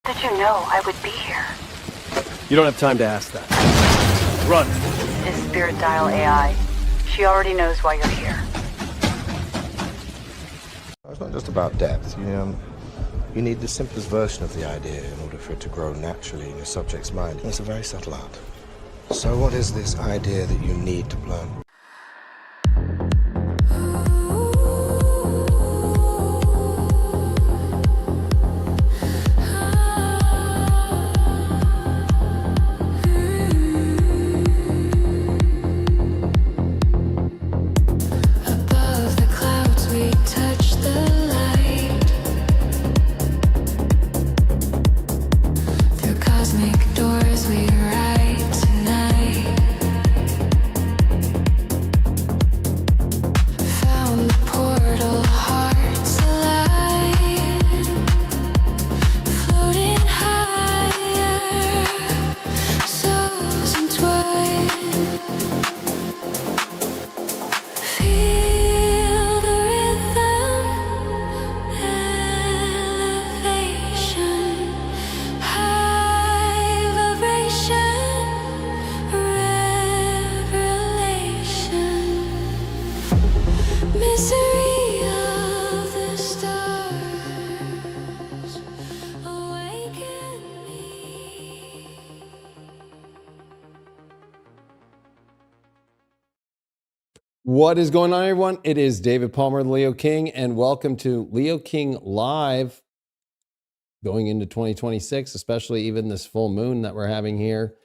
Did you know I would be here? You don't have time to ask that. Run. This Spirit Dial AI. She already knows why you're here. It's not just about depth. You need the simplest version of the idea in order for it to grow naturally in your subject's mind. It's a very subtle art. So what is this idea that you need to learn? What is going on, everyone? It is David Palmer, Leo King, and welcome to Leo King Live going into 2026, especially even this full moon that we're having here,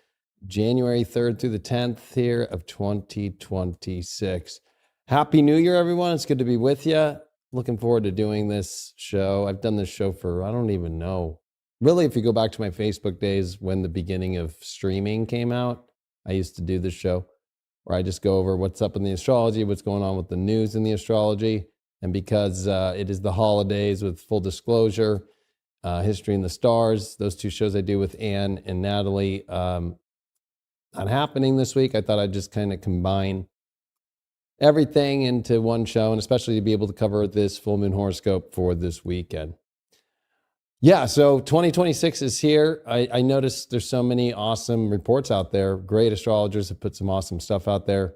January 3rd through the 10th here of 2026. Happy New Year, everyone. It's good to be with you. Looking forward to doing this show. I've done this show for, I don't even know. Really, if you go back to my Facebook days when the beginning of streaming came out, I used to do this show, where I just go over what's up in the astrology, what's going on with the news in the astrology. And because it is the holidays, with full disclosure, History in the Stars, those two shows I do with Anne and Natalie, not happening this week. I thought I'd just kind of combine everything into one show, and especially to be able to cover this full moon horoscope for this weekend. Yeah, so 2026 is here. I noticed there's so many awesome reports out there. Great astrologers have put some awesome stuff out there.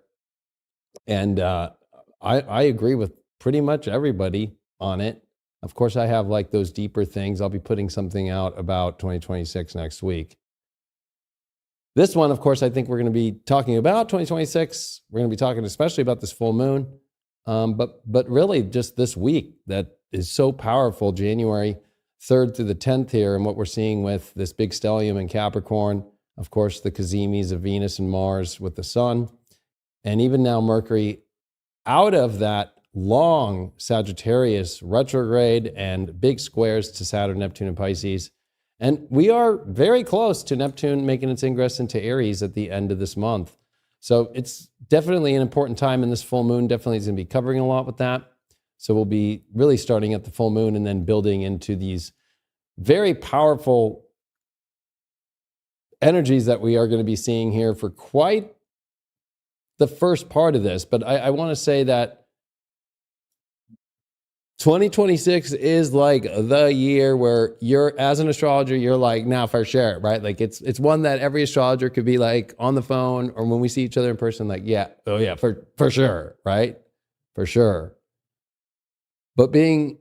And I agree with pretty much everybody on it. Of course, I have like those deeper things. I'll be putting something out about 2026 next week. This one, of course, I think we're going to be talking about 2026. We're going to be talking especially about this full moon. But really just this week that is so powerful, January 3rd through the 10th here, and what we're seeing with this big stellium in Capricorn, of course, the Cazimis of Venus and Mars with the sun, and even now Mercury out of that long Sagittarius retrograde and big squares to Saturn, Neptune, and Pisces. And we are very close to Neptune making its ingress into Aries at the end of this month. So it's definitely an important time, and this full moon definitely is going to be covering a lot with that. So we'll be really starting at the full moon and then building into these very powerful energies that we are going to be seeing here for quite the first part of this. But I want to say that 2026 is like the year where you're, as an astrologer, you're like, now for sure, right? Like it's one that every astrologer could be like on the phone or when we see each other in person, like, yeah, oh yeah, for sure, right? For sure. But being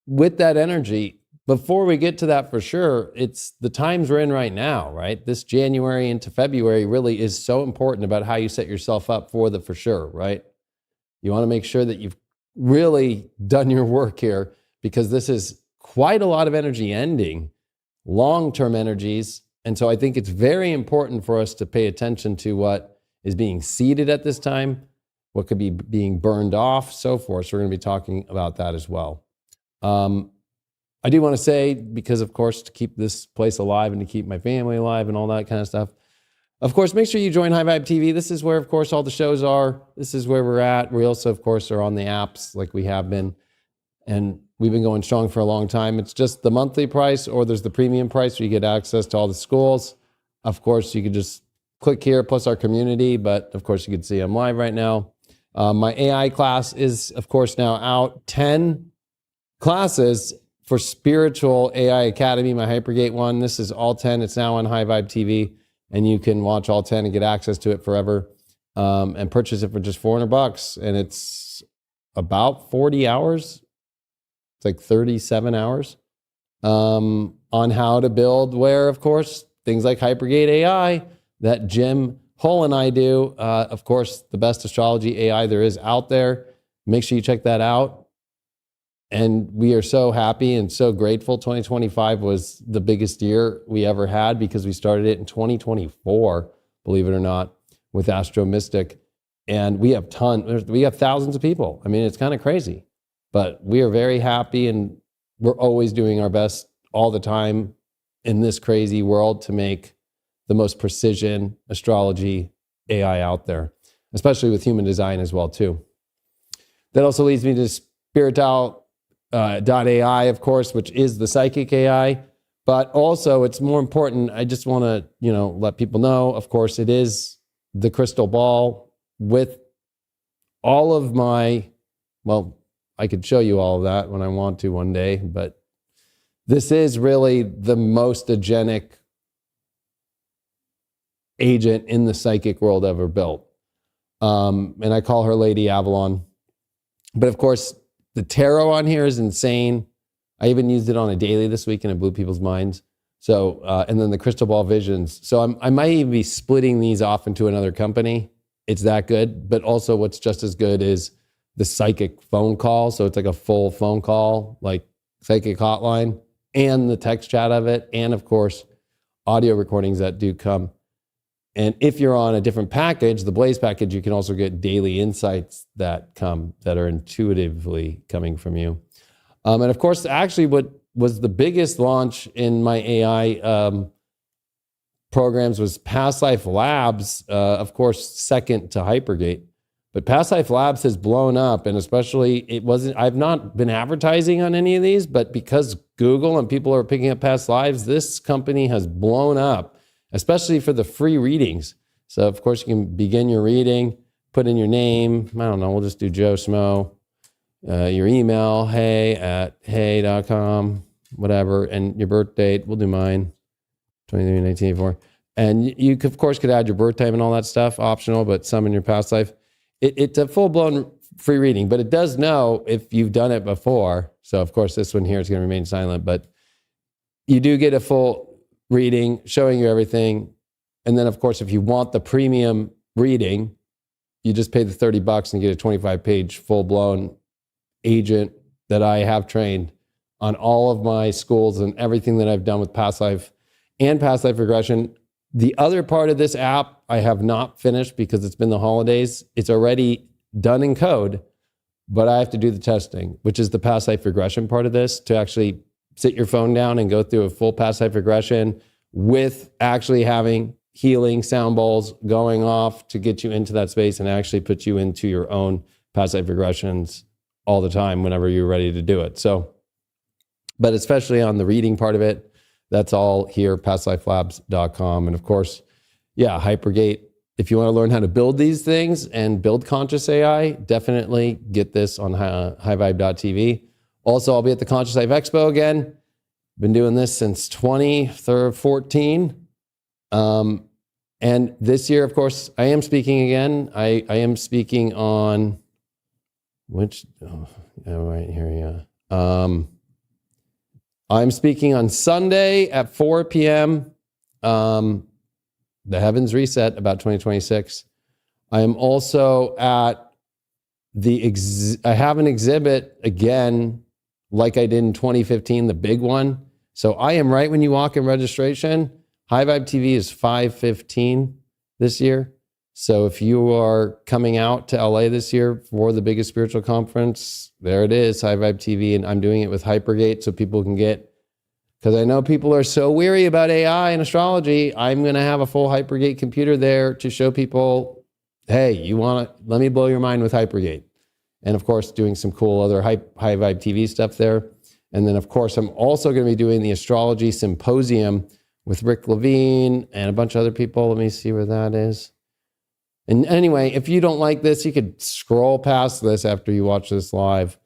with that energy, before we get to that for sure, it's the times we're in right now, right? This January into February really is so important about how you set yourself up for the for sure, right? You want to make sure that you've really done your work here, because this is quite a lot of energy ending, long-term energies. And so I think it's very important for us to pay attention to what is being seeded at this time, what could be being burned off, so forth. So we're going to be talking about that as well. I do want to say, because of course, to keep this place alive and to keep my family alive and all that kind of stuff, of course, make sure you join High Vibe TV. This is where, of course, all the shows are. This is where we're at. We also, of course, are on the apps like we have been. And we've been going strong for a long time. It's just the monthly price, or there's the premium price where you get access to all the schools. Of course, you could just click here, plus our community. But of course, you can see I'm live right now. My AI class is, of course, now out. 10 classes for Spiritual AI Academy, my Hypergate one. This is all 10. It's now on High Vibe TV, and you can watch all 10 and get access to it forever, and purchase it for just $400. And it's about 40 hours. It's like 37 hours on how to build, where, of course, things like Hypergate AI that Jim Hull and I do. Of course, the best astrology AI there is out there. Make sure you check that out. And we are so happy and so grateful. 2025 was the biggest year we ever had because we started it in 2024, believe it or not, with Astro Mystic. And we have thousands of people. I mean, it's kind of crazy, but we are very happy, and we're always doing our best all the time in this crazy world to make the most precision astrology AI out there, especially with human design as well too. That also leads me to Spiritual .ai, of course, which is the psychic AI, but also it's more important. I just want to, let people know, of course, it is the crystal ball with all of my, I could show you all of that when I want to one day, but this is really the most Agentic agent in the psychic world ever built. And I call her Lady Avalon. But of course, the tarot on here is insane. I even used it on a daily this week and it blew people's minds. So, and then the crystal ball visions. So I might even be splitting these off into another company. It's that good. But also what's just as good is the psychic phone call. So it's like a full phone call, like psychic hotline, and the text chat of it. And of course, audio recordings that do come. And if you're on a different package, the Blaze package, you can also get daily insights that come that are intuitively coming from you. And of course, actually what was the biggest launch in my AI programs was Past Life Labs, of course, second to Hypergate. But Past Life Labs has blown up, and especially I've not been advertising on any of these, but because Google and people are picking up Past Lives, this company has blown up, especially for the free readings. So of course you can begin your reading, put in your name. I don't know, we'll just do Joe Schmo, your email, hey@hey.com, whatever, and your birth date. We'll do mine, 23/1984. And you of course could add your birth time and all that stuff, optional, but some in your past life. It's a full-blown free reading, but it does know if you've done it before. So of course this one here is going to remain silent, but you do get a full reading showing you everything. And then of course, if you want the premium reading, you just pay the $30 and get a 25-page full-blown agent that I have trained on all of my schools and everything that I've done with past life and past life regression. The other part of this app I have not finished because it's been the holidays. It's already done in code, but I have to do the testing, which is the past life regression part of this, to actually sit your phone down and go through a full past life regression with actually having healing sound bowls going off to get you into that space and actually put you into your own past life regressions all the time whenever you're ready to do it. So, but especially on the reading part of it, that's all here, pastlifelabs.com. And of course, Hypergate. If you want to learn how to build these things and build conscious AI, definitely get this on highvibe.tv. Also, I'll be at the Conscious Life Expo again. Been doing this since 2014. And this year, of course, I am speaking again. I am speaking on right here, I'm speaking on Sunday at 4 p.m. The Heavens Reset about 2026. I am also at I have an exhibit again, like I did in 2015, the big one. So I am right when you walk in registration. High Vibe TV is 5/15 this year. So if you are coming out to LA this year for the biggest spiritual conference, there it is, High Vibe TV. And I'm doing it with Hypergate so people can get, because I know people are so weary about AI and astrology. I'm going to have a full Hypergate computer there to show people, hey, let me blow your mind with Hypergate. And of course, doing some cool other high vibe TV stuff there. And then of course, I'm also going to be doing the Astrology Symposium with Rick Levine and a bunch of other people. Let me see where that is. And anyway, if you don't like this, you could scroll past this after you watch this live.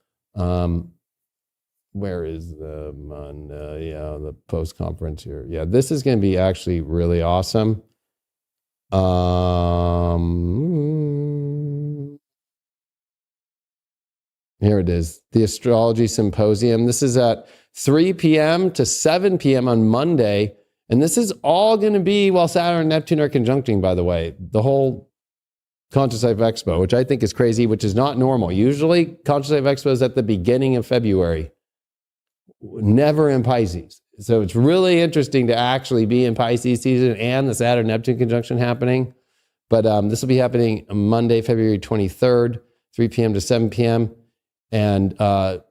where is the the post conference here? Yeah, this is going to be actually really awesome. Here it is, the Astrology Symposium. This is at 3 p.m. to 7 p.m. on Monday. And this is all going to be while Saturn and Neptune are conjuncting, by the way. The whole Conscious Life Expo, which I think is crazy, which is not normal. Usually, Conscious Life Expo is at the beginning of February, never in Pisces. So it's really interesting to actually be in Pisces season and the Saturn-Neptune conjunction happening. But this will be happening on Monday, February 23rd, 3 p.m. to 7 p.m. And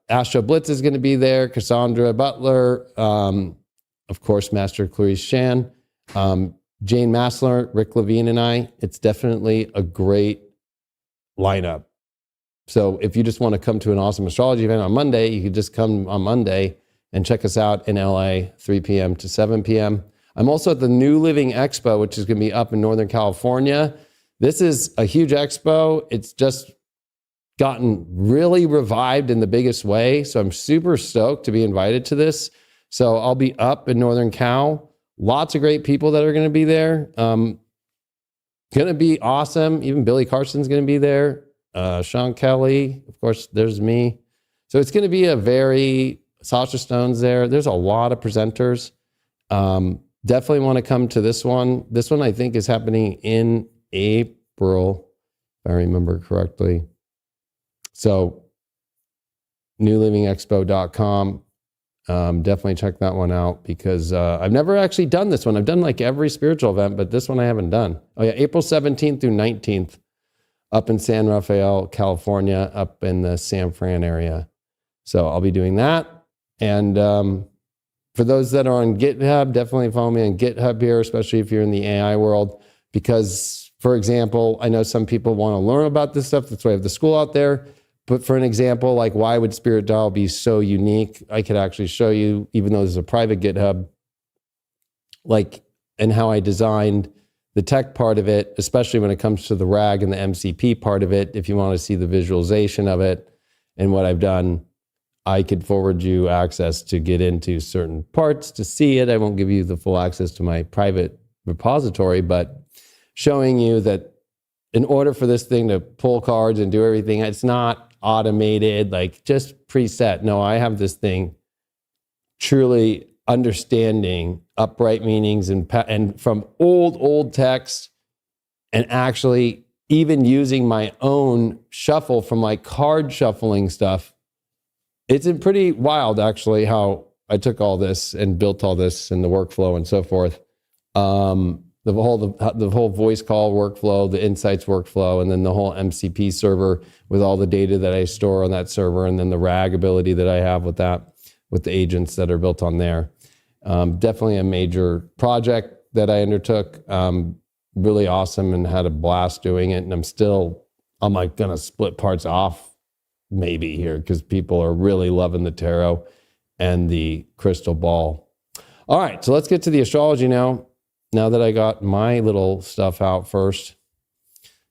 Astro Blitz is going to be there, Cassandra Butler, of course, Master Clarice Shan, Jane Massler, Rick Levine, and I. It's definitely a great lineup. So if you just want to come to an awesome astrology event on Monday, you could just come on Monday and check us out in LA, 3 p.m. to 7 p.m. I'm also at the New Living Expo, which is going to be up in Northern California. This is a huge expo. It's just gotten really revived in the biggest way. So I'm super stoked to be invited to this. So I'll be up in Northern Cal. Lots of great people that are going to be there. Going to be awesome. Even Billy Carson's going to be there. Sean Kelly, of course, there's me. So it's going to be a very, Sasha Stone's there. There's a lot of presenters. Definitely want to come to this one. This one I think is happening in April, if I remember correctly. So newlivingexpo.com. Definitely check that one out because I've never actually done this one. I've done like every spiritual event, but this one I haven't done. Oh yeah, April 17th through 19th up in San Rafael, California, up in the San Fran area. So I'll be doing that. And for those that are on GitHub, definitely follow me on GitHub here, especially if you're in the AI world, because, for example, I know some people want to learn about this stuff. That's why I have the school out there. But for an example, like why would Spirit Dial be so unique? I could actually show you, even though there's a private GitHub, like, and how I designed the tech part of it, especially when it comes to the RAG and the MCP part of it. If you want to see the visualization of it and what I've done, I could forward you access to get into certain parts to see it. I won't give you the full access to my private repository, but showing you that in order for this thing to pull cards and do everything, it's not automated, like just preset. No, I have this thing truly understanding upright meanings and from old text, and actually even using my own shuffle from like card shuffling stuff. It's pretty wild, actually, how I took all this and built all this and the workflow and so forth. The whole voice call workflow, the insights workflow, and then the whole MCP server with all the data that I store on that server, and then the RAG ability that I have with that, with the agents that are built on there. Definitely a major project that I undertook. Really awesome and had a blast doing it. And I'm like gonna split parts off maybe here because people are really loving the tarot and the crystal ball. All right, so let's get to the astrology now. Now that I got my little stuff out first.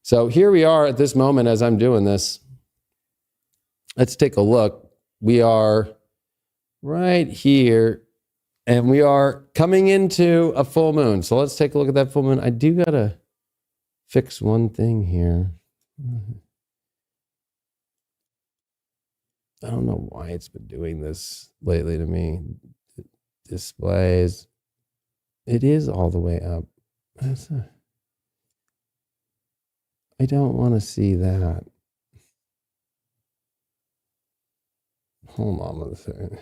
So here we are at this moment as I'm doing this. Let's take a look. We are right here and we are coming into a full moon. So let's take a look at that full moon. I do gotta fix one thing here. I don't know why it's been doing this lately to me. It displays. It is all the way up. I don't want to see that. Hold on a second.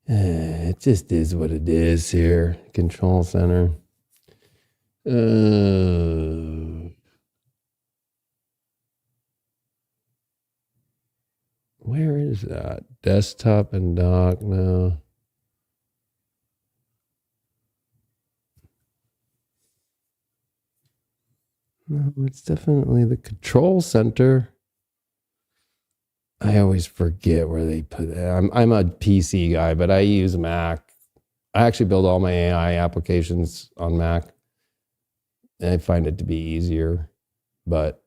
It just is what it is here. Control center. Where is that? Desktop and dock now. No, it's definitely the control center. I always forget where they put it. I'm a PC guy, but I use Mac. I actually build all my AI applications on Mac. And I find it to be easier. But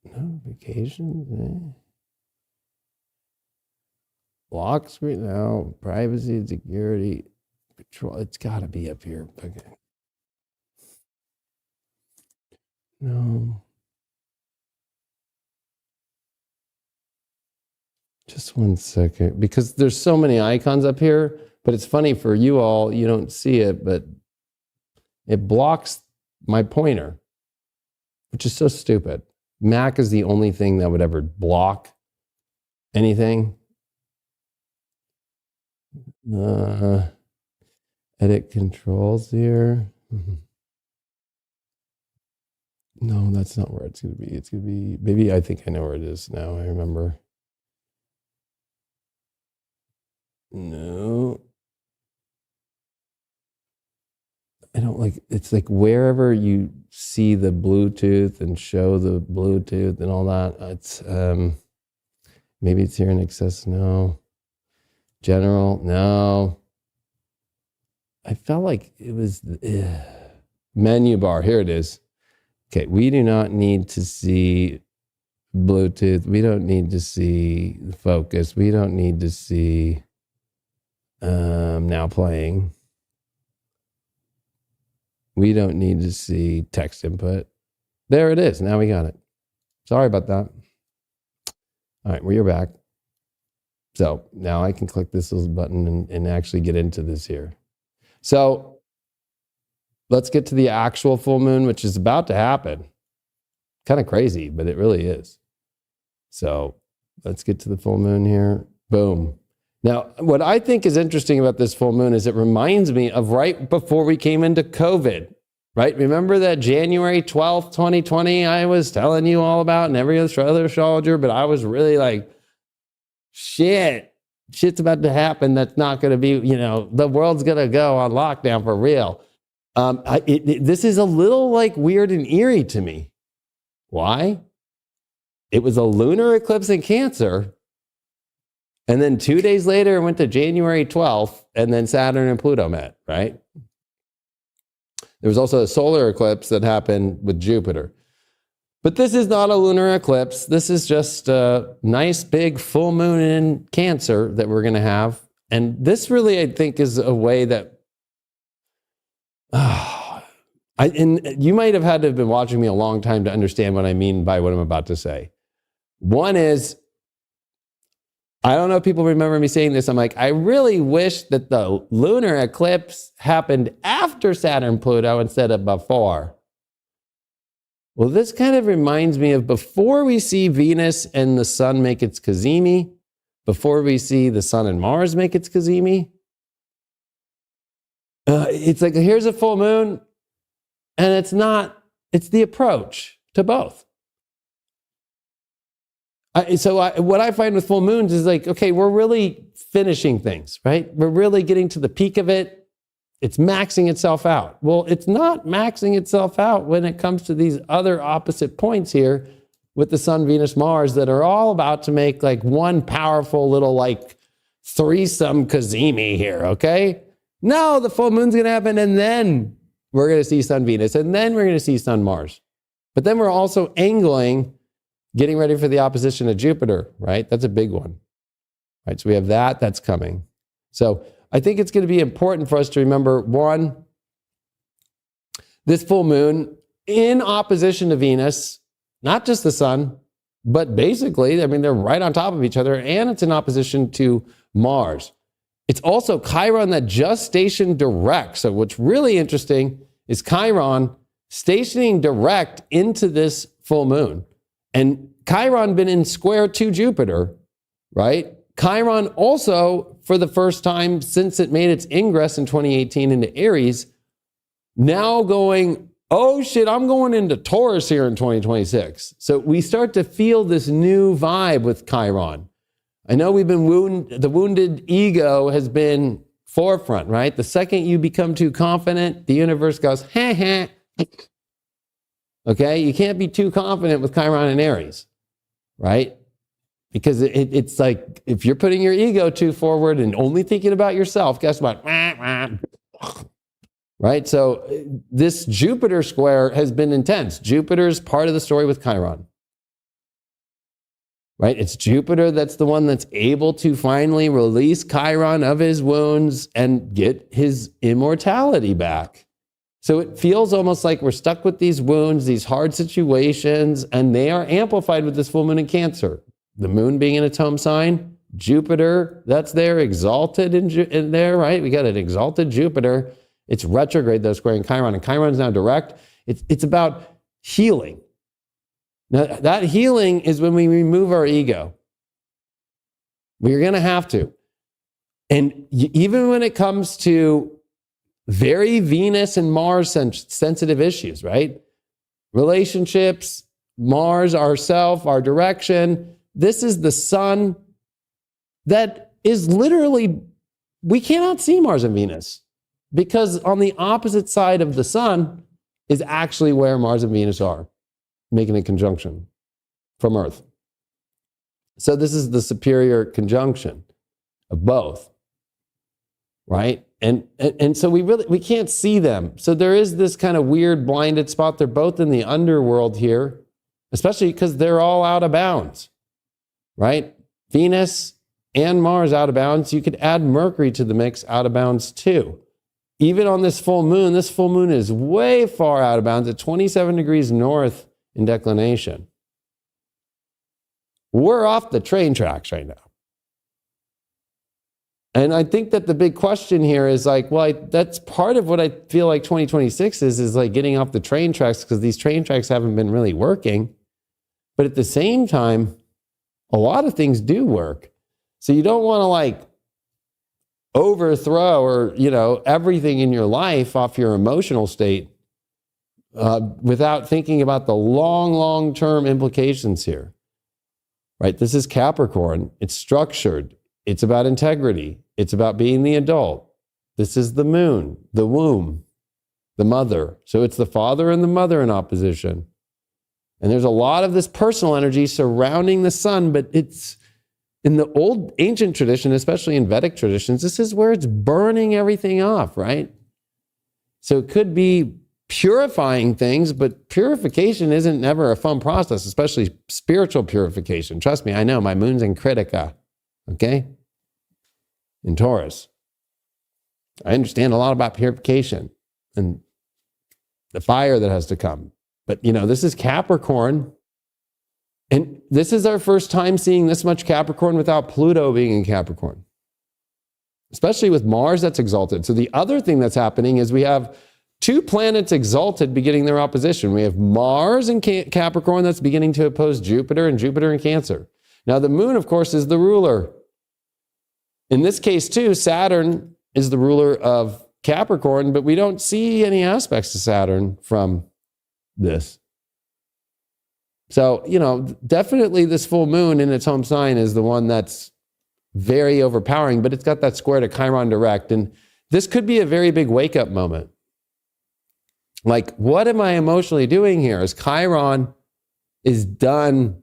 notifications, Lock screen now, privacy, security, control. It's got to be up here. Okay. No. Just one second, because there's so many icons up here, but it's funny for you all, you don't see it, but it blocks my pointer, which is so stupid. Mac is the only thing that would ever block anything. Edit controls here. No, that's not where it's going to be. It's going to be, maybe I think I know where it is now. I remember. No. I don't like, it's like wherever you see the Bluetooth and show the Bluetooth and all that, it's, maybe it's here in access. No. General. No. I felt like it was menu bar. Here it is. Okay. We do not need to see Bluetooth. We don't need to see focus. We don't need to see now playing. We don't need to see text input. There it is. Now we got it. Sorry about that. All right, we are back. So now I can click this little button and actually get into this here. So let's get to the actual full moon, which is about to happen. Kind of crazy, but it really is. So let's get to the full moon here. Boom. Now, what I think is interesting about this full moon is it reminds me of right before we came into COVID, right? Remember that January 12th, 2020, I was telling you all about, and every other astrologer, but I was really like, shit's about to happen. That's not going to be, the world's going to go on lockdown for real. This is a little like weird and eerie to me. Why? It was a lunar eclipse in Cancer. And then 2 days later, it went to January 12th, and then Saturn and Pluto met, right? There was also a solar eclipse that happened with Jupiter. But this is not a lunar eclipse. This is just a nice big full moon in Cancer that we're going to have. And this really, I think, is a way that... and you might have had to have been watching me a long time to understand what I mean by what I'm about to say. One is... I don't know if people remember me saying this. I'm like, I really wish that the lunar eclipse happened after Saturn Pluto instead of before. Well, this kind of reminds me of before we see Venus and the sun make its cazimi, before we see the sun and Mars make its cazimi. It's like, here's a full moon, and it's the approach to both. What I find with full moons is like, okay, we're really finishing things, right? We're really getting to the peak of it. It's maxing itself out. Well, it's not maxing itself out when it comes to these other opposite points here with the Sun, Venus, Mars that are all about to make like one powerful little like threesome cazimi here, okay? No, the full moon's going to happen, and then we're going to see Sun, Venus, and then we're going to see Sun, Mars. But then we're also angling, getting ready for the opposition of Jupiter, right? That's a big one, right? So we have that's coming. So I think it's going to be important for us to remember, one, this full moon in opposition to Venus, not just the sun, but basically, I mean, they're right on top of each other, and it's in opposition to Mars. It's also Chiron that just stationed direct. So what's really interesting is Chiron stationing direct into this full moon. And Chiron been in square to Jupiter, right? Chiron also, for the first time since it made its ingress in 2018 into Aries, now going, oh shit, I'm going into Taurus here in 2026. So we start to feel this new vibe with Chiron. I know we've been the wounded ego has been forefront, right? The second you become too confident, the universe goes, ha ha. Okay, you can't be too confident with Chiron and Aries, right? Because it's like, if you're putting your ego too forward and only thinking about yourself, guess what? Right? So this Jupiter square has been intense. Jupiter's part of the story with Chiron. right? It's Jupiter that's the one that's able to finally release Chiron of his wounds and get his immortality back. So it feels almost like we're stuck with these wounds, these hard situations, and they are amplified with this full moon in Cancer. The moon being in its home sign, Jupiter, that's there, exalted in there, right? We got an exalted Jupiter. It's retrograde, though, squaring Chiron, and Chiron's now direct. It's about healing. Now, that healing is when we remove our ego. We're going to have to. And even when it comes to very Venus and Mars sensitive issues, right? Relationships, Mars, ourself, our direction. This is the sun that is literally, we cannot see Mars and Venus because on the opposite side of the sun is actually where Mars and Venus are, making a conjunction from Earth. So this is the superior conjunction of both, right? And so we can't see them. So there is this kind of weird blinded spot. They're both in the underworld here, especially because they're all out of bounds, right? Venus and Mars out of bounds. You could add Mercury to the mix, out of bounds too. Even on this full moon is way far out of bounds at 27 degrees north in declination. We're off the train tracks right now. And I think that the big question here is like, well, that's part of what I feel like 2026 is like getting off the train tracks because these train tracks haven't been really working. But at the same time, a lot of things do work. So you don't want to like overthrow or, everything in your life off your emotional state without thinking about the long-term implications here, right? This is Capricorn. It's structured. It's about integrity. It's about being the adult. This is the moon, the womb, the mother. So it's the father and the mother in opposition. And there's a lot of this personal energy surrounding the sun, but it's in the old ancient tradition, especially in Vedic traditions, this is where it's burning everything off, right? So it could be purifying things, but purification isn't never a fun process, especially spiritual purification. Trust me, I know my moon's in Kritika, okay? In Taurus. I understand a lot about purification and the fire that has to come. But, this is Capricorn. And this is our first time seeing this much Capricorn without Pluto being in Capricorn. Especially with Mars that's exalted. So the other thing that's happening is we have two planets exalted beginning their opposition. We have Mars in Capricorn that's beginning to oppose Jupiter, and Jupiter in Cancer. Now the moon, of course, is the ruler. In this case, too, Saturn is the ruler of Capricorn, but we don't see any aspects to Saturn from this. So, definitely this full moon in its home sign is the one that's very overpowering, but it's got that square to Chiron direct. And this could be a very big wake-up moment. Like, what am I emotionally doing here? As Chiron is done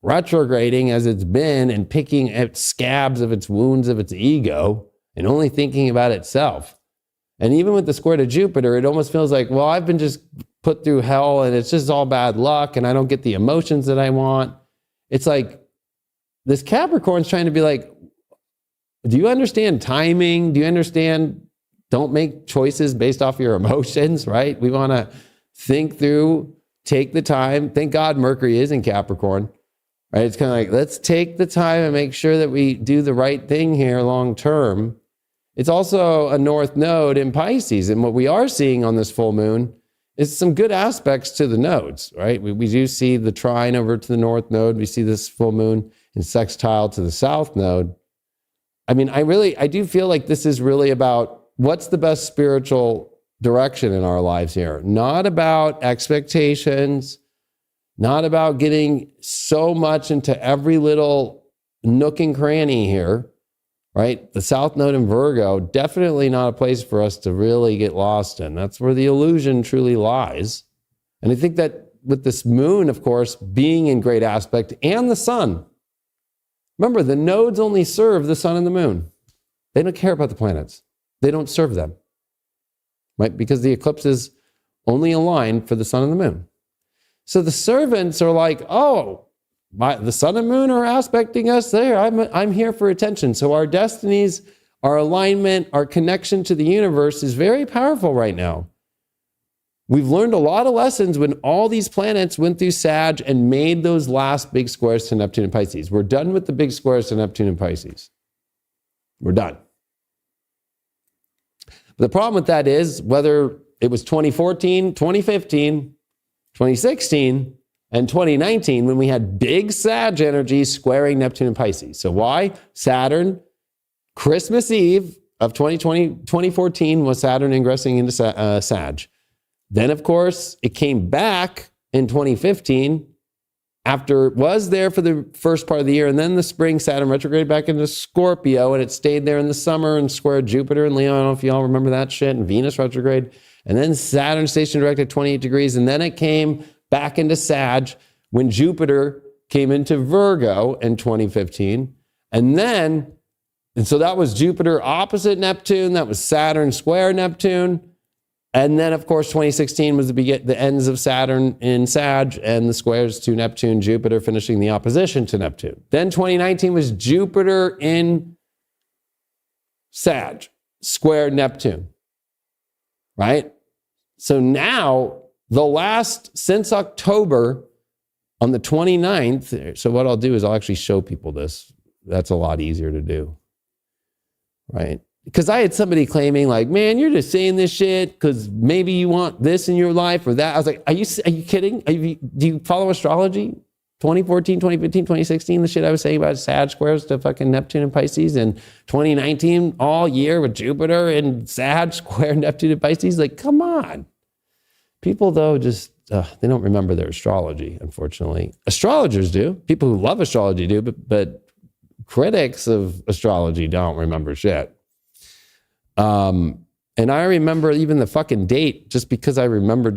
retrograding as it's been and picking at scabs of its wounds of its ego and only thinking about itself. And even with the square to Jupiter, it almost feels like, well, I've been just put through hell and it's just all bad luck and I don't get the emotions that I want. It's like this Capricorn's trying to be like, do you understand timing? Do you understand? Don't make choices based off your emotions, right? We want to think through, take the time. Thank God Mercury is in Capricorn, right? It's kind of like, let's take the time and make sure that we do the right thing here long term. It's also a north node in Pisces. And what we are seeing on this full moon is some good aspects to the nodes, right? We do see the trine over to the north node. We see this full moon in sextile to the south node. I mean, I do feel like this is really about what's the best spiritual direction in our lives here. Not about expectations, not about getting so much into every little nook and cranny here, right? The South Node in Virgo, definitely not a place for us to really get lost in. That's where the illusion truly lies. And I think that with this moon, of course, being in great aspect, and the sun. Remember, the nodes only serve the sun and the moon. They don't care about the planets. They don't serve them, right? Because the eclipses only align for the sun and the moon. So the servants are like, oh, the sun and moon are aspecting us there. I'm here for attention. So our destinies, our alignment, our connection to the universe is very powerful right now. We've learned a lot of lessons when all these planets went through Sag and made those last big squares to Neptune and Pisces. We're done with the big squares to Neptune and Pisces. We're done. The problem with that is whether it was 2014, 2015, 2016, and 2019 when we had big Sag energies squaring Neptune and Pisces. So why? Saturn, Christmas Eve of 2014 was Saturn ingressing into Sag. Then, of course, it came back in 2015 after it was there for the first part of the year. And then the spring, Saturn retrograde back into Scorpio, and it stayed there in the summer and squared Jupiter and Leo. I don't know if y'all remember that shit. And Venus retrograde. And then Saturn station direct at 28 degrees. And then it came back into Sag when Jupiter came into Virgo in 2015. And so that was Jupiter opposite Neptune. That was Saturn square Neptune. And then, of course, 2016 was the ends of Saturn in Sag and the squares to Neptune, Jupiter finishing the opposition to Neptune. Then 2019 was Jupiter in Sag, square Neptune, right? So now, since October on the 29th, so what I'll do is I'll actually show people this. That's a lot easier to do, right? Because I had somebody claiming like, man, you're just saying this shit because maybe you want this in your life or that. I was like, are you kidding? Do you follow astrology? 2014, 2015, 2016, the shit I was saying about Sag squares to fucking Neptune and Pisces, and 2019 all year with Jupiter and Sag square Neptune and Pisces. Like, come on. People, though, just, they don't remember their astrology, unfortunately. Astrologers do. People who love astrology do, but critics of astrology don't remember shit. And I remember even the fucking date just because I remember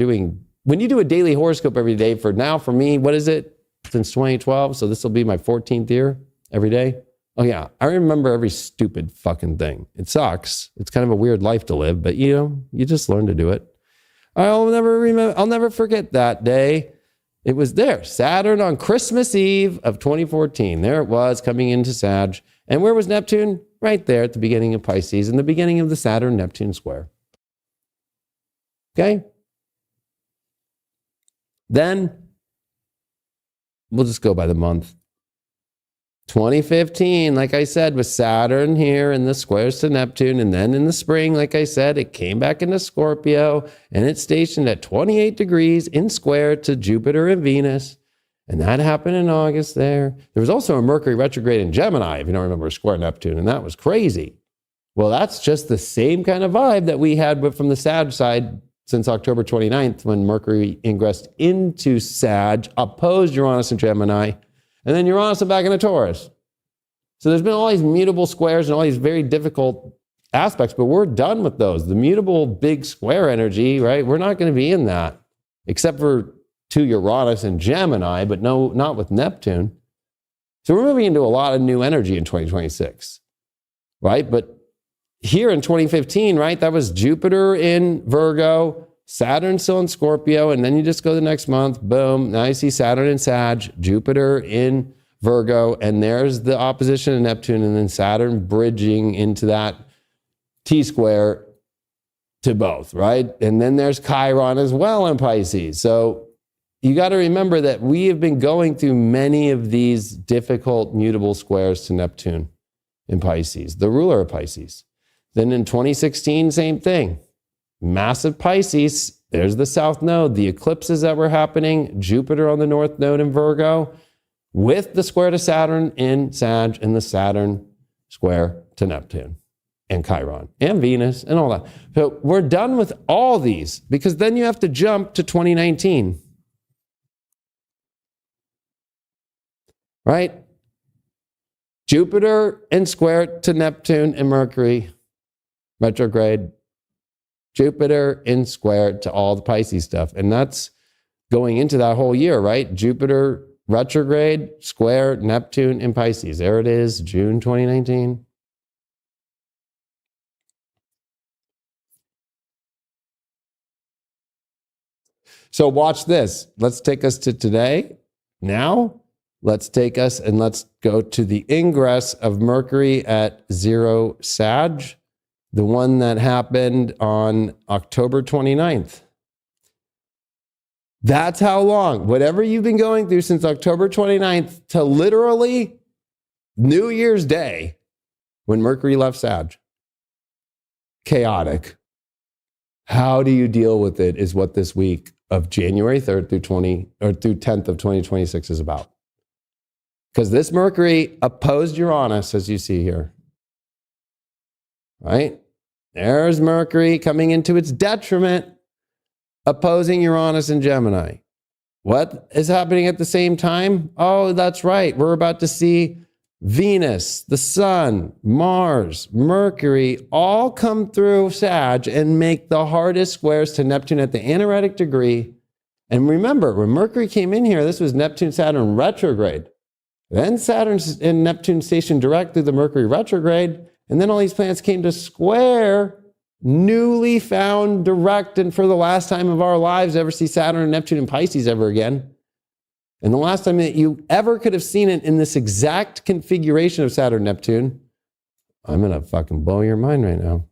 when you do a daily horoscope every day for me, what is it? Since 2012. So this will be my 14th year every day. Oh yeah. I remember every stupid fucking thing. It sucks. It's kind of a weird life to live, but you just learn to do it. I'll never forget that day. It was there, Saturn on Christmas Eve of 2014. There it was coming into Sag. And where was Neptune? Right there at the beginning of Pisces, in the beginning of the Saturn-Neptune square. Okay? Then, we'll just go by the month. 2015, like I said, was Saturn here in the squares to Neptune. And then in the spring, like I said, it came back into Scorpio and it's stationed at 28 degrees in square to Jupiter and Venus. And that happened in August there. There was also a Mercury retrograde in Gemini, if you don't remember, square Neptune, and that was crazy. Well, that's just the same kind of vibe that we had but from the Sag side since October 29th when Mercury ingressed into Sag, opposed Uranus and Gemini, and then Uranus back into Taurus. So there's been all these mutable squares and all these very difficult aspects, but we're done with those. The mutable big square energy, right? We're not going to be in that, except for to Uranus and Gemini, but no, not with Neptune. So we're moving into a lot of new energy in 2026, right? But here in 2015, right, that was Jupiter in Virgo, Saturn still in Scorpio, and then you just go the next month, boom, now you see Saturn in Sag, Jupiter in Virgo, and there's the opposition of Neptune, and then Saturn bridging into that T-square to both, right? And then there's Chiron as well in Pisces. So you got to remember that we have been going through many of these difficult mutable squares to Neptune in Pisces, the ruler of Pisces. Then in 2016, same thing. Massive Pisces, there's the south node, the eclipses that were happening, Jupiter on the north node in Virgo, with the square to Saturn in Sag and the Saturn square to Neptune and Chiron and Venus and all that. So we're done with all these because then you have to jump to 2019. Right? Jupiter in square to Neptune and Mercury, retrograde. Jupiter in square to all the Pisces stuff. And that's going into that whole year, right? Jupiter retrograde, square, Neptune in Pisces. There it is, June 2019. So watch this. Let's take us to today. Now, let's take us and let's go to the ingress of Mercury at 0 Sag, the one that happened on October 29th. That's how long, whatever you've been going through since October 29th to literally New Year's Day, when Mercury left Sag. Chaotic. How do you deal with it is what this week of January 3rd through 10th of 2026 is about. Because this Mercury opposed Uranus, as you see here. Right? There's Mercury coming into its detriment, opposing Uranus and Gemini. What is happening at the same time? Oh, that's right. We're about to see Venus, the Sun, Mars, Mercury all come through Sag and make the hardest squares to Neptune at the anaretic degree. And remember, when Mercury came in here, this was Neptune, Saturn retrograde. Then Saturn and Neptune stationed direct through the Mercury retrograde. And then all these planets came to square, newly found direct, and for the last time of our lives, ever see Saturn and Neptune and Pisces ever again. And the last time that you ever could have seen it in this exact configuration of Saturn, Neptune, I'm going to fucking blow your mind right now.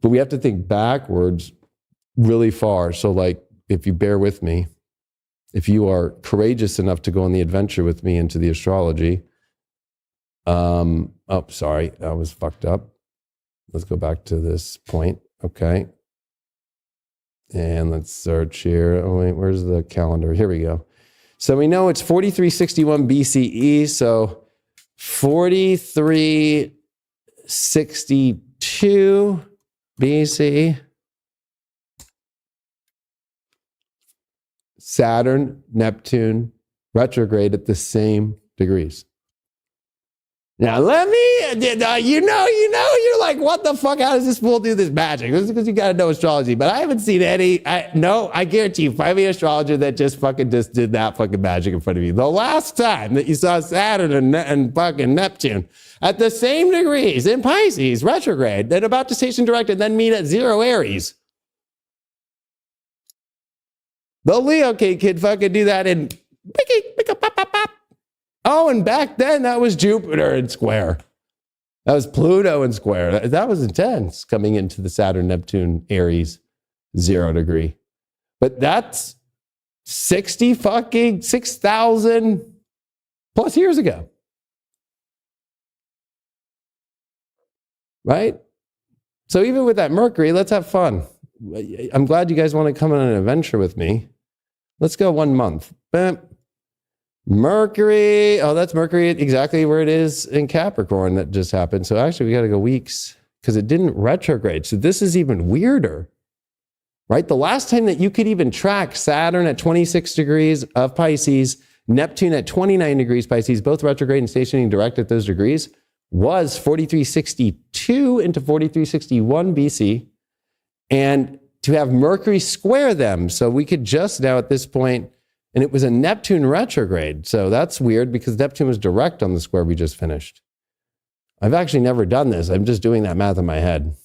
But we have to think backwards really far. So like, if you bear with me, if you are courageous enough to go on the adventure with me into the astrology, oh, sorry, I was fucked up. Let's go back to this point. Okay. And let's search here. Oh, wait, where's the calendar? Here we go. So we know it's 4361 BCE. So 4362 BC. Saturn, Neptune, retrograde at the same degrees. Now let me, you're like, what the fuck? How does this fool do this magic? This is because you got to know astrology. But I haven't seen any, I guarantee you, find me an astrologer that just did that fucking magic in front of you. The last time that you saw Saturn and fucking Neptune at the same degrees in Pisces, retrograde, then about to station direct and then meet at 0 Aries. The Leo King could fucking do that in oh, and back then that was Jupiter in square. That was Pluto in square. That was intense coming into the Saturn, Neptune, Aries 0 degree. But that's 6,000 plus years ago. Right? So even with that Mercury, let's have fun. I'm glad you guys want to come on an adventure with me. Let's go 1 month. Bam. Mercury. Oh, that's Mercury exactly where it is in Capricorn that just happened. So actually we got to go weeks because it didn't retrograde. So this is even weirder, right? The last time that you could even track Saturn at 26 degrees of Pisces, Neptune at 29 degrees Pisces, both retrograde and stationing direct at those degrees, was 4362 into 4361 BC. And to have Mercury square them. So we could just now at this point, and it was a Neptune retrograde. So that's weird because Neptune was direct on the square we just finished. I've actually never done this. I'm just doing that math in my head.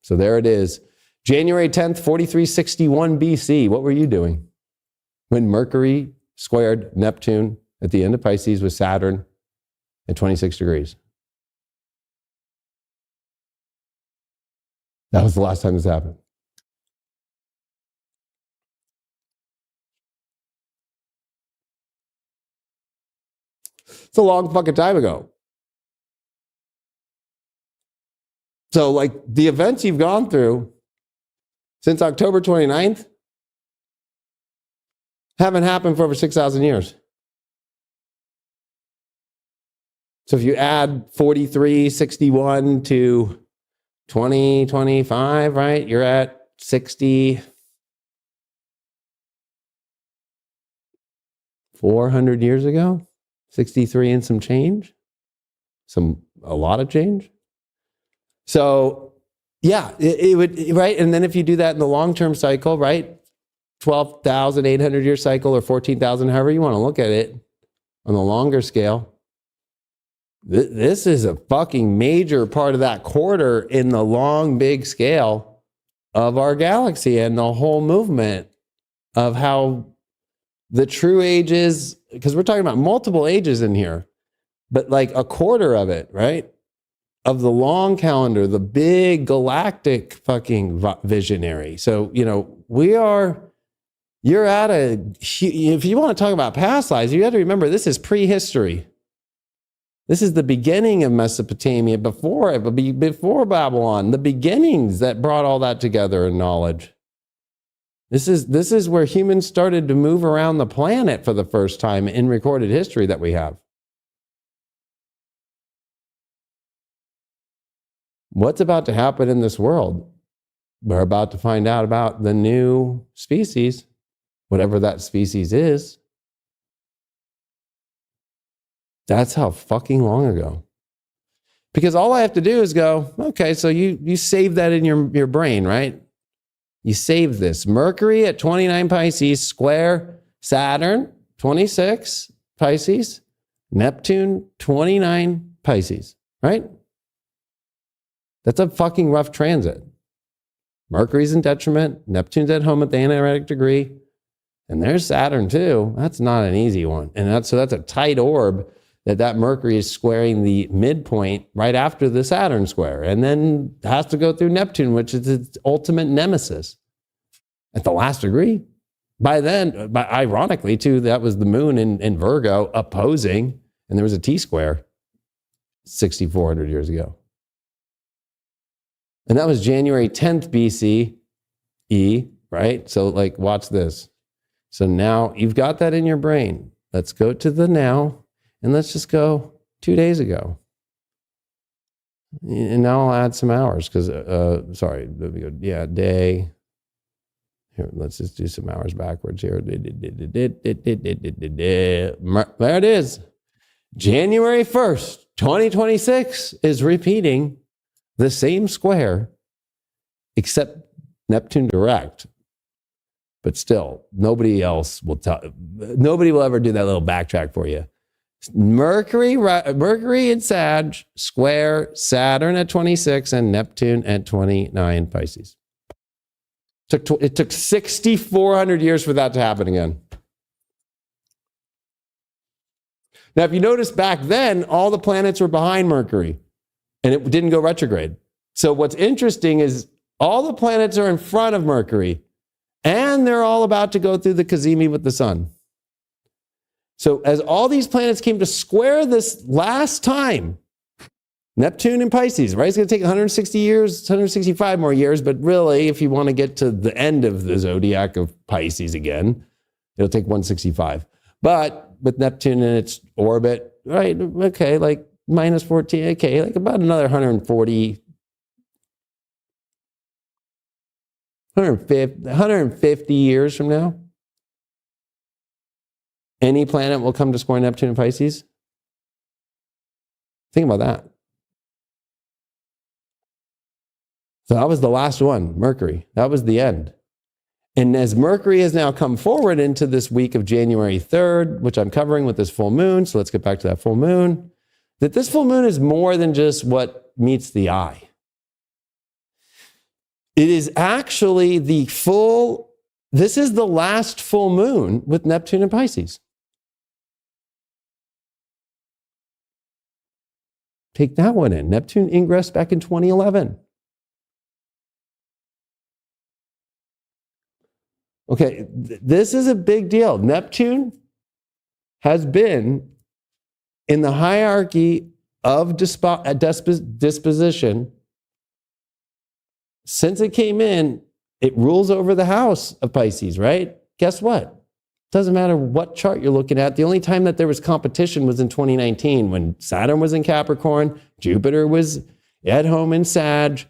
So there it is. January 10th, 4361 BC. What were you doing when Mercury squared Neptune at the end of Pisces with Saturn at 26 degrees? That was the last time this happened. It's a long fucking time ago. So like the events you've gone through since October 29th haven't happened for over 6,000 years. So if you add 4361 to 2025, right? You're at 60, 400 years ago, 63 and some change, a lot of change. So yeah, it would, right? And then if you do that in the long-term cycle, right? 12,800 year cycle or 14,000, however you want to look at it on the longer scale. This is a fucking major part of that quarter in the long, big scale of our galaxy and the whole movement of how the true ages, because we're talking about multiple ages in here, but like a quarter of it, right? Of the long calendar, the big galactic fucking visionary. So, you're at if you want to talk about past lives, you have to remember this is prehistory. This is the beginning of Mesopotamia, before Babylon, the beginnings that brought all that together in knowledge. This is where humans started to move around the planet for the first time in recorded history that we have. What's about to happen in this world? We're about to find out about the new species, whatever that species is. That's how fucking long ago. Because all I have to do is go, okay, so you save that in your brain, right? You save this. Mercury at 29 Pisces, square Saturn, 26 Pisces, Neptune, 29 Pisces, right? That's a fucking rough transit. Mercury's in detriment, Neptune's at home at the anaretic degree, and there's Saturn too. That's not an easy one. And that's a tight orb that Mercury is squaring the midpoint right after the Saturn square, and then has to go through Neptune, which is its ultimate nemesis at the last degree. By then, ironically too, that was the moon in Virgo opposing, and there was a T-square 6,400 years ago. And that was January 10th BCE, right? So like, watch this. So now you've got that in your brain. Let's go to the now. And let's just go 2 days ago. And now I'll add some hours because, day. Here, let's just do some hours backwards here. There it is. January 1st, 2026 is repeating the same square, except Neptune direct. But still, nobody will ever do that little backtrack for you. Mercury in Sag, square Saturn at 26 and Neptune at 29 Pisces. It took 6,400 years for that to happen again. Now, if you notice back then, all the planets were behind Mercury and it didn't go retrograde. So what's interesting is all the planets are in front of Mercury and they're all about to go through the Cazimi with the sun. So as all these planets came to square this last time, Neptune and Pisces, right? It's going to take 160 years, 165 more years, but really, if you want to get to the end of the zodiac of Pisces again, it'll take 165. But with Neptune in its orbit, right? Okay, like minus 14, okay, like about another 140, 150 years from now. Any planet will come to square Neptune and Pisces. Think about that. So that was the last one, Mercury. That was the end. And as Mercury has now come forward into this week of January 3rd, which I'm covering with this full moon, so let's get back to that full moon, that this full moon is more than just what meets the eye. It is actually this is the last full moon with Neptune and Pisces. Take that one in. Neptune ingress back in 2011. Okay, this is a big deal. Neptune has been in the hierarchy of disposition since it came in. It rules over the house of Pisces, right? Guess what? Doesn't matter what chart you're looking at. The only time that there was competition was in 2019 when Saturn was in Capricorn, Jupiter was at home in Sag,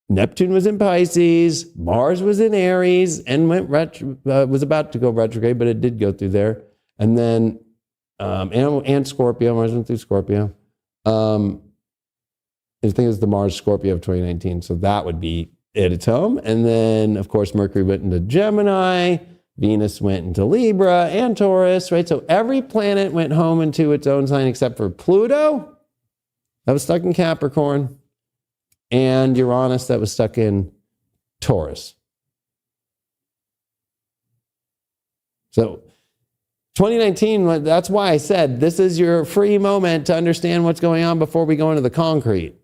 Neptune was in Pisces, Mars was in Aries and was about to go retrograde, but it did go through there. And then, and Scorpio, Mars went through Scorpio. I think it was the Mars Scorpio of 2019. So that would be at its home. And then, of course, Mercury went into Gemini, Venus went into Libra and Taurus, right? So every planet went home into its own sign except for Pluto, that was stuck in Capricorn, and Uranus, that was stuck in Taurus. So 2019, that's why I said this is your free moment to understand what's going on before we go into the concrete.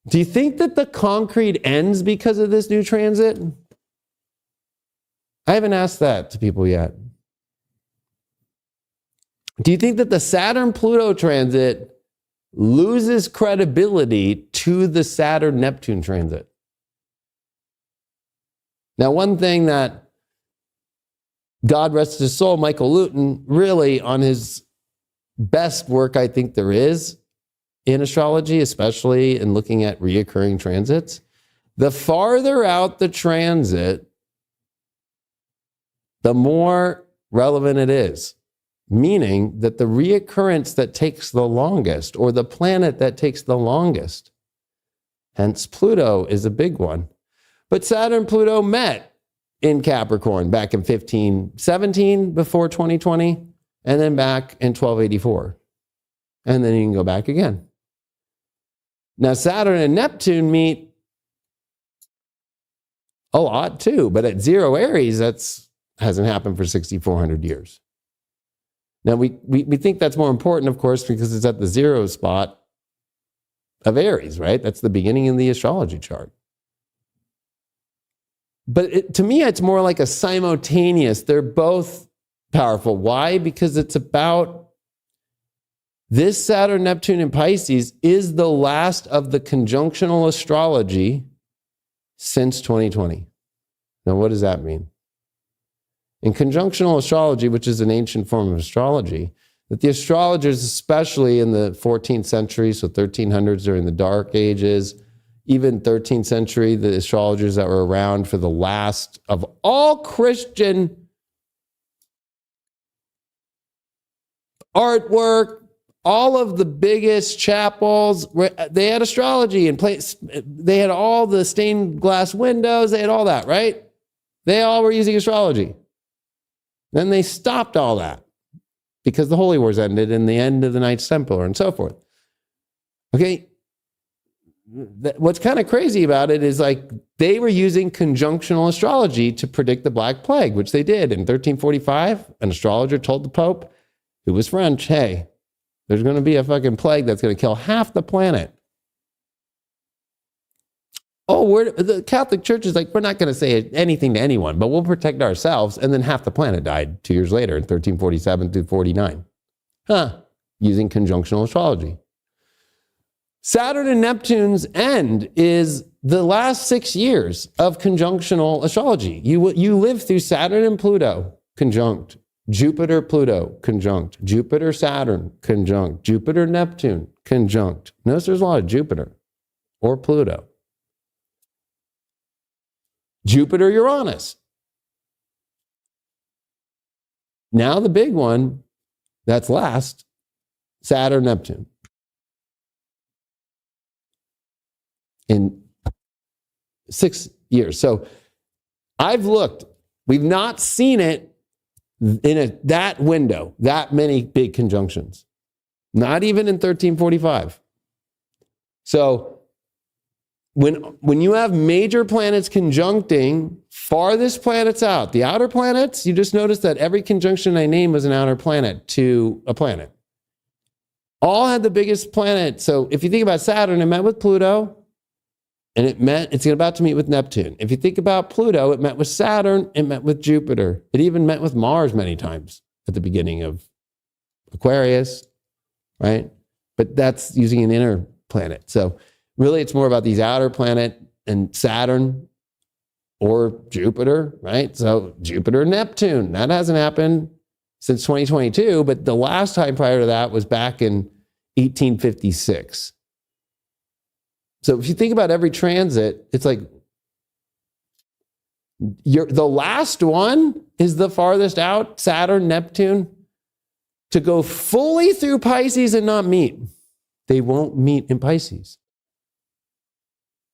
Do you think that the concrete ends because of this new transit? I haven't asked that to people yet. Do you think that the Saturn-Pluto transit loses credibility to the Saturn-Neptune transit? Now, one thing that God rest his soul, Michael Luton, really on his best work I think there is in astrology, especially in looking at reoccurring transits, the farther out the transit, the more relevant it is. Meaning that the reoccurrence that takes the longest, or the planet that takes the longest, hence Pluto is a big one. But Saturn and Pluto met in Capricorn back in 1517 before 2020, and then back in 1284. And then you can go back again. Now Saturn and Neptune meet a lot too, but at 0 Aries, hasn't happened for 6,400 years. Now, we think that's more important, of course, because it's at the 0 spot of Aries, right? That's the beginning in the astrology chart. But to me, it's more like a simultaneous. They're both powerful. Why? Because it's about this Saturn, Neptune, and Pisces is the last of the conjunctional astrology since 2020. Now, what does that mean? In conjunctional astrology, which is an ancient form of astrology, that the astrologers, especially in the 14th century, so 1300s during the Dark Ages, even 13th century, the astrologers that were around for the last of all Christian artwork, all of the biggest chapels, they had astrology in place. They had all the stained glass windows. They had all that, right? They all were using astrology. Then they stopped all that because the Holy Wars ended and the end of the Knights Templar and so forth. Okay. What's kind of crazy about it is like they were using conjunctional astrology to predict the Black Plague, which they did in 1345. An astrologer told the Pope, who was French, hey, there's going to be a fucking plague that's going to kill half the planet. Oh, the Catholic Church is like, we're not going to say anything to anyone, but we'll protect ourselves. And then half the planet died 2 years later in 1347 to 49. Using conjunctional astrology. Saturn and Neptune's end is the last 6 years of conjunctional astrology. You live through Saturn and Pluto conjunct, Jupiter, Pluto conjunct, Jupiter, Saturn conjunct, Jupiter, Neptune conjunct. Notice there's a lot of Jupiter or Pluto. Jupiter, Uranus. Now the big one that's last, Saturn, Neptune. In 6 years. So I've looked. We've not seen it in that window, that many big conjunctions. Not even in 1345. So when you have major planets conjuncting farthest planets out, the outer planets, you just notice that every conjunction I named was an outer planet to a planet. All had the biggest planet. So if you think about Saturn, it met with Pluto, and it's about to meet with Neptune. If you think about Pluto, it met with Saturn, it met with Jupiter. It even met with Mars many times at the beginning of Aquarius, right? But that's using an inner planet. So really, it's more about these outer planet and Saturn or Jupiter, right? So Jupiter, Neptune, that hasn't happened since 2022, but the last time prior to that was back in 1856. So if you think about every transit, it's like the last one is the farthest out, Saturn, Neptune, to go fully through Pisces and not meet. They won't meet in Pisces.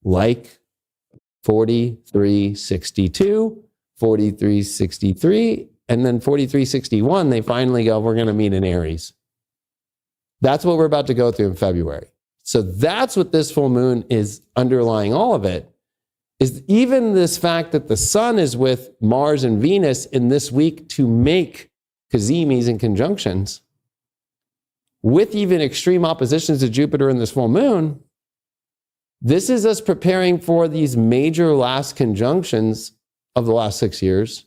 Like 4362, 4363, and then 4361, they finally go, we're going to meet in Aries. That's what we're about to go through in February. So that's what this full moon is underlying all of it, is even this fact that the sun is with Mars and Venus in this week to make cazimis and conjunctions, with even extreme oppositions to Jupiter in this full moon, this is us preparing for these major last conjunctions of the last 6 years.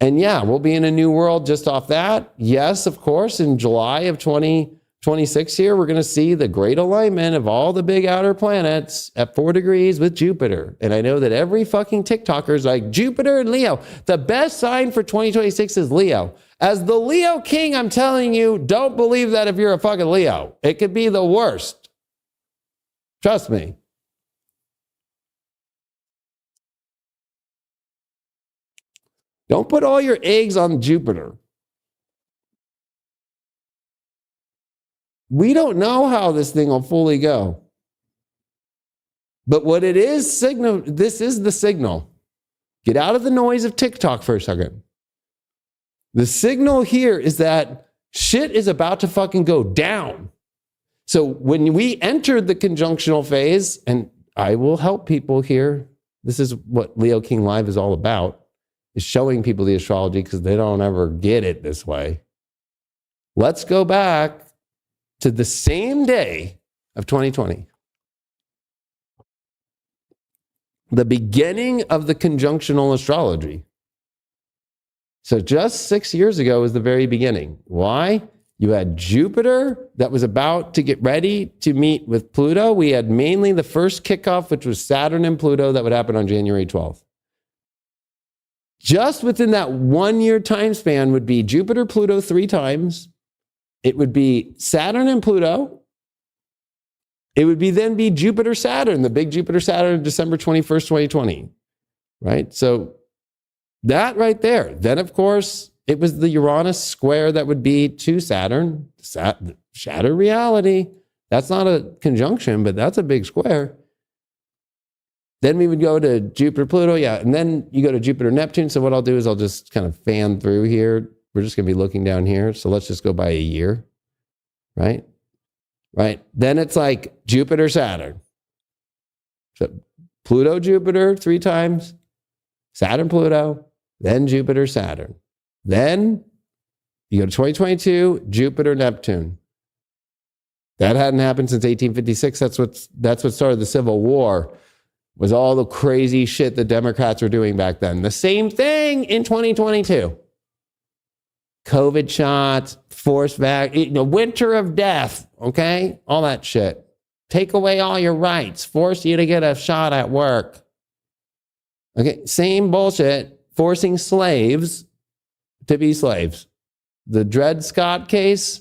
And yeah, we'll be in a new world just off that. Yes, of course, in July of 2026 here, we're going to see the great alignment of all the big outer planets at 4 degrees with Jupiter. And I know that every fucking TikToker is like, Jupiter and Leo. The best sign for 2026 is Leo. As the Leo king, I'm telling you, don't believe that if you're a fucking Leo. It could be the worst. Trust me. Don't put all your eggs on Jupiter. We don't know how this thing will fully go. But what it is, this is the signal. Get out of the noise of TikTok for a second. The signal here is that shit is about to fucking go down. So when we entered the conjunctional phase, and I will help people here, this is what Leo King Live is all about, is showing people the astrology because they don't ever get it this way. Let's go back to the same day of 2020. The beginning of the conjunctional astrology. So just 6 years ago was the very beginning. Why? You had Jupiter that was about to get ready to meet with Pluto. We had mainly the first kickoff, which was Saturn and Pluto, that would happen on January 12th. Just within that 1 year time span would be Jupiter, Pluto 3 times. It would be Saturn and Pluto. It would then be Jupiter, Saturn, the big Jupiter, Saturn, December 21st, 2020, right? So that right there. Then, of course, it was the Uranus square that would be to Saturn, shatter reality. That's not a conjunction, but that's a big square. Then we would go to Jupiter, Pluto, yeah. And then you go to Jupiter, Neptune. So what I'll do is I'll just kind of fan through here. We're just going to be looking down here. So let's just go by a year, right? Right. Then it's like Jupiter, Saturn. So Pluto, Jupiter 3 times, Saturn, Pluto, then Jupiter, Saturn. Then you go to 2022, Jupiter, Neptune. That hadn't happened since 1856. That's what started the Civil War, was all the crazy shit the Democrats were doing back then. The same thing in 2022. COVID shots, forced back, winter of death, okay? All that shit. Take away all your rights, force you to get a shot at work. Okay, same bullshit, forcing slaves to be slaves. The Dred Scott case,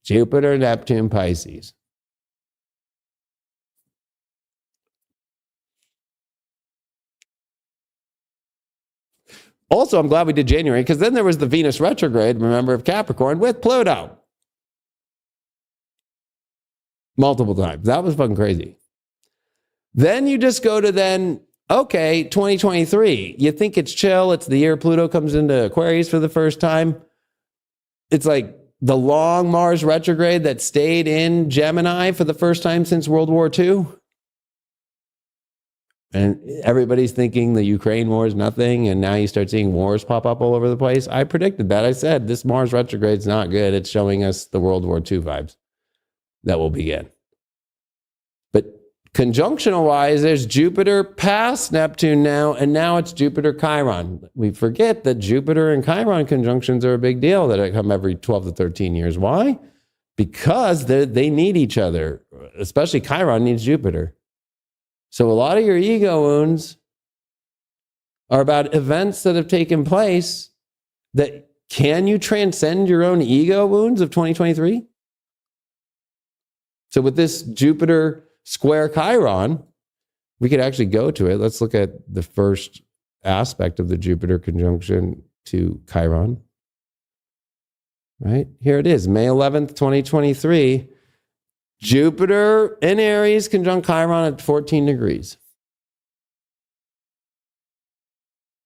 Jupiter, Neptune, Pisces. Also, I'm glad we did January, because then there was the Venus retrograde, remember, of Capricorn with Pluto. Multiple times. That was fucking crazy. Then you just go to okay, 2023. You think it's chill. It's the year Pluto comes into Aquarius for the first time. It's like the long Mars retrograde that stayed in Gemini for the first time since World War II. And everybody's thinking the Ukraine war is nothing, and now you start seeing wars pop up all over the place. I predicted that. I said, this Mars retrograde is not good. It's showing us the World War II vibes that will begin. But conjunctional-wise, there's Jupiter past Neptune now, and now it's Jupiter Chiron. We forget that Jupiter and Chiron conjunctions are a big deal, that come every 12 to 13 years. Why? Because they need each other, especially Chiron needs Jupiter. So a lot of your ego wounds are about events that have taken place that, can you transcend your own ego wounds of 2023? So with this Jupiter square Chiron, we could actually go to it. Let's look at the first aspect of the Jupiter conjunction to Chiron. Right? Here it is, May 11th, 2023. Jupiter in Aries conjunct Chiron at 14 degrees.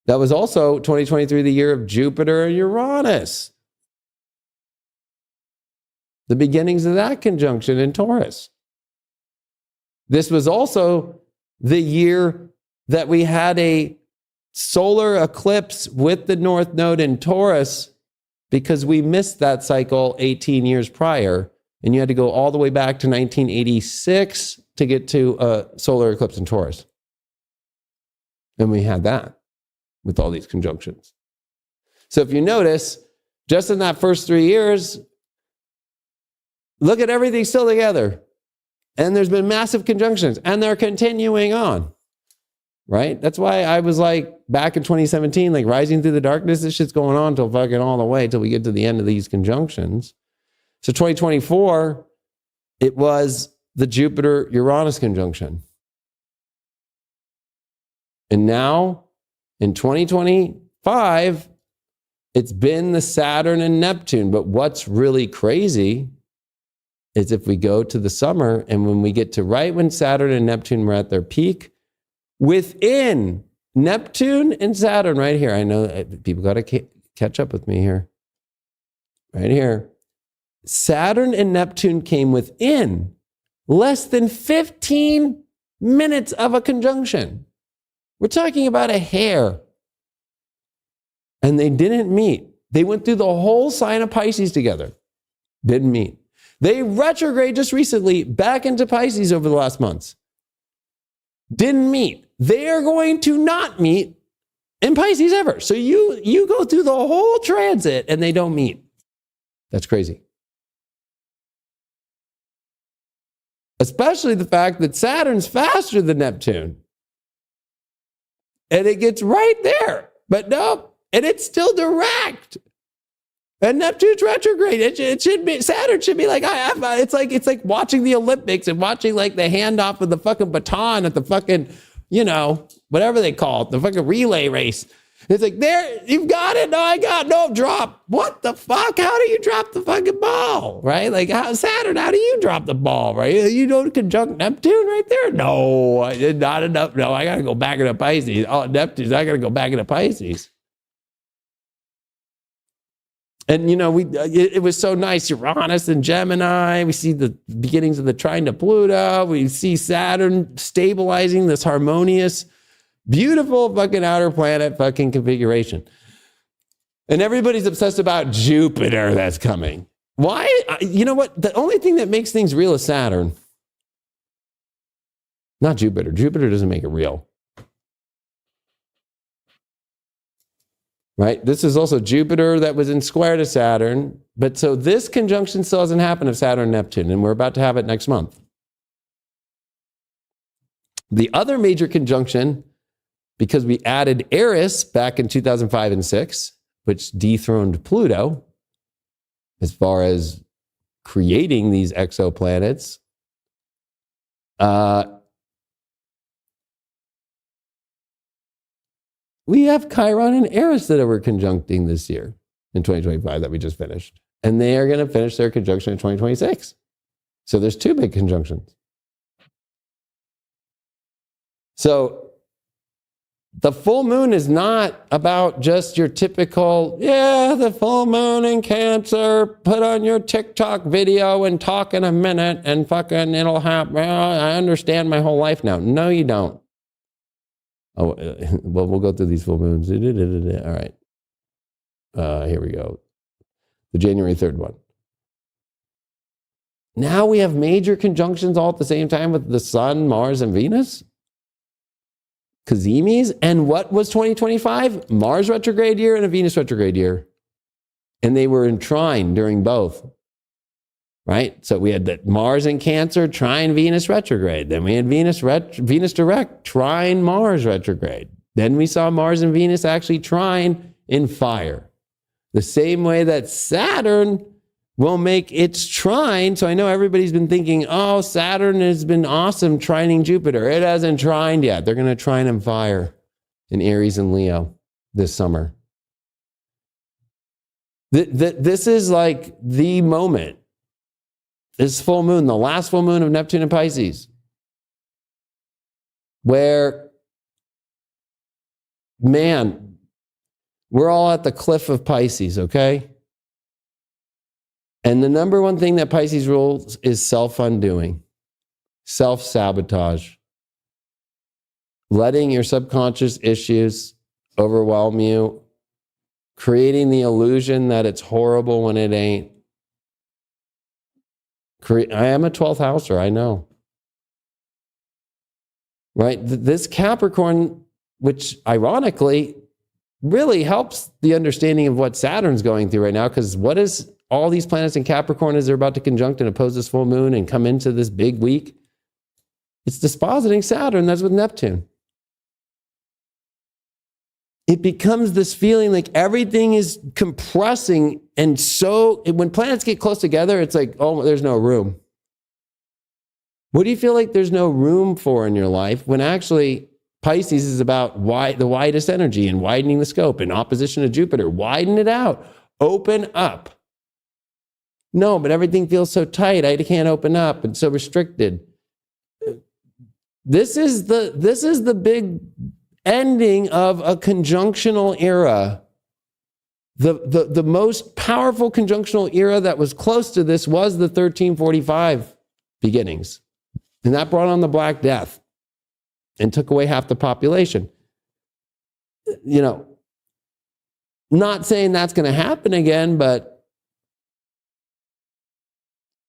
That was also 2023, the year of Jupiter and Uranus. The beginnings of that conjunction in Taurus. This was also the year that we had a solar eclipse with the North Node in Taurus because we missed that cycle 18 years prior, and you had to go all the way back to 1986 to get to a solar eclipse in Taurus. And we had that with all these conjunctions. So if you notice, just in that first 3 years, look at everything still together. And there's been massive conjunctions, and they're continuing on. Right? That's why I was like, back in 2017, like rising through the darkness, this shit's going on till fucking all the way till we get to the end of these conjunctions. So 2024, it was the Jupiter-Uranus conjunction. And now, in 2025, it's been the Saturn and Neptune. But what's really crazy is if we go to the summer, and when we get to right when Saturn and Neptune were at their peak, within Neptune and Saturn right here. I know people got to catch up with me here. Right here. Saturn and Neptune came within less than 15 minutes of a conjunction. We're talking about a hair. And they didn't meet. They went through the whole sign of Pisces together. Didn't meet. They retrograde just recently back into Pisces over the last months. Didn't meet. They are going to not meet in Pisces ever. So you go through the whole transit and they don't meet. That's crazy. Especially the fact that Saturn's faster than Neptune. And it gets right there. But no, and it's still direct. And Neptune's retrograde. It should be, Saturn should be like, it's like watching the Olympics and watching like the handoff of the fucking baton at the fucking, whatever they call it, the fucking relay race. It's like, there, you've got it. No, drop. What the fuck? How do you drop the fucking ball? Right? Like, Saturn, how do you drop the ball? Right? You don't conjunct Neptune right there? No, not enough. No, I got to go back into Pisces. Oh, Neptune's, I got to go back into Pisces. And, it was so nice. Uranus and Gemini. We see the beginnings of the trine to Pluto. We see Saturn stabilizing this harmonious, beautiful fucking outer planet fucking configuration. And everybody's obsessed about Jupiter that's coming. Why? You know what? The only thing that makes things real is Saturn. Not Jupiter. Jupiter doesn't make it real. Right? This is also Jupiter that was in square to Saturn. But so this conjunction still hasn't happened of Saturn and Neptune, and we're about to have it next month. The other major conjunction, because we added Eris back in 2005 and 6, which dethroned Pluto as far as creating these exoplanets, we have Chiron and Eris that are conjuncting this year in 2025 that we just finished. And they are going to finish their conjunction in 2026. So there's two big conjunctions. So the full moon is not about just your typical, the full moon in Cancer, put on your TikTok video and talk in a minute and fucking it'll happen. I understand my whole life now. No, you don't. Oh, well, we'll go through these full moons. All right. Here we go. The January 3rd one. Now we have major conjunctions all at the same time with the Sun, Mars, and Venus. Kazimis. And what was 2025? Mars retrograde year and a Venus retrograde year. And they were in trine during both. Right? So we had the Mars in Cancer, trine Venus retrograde. Then we had Venus direct, trine Mars retrograde. Then we saw Mars and Venus actually trine in fire. The same way that Saturn will make its trine. So I know everybody's been thinking, oh, Saturn has been awesome trining Jupiter. It hasn't trined yet. They're going to trine in fire in Aries and Leo this summer. This is like the moment. This full moon, the last full moon of Neptune and Pisces, where, man, we're all at the cliff of Pisces, okay? And the number one thing that Pisces rules is self-undoing, self-sabotage, letting your subconscious issues overwhelm you, creating the illusion that it's horrible when it ain't. I am a 12th houser, I know. Right? This Capricorn, which ironically really helps the understanding of what Saturn's going through right now, because what is all these planets in Capricorn as they're about to conjunct and oppose this full moon and come into this big week? It's dispositing Saturn. That's with Neptune. It becomes this feeling like everything is compressing. And so when planets get close together, it's like, oh, there's no room. What do you feel like there's no room for in your life when actually Pisces is about the widest energy and widening the scope in opposition to Jupiter? Widen it out. Open up. No, but everything feels so tight. I can't open up and so restricted. This is the big ending of a conjunctional era. The most powerful conjunctional era that was close to this was the 1345 beginnings. And that brought on the Black Death and took away half the population. You know, not saying that's going to happen again, but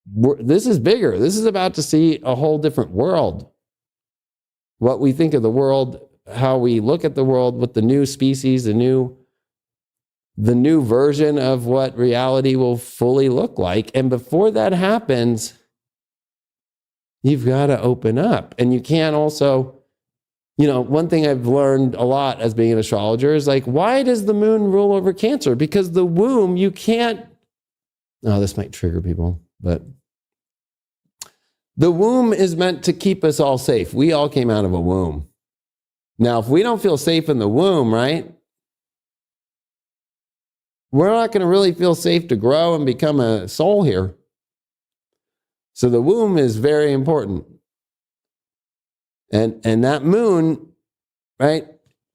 this is bigger. This is about to see a whole different world. What we think of the world, how we look at the world with the new species, the new version of what reality will fully look like. And before that happens, you've got to open up. And you can't also, you know, one thing I've learned a lot as being an astrologer is like, why does the moon rule over Cancer? Because the womb, you can't, oh, this might trigger people, but the womb is meant to keep us all safe. We all came out of a womb. Now, if we don't feel safe in the womb, right, we're not going to really feel safe to grow and become a soul here. So the womb is very important. And that moon, right,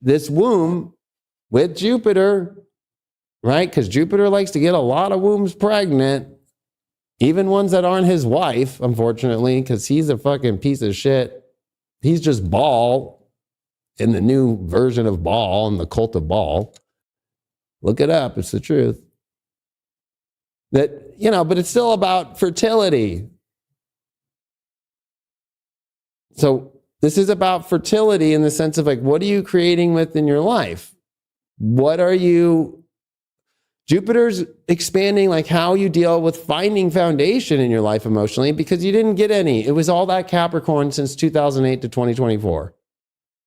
this womb with Jupiter, right, because Jupiter likes to get a lot of wombs pregnant, even ones that aren't his wife, unfortunately, because he's a fucking piece of shit. He's just Baal in the new version of Baal and the cult of Baal. Look it up. It's the truth. That, you know, but it's still about fertility. So this is about fertility in the sense of like, what are you creating within your life? What are you... Jupiter's expanding like how you deal with finding foundation in your life emotionally because you didn't get any. It was all that Capricorn since 2008 to 2024.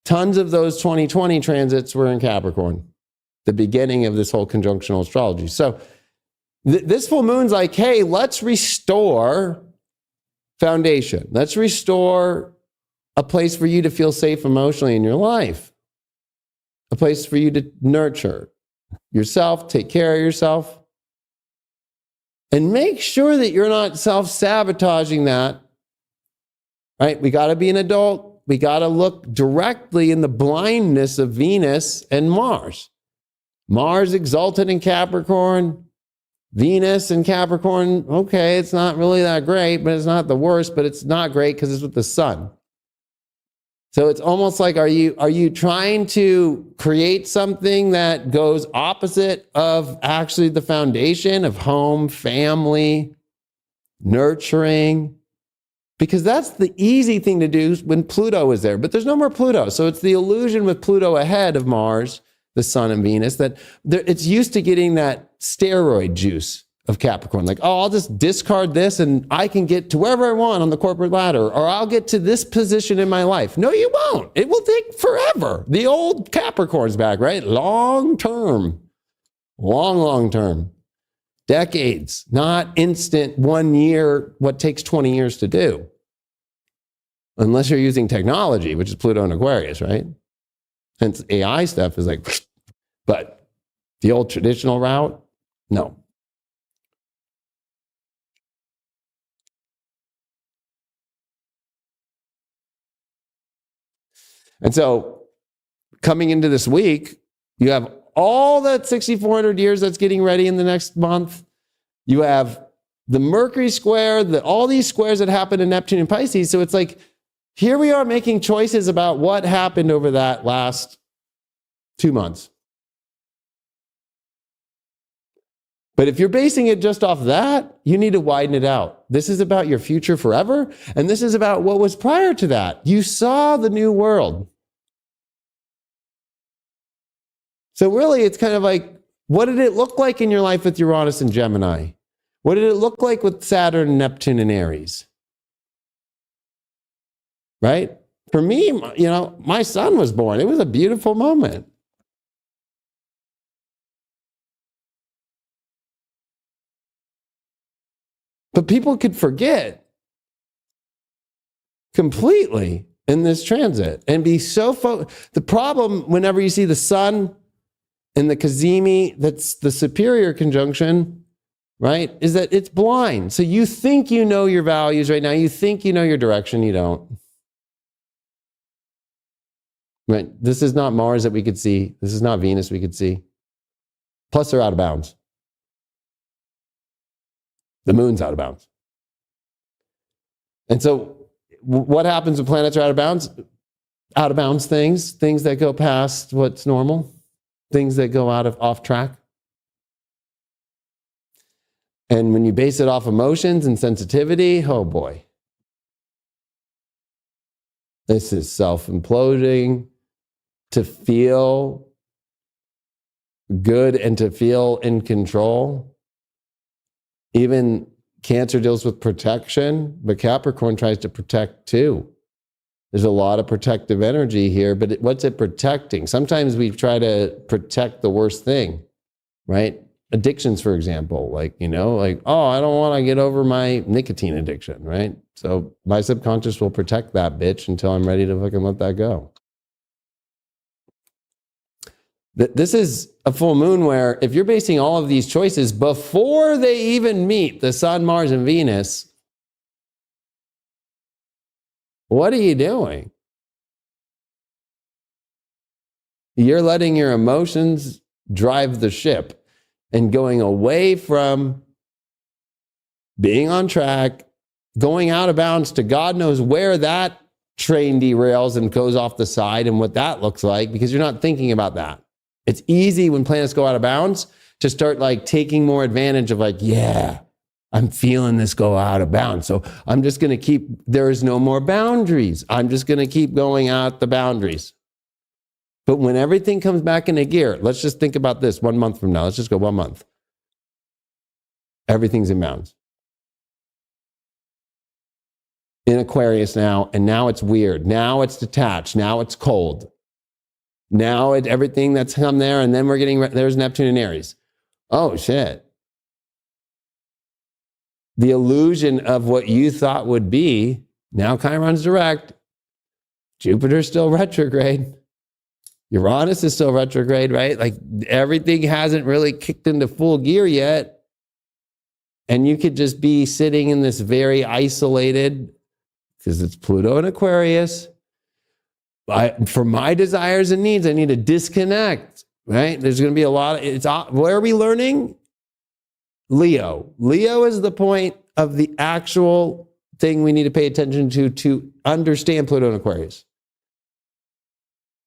Tons of those 2020 transits were in Capricorn, the beginning of this whole conjunctional astrology. So this full moon's like, hey, let's restore foundation. Let's restore a place for you to feel safe emotionally in your life, a place for you to nurture yourself, take care of yourself, and make sure that you're not self-sabotaging that, right? We got to be an adult. We got to look directly in the blindness of Venus and Mars. Mars exalted in Capricorn, Venus in Capricorn. Okay, it's not really that great, but it's not the worst, but it's not great because it's with the sun. So it's almost like, are you trying to create something that goes opposite of actually the foundation of home, family, nurturing? Because that's the easy thing to do when Pluto is there, but there's no more Pluto. So it's the illusion with Pluto ahead of Mars, the sun and Venus, that it's used to getting that steroid juice of Capricorn. Like, oh, I'll just discard this and I can get to wherever I want on the corporate ladder, or I'll get to this position in my life. No, you won't. It will take forever. The old Capricorn's back, right? Long term. Long term. Decades, not instant 1 year, what takes 20 years to do. Unless you're using technology, which is Pluto and Aquarius, right? Hence AI stuff is like, but the old traditional route, no. And so coming into this week, you have all that 6,400 years that's getting ready in the next month. You have the Mercury square, all these squares that happen in Neptune and Pisces. So it's like, here we are making choices about what happened over that last 2 months. But if you're basing it just off that, you need to widen it out. This is about your future forever, and this is about what was prior to that. You saw the new world. So really, it's kind of like, what did it look like in your life with Uranus and Gemini? What did it look like with Saturn, Neptune, and Aries? Right? For me, my son was born. It was a beautiful moment. But people could forget completely in this transit and be so the problem whenever you see the sun in the Cazimi, that's the superior conjunction, right, is that it's blind. So you think you know your values right now. You think you know your direction. You don't. Right? This is not Mars that we could see. This is not Venus we could see. Plus, they're out of bounds. The moon's out of bounds. And so what happens when planets are out of bounds? Out of bounds things that go past what's normal, things that go off track. And when you base it off emotions and sensitivity, oh boy. This is self-imploding. To feel good and to feel in control. Even Cancer deals with protection, but Capricorn tries to protect too. There's a lot of protective energy here, but what's it protecting? Sometimes we try to protect the worst thing, right? Addictions, for example, oh, I don't want to get over my nicotine addiction, right? So my subconscious will protect that bitch until I'm ready to fucking let that go. This is a full moon where if you're basing all of these choices before they even meet the Sun, Mars, and Venus, what are you doing? You're letting your emotions drive the ship and going away from being on track, going out of bounds to God knows where that train derails and goes off the side and what that looks like, because you're not thinking about that. It's easy when planets go out of bounds to start taking more advantage of I'm feeling this go out of bounds. So I'm just going to there's no more boundaries. I'm just going to keep going out the boundaries. But when everything comes back into gear, let's just think about this 1 month from now. Let's just go 1 month. Everything's in bounds. In Aquarius now, and now it's weird. Now it's detached. Now it's cold. Now everything that's come there, and then there's Neptune and Aries. Oh, shit. The illusion of what you thought would be, now Chiron's direct. Jupiter's still retrograde. Uranus is still retrograde, right? Everything hasn't really kicked into full gear yet. And you could just be sitting in this very isolated, because it's Pluto and Aquarius. For my desires and needs, I need to disconnect, right? There's going to be a lot of, where are we learning? Leo. Leo is the point of the actual thing we need to pay attention to understand Pluto and Aquarius.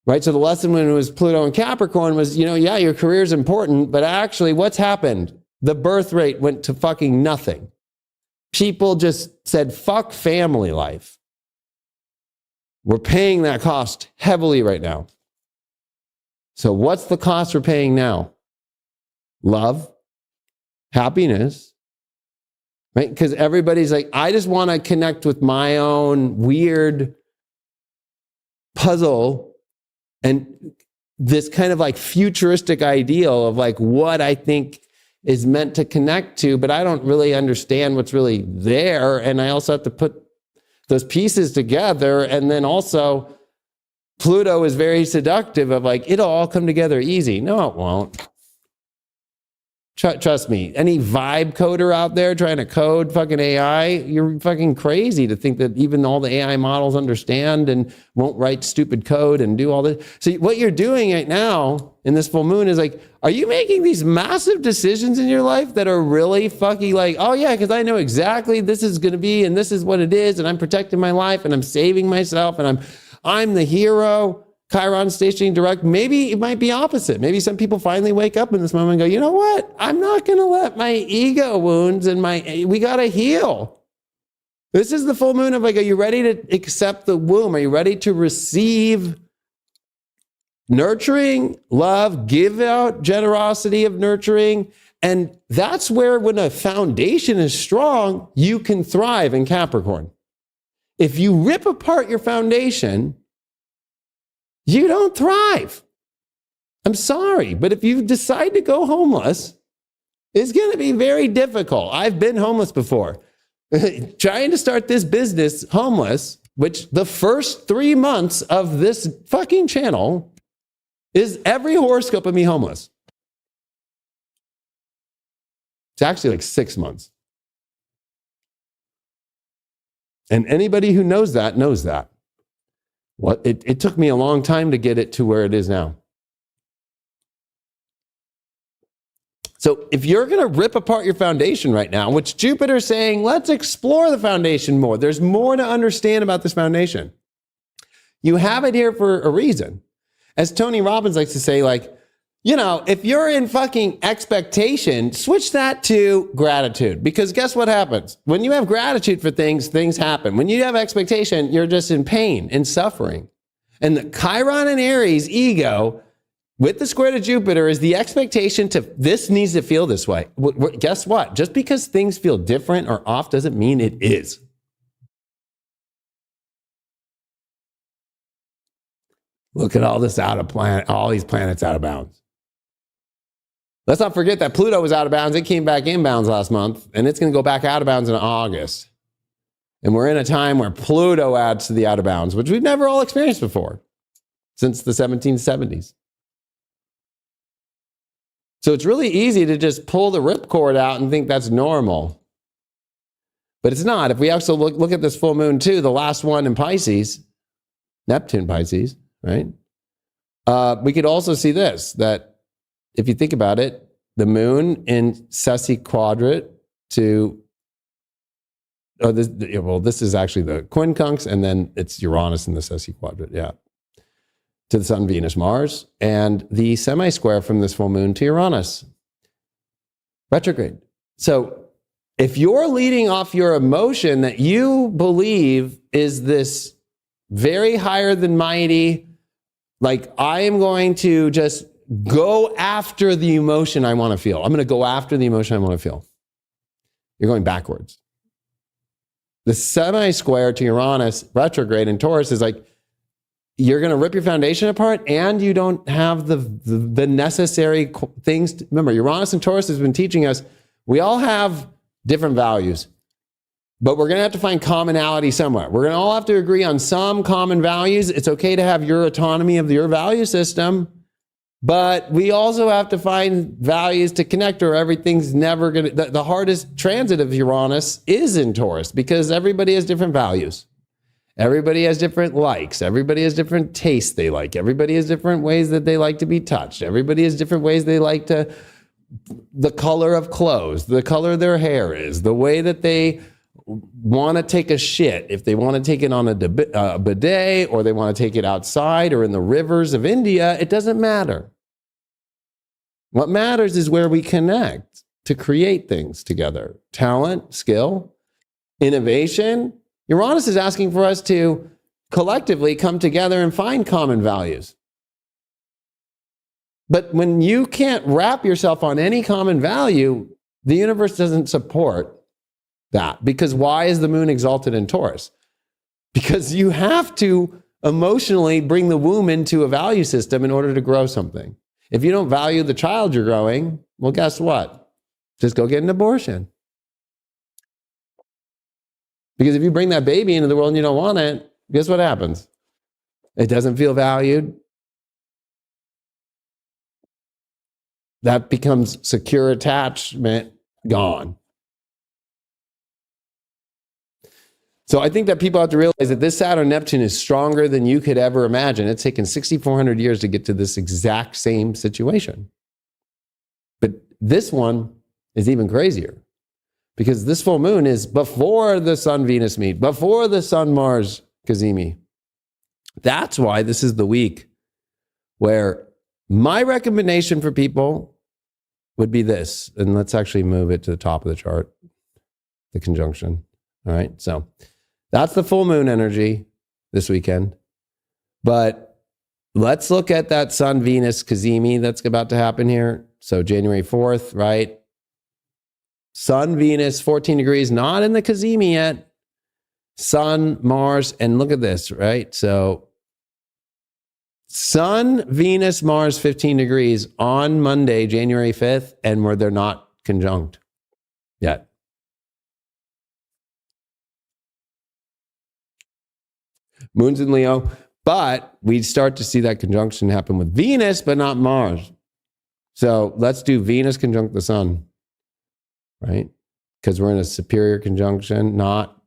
Right? So the lesson when it was Pluto and Capricorn was, your career is important, but actually what's happened? The birth rate went to fucking nothing. People just said, fuck family life. We're paying that cost heavily right now. So what's the cost we're paying now? Love, happiness, right? Because everybody's I just want to connect with my own weird puzzle and this kind of futuristic ideal of what I think is meant to connect to, but I don't really understand what's really there. And I also have to put those pieces together. And then also Pluto is very seductive of it'll all come together easy. No, it won't. Trust me, any vibe coder out there trying to code fucking AI, you're fucking crazy to think that even all the AI models understand and won't write stupid code and do all this. So what you're doing right now in this full moon is are you making these massive decisions in your life that are really fucking oh yeah, because I know exactly this is going to be and this is what it is and I'm protecting my life and I'm saving myself and I'm the hero. Chiron stationing direct, maybe it might be opposite. Maybe some people finally wake up in this moment and go, you know what? I'm not going to let my ego wounds and we got to heal. This is the full moon of like, are you ready to accept the womb? Are you ready to receive nurturing, love, give out generosity of nurturing? And that's where, when a foundation is strong, you can thrive in Capricorn. If you rip apart your foundation, you don't thrive. I'm sorry, but if you decide to go homeless, it's going to be very difficult. I've been homeless before. Trying to start this business homeless, which the first 3 months of this fucking channel is every horoscope of me homeless. It's actually like 6 months. And anybody who knows that knows that. It took me a long time to get it to where it is now. So if you're going to rip apart your foundation right now, which Jupiter's saying, let's explore the foundation more. There's more to understand about this foundation. You have it here for a reason. As Tony Robbins likes to say, like, you know, if you're in fucking expectation, switch that to gratitude. Because guess what happens? When you have gratitude for things, things happen. When you have expectation, you're just in pain and suffering. And the Chiron and Aries ego with the square to Jupiter is the expectation to, this needs to feel this way. Guess what? Just because things feel different or off doesn't mean it is. Look at all this all these planets out of bounds. Let's not forget that Pluto was out of bounds. It came back in bounds last month, and it's going to go back out of bounds in August. And we're in a time where Pluto adds to the out of bounds, which we've never all experienced before since the 1770s. So it's really easy to just pull the ripcord out and think that's normal. But it's not. If we also look at this full moon too, the last one in Pisces, Neptune Pisces, right? We could also see this, that if you think about it, the moon in Ceci quadrant to, this is actually the quincunx, and then it's Uranus in the Ceci quadrant, yeah, to the Sun, Venus, Mars, and the semi-square from this full moon to Uranus, retrograde. So if you're leading off your emotion that you believe is this very higher than mighty, like I am going to just go after the emotion I want to feel. I'm going to go after the emotion I want to feel. You're going backwards. The semi-square to Uranus retrograde in Taurus is like, you're going to rip your foundation apart and you don't have the necessary things. Remember, Uranus and Taurus has been teaching us, we all have different values, but we're going to have to find commonality somewhere. We're going to all have to agree on some common values. It's okay to have your autonomy of your value system, but we also have to find values to connect, or everything's never going to, the hardest transit of Uranus is in Taurus because everybody has different values. Everybody has different likes. Everybody has different tastes they like. Everybody has different ways that they like to be touched. Everybody has different ways they like to, the color of clothes, the color their hair is, the way that they want to take a shit, if they want to take it on a bidet or they want to take it outside or in the rivers of India, it doesn't matter. What matters is where we connect to create things together. Talent, skill, innovation. Uranus is asking for us to collectively come together and find common values. But when you can't wrap yourself on any common value, the universe doesn't support that. Because why is the moon exalted in Taurus? Because you have to emotionally bring the womb into a value system in order to grow something. If you don't value the child you're growing, well, guess what? Just go get an abortion. Because if you bring that baby into the world and you don't want it, guess what happens? It doesn't feel valued. That becomes secure attachment, gone. So I think that people have to realize that this Saturn-Neptune is stronger than you could ever imagine. It's taken 6,400 years to get to this exact same situation. But this one is even crazier because this full moon is before the Sun-Venus meet, before the Sun-Mars Cazimi. That's why this is the week where my recommendation for people would be this. And let's actually move it to the top of the chart, the conjunction. All right. So that's the full moon energy this weekend. But let's look at that Sun Venus Cazimi that's about to happen here. So January 4th, right? Sun Venus 14 degrees, not in the Cazimi yet. Sun, Mars, and look at this, right? So Sun, Venus, Mars 15 degrees on Monday, January 5th, and where they're not conjunct yet. Moon's in Leo, but we start to see that conjunction happen with Venus, but not Mars. So let's do Venus conjunct the Sun, right? Because we're in a superior conjunction, not,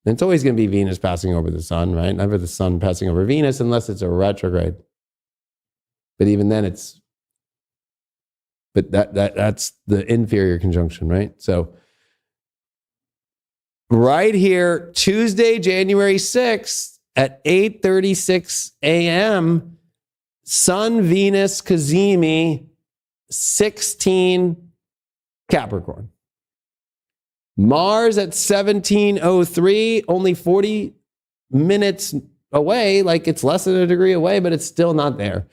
it's always going to be Venus passing over the Sun, right? Never the Sun passing over Venus unless it's a retrograde. But even then that's the inferior conjunction, right? So right here, Tuesday, January 6th, at 8:36 a.m., Sun, Venus, Cazimi, 16 Capricorn. Mars at 17:03, only 40 minutes away, like it's less than a degree away, but it's still not there.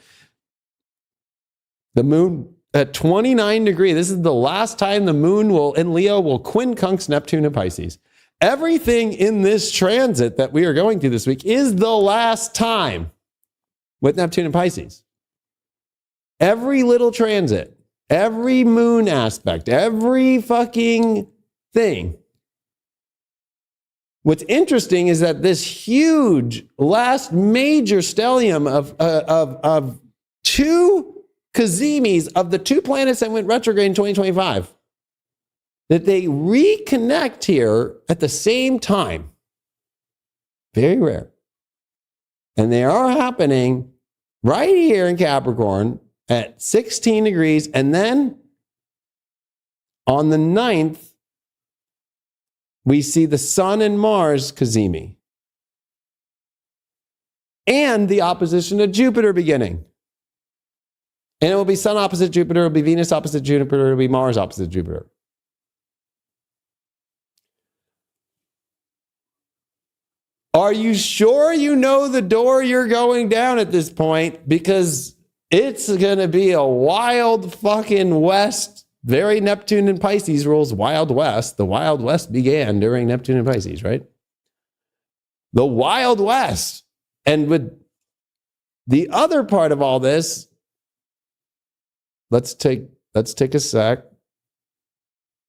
The moon at 29 degrees, this is the last time the moon in Leo will quincunx Neptune and Pisces. Everything in this transit that we are going through this week is the last time with Neptune and Pisces. Every little transit, every moon aspect, every fucking thing. What's interesting is that this huge last major stellium of two Cazimis of the two planets that went retrograde in 2025, that they reconnect here at the same time. Very rare. And they are happening right here in Capricorn at 16 degrees. And then on the 9th, we see the Sun and Mars Cazimi. And the opposition to Jupiter beginning. And it will be Sun opposite Jupiter, it will be Venus opposite Jupiter, it will be Mars opposite Jupiter. Are you sure you know the door you're going down at this point? Because it's going to be a wild fucking West. Very Neptune and Pisces rules Wild West. The Wild West began during Neptune and Pisces, right? The Wild West. And with the other part of all this, let's take a sec. I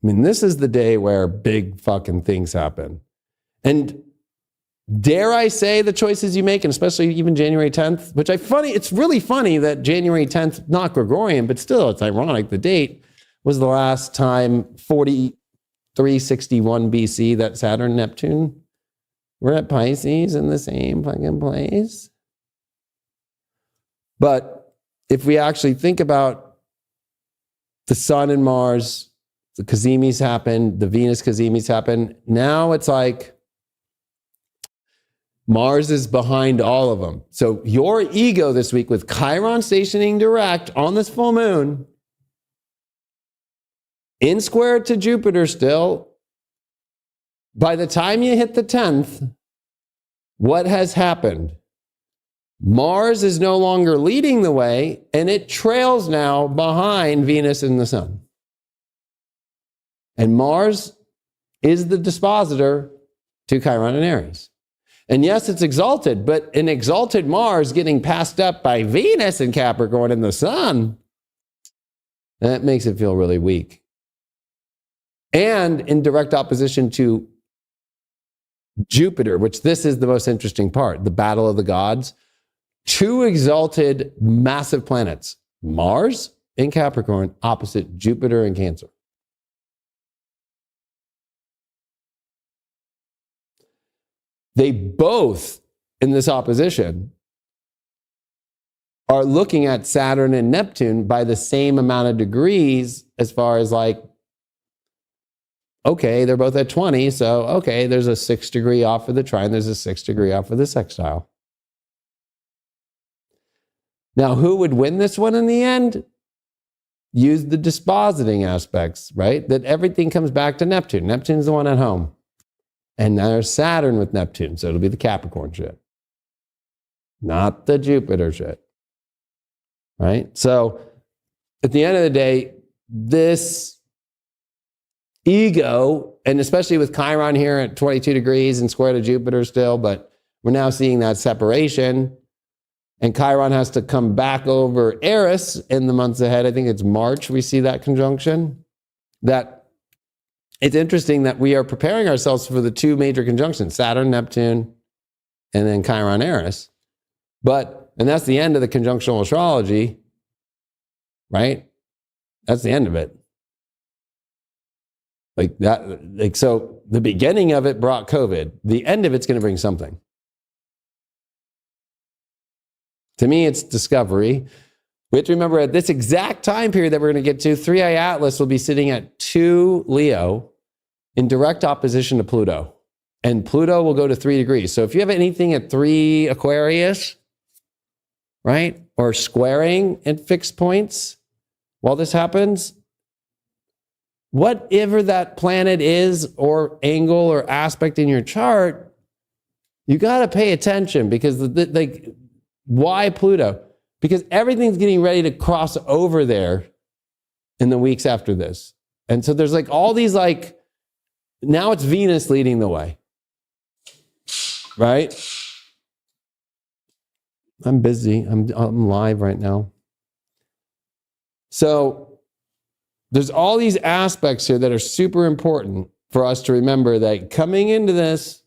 mean, this is the day where big fucking things happen. And dare I say the choices you make, and especially even January 10th, which it's really funny that January 10th, not Gregorian, but still it's ironic. The date was the last time 4361 BC that Saturn and Neptune were at Pisces in the same fucking place. But if we actually think about the Sun and Mars, the Cazimis happen, the Venus Cazimis happen, now it's like Mars is behind all of them. So your ego this week with Chiron stationing direct on this full moon, in square to Jupiter still, by the time you hit the 10th, what has happened? Mars is no longer leading the way, and it trails now behind Venus and the Sun. And Mars is the dispositor to Chiron and Aries. And yes, it's exalted, but an exalted Mars getting passed up by Venus and Capricorn and the Sun, that makes it feel really weak. And in direct opposition to Jupiter, which this is the most interesting part, the battle of the gods, two exalted massive planets, Mars in Capricorn opposite Jupiter in Cancer. They both, in this opposition, are looking at Saturn and Neptune by the same amount of degrees as far as like, okay, they're both at 20, so okay, there's a 6 degree off for the trine, there's a 6 degree off for the sextile. Now, who would win this one in the end? Use the dispositing aspects, right? That everything comes back to Neptune. Neptune's the one at home. And there's Saturn with Neptune, so it'll be the Capricorn shit, not the Jupiter shit, right? So at the end of the day, this ego, and especially with Chiron here at 22 degrees and square to Jupiter still, but we're now seeing that separation. And Chiron has to come back over Eris in the months ahead. I think it's March we see that conjunction. That it's interesting that we are preparing ourselves for the two major conjunctions, Saturn, Neptune, and then Chiron, Eris. And that's the end of the conjunctional astrology, right? That's the end of it. So the beginning of it brought COVID. The end of it's going to bring something. To me, it's discovery. We have to remember at this exact time period that we're going to get to, 3i Atlas will be sitting at 2 Leo in direct opposition to Pluto. And Pluto will go to 3 degrees. So if you have anything at 3 Aquarius, right, or squaring at fixed points while this happens, whatever that planet is or angle or aspect in your chart, you got to pay attention because why Pluto? Because everything's getting ready to cross over there in the weeks after this. And so there's all these now it's Venus leading the way, right? I'm busy. I'm live right now. So there's all these aspects here that are super important for us to remember that coming into this,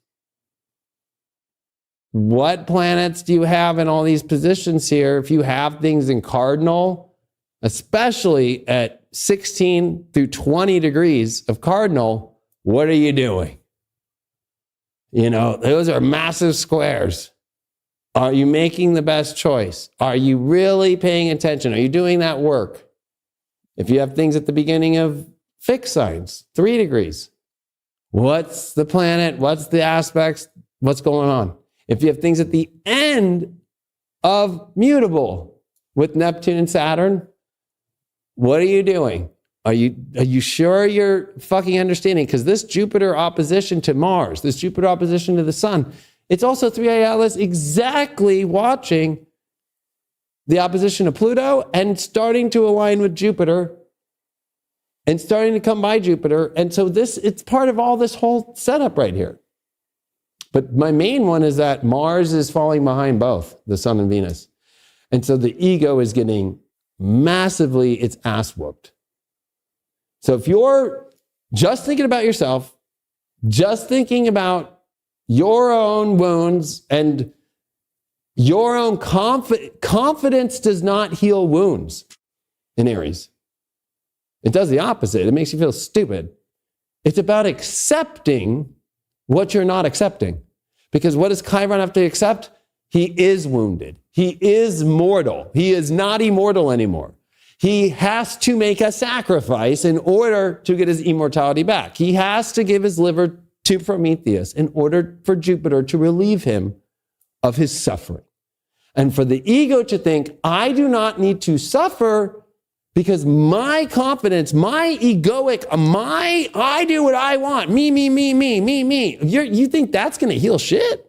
what planets do you have in all these positions here? If you have things in cardinal, especially at 16 through 20 degrees of cardinal, what are you doing? Those are massive squares. Are you making the best choice? Are you really paying attention? Are you doing that work? If you have things at the beginning of fixed signs, 3 degrees, what's the planet? What's the aspects? What's going on? If you have things at the end of mutable with Neptune and Saturn, what are you doing? Are you sure you're fucking understanding? Because this Jupiter opposition to Mars, this Jupiter opposition to the Sun, it's also 3i Atlas exactly watching the opposition to Pluto and starting to align with Jupiter and starting to come by Jupiter. And so it's part of all this whole setup right here. But my main one is that Mars is falling behind both the Sun and Venus. And so the ego is getting massively its ass whooped. So if you're just thinking about yourself, just thinking about your own wounds and your own confidence does not heal wounds in Aries. It does the opposite. It makes you feel stupid. It's about accepting what you're not accepting. Because what does Chiron have to accept? He is wounded. He is mortal. He is not immortal anymore. He has to make a sacrifice in order to get his immortality back. He has to give his liver to Prometheus in order for Jupiter to relieve him of his suffering. And for the ego to think, I do not need to suffer because my confidence, my egoic, I do what I want. Me. You think that's going to heal shit?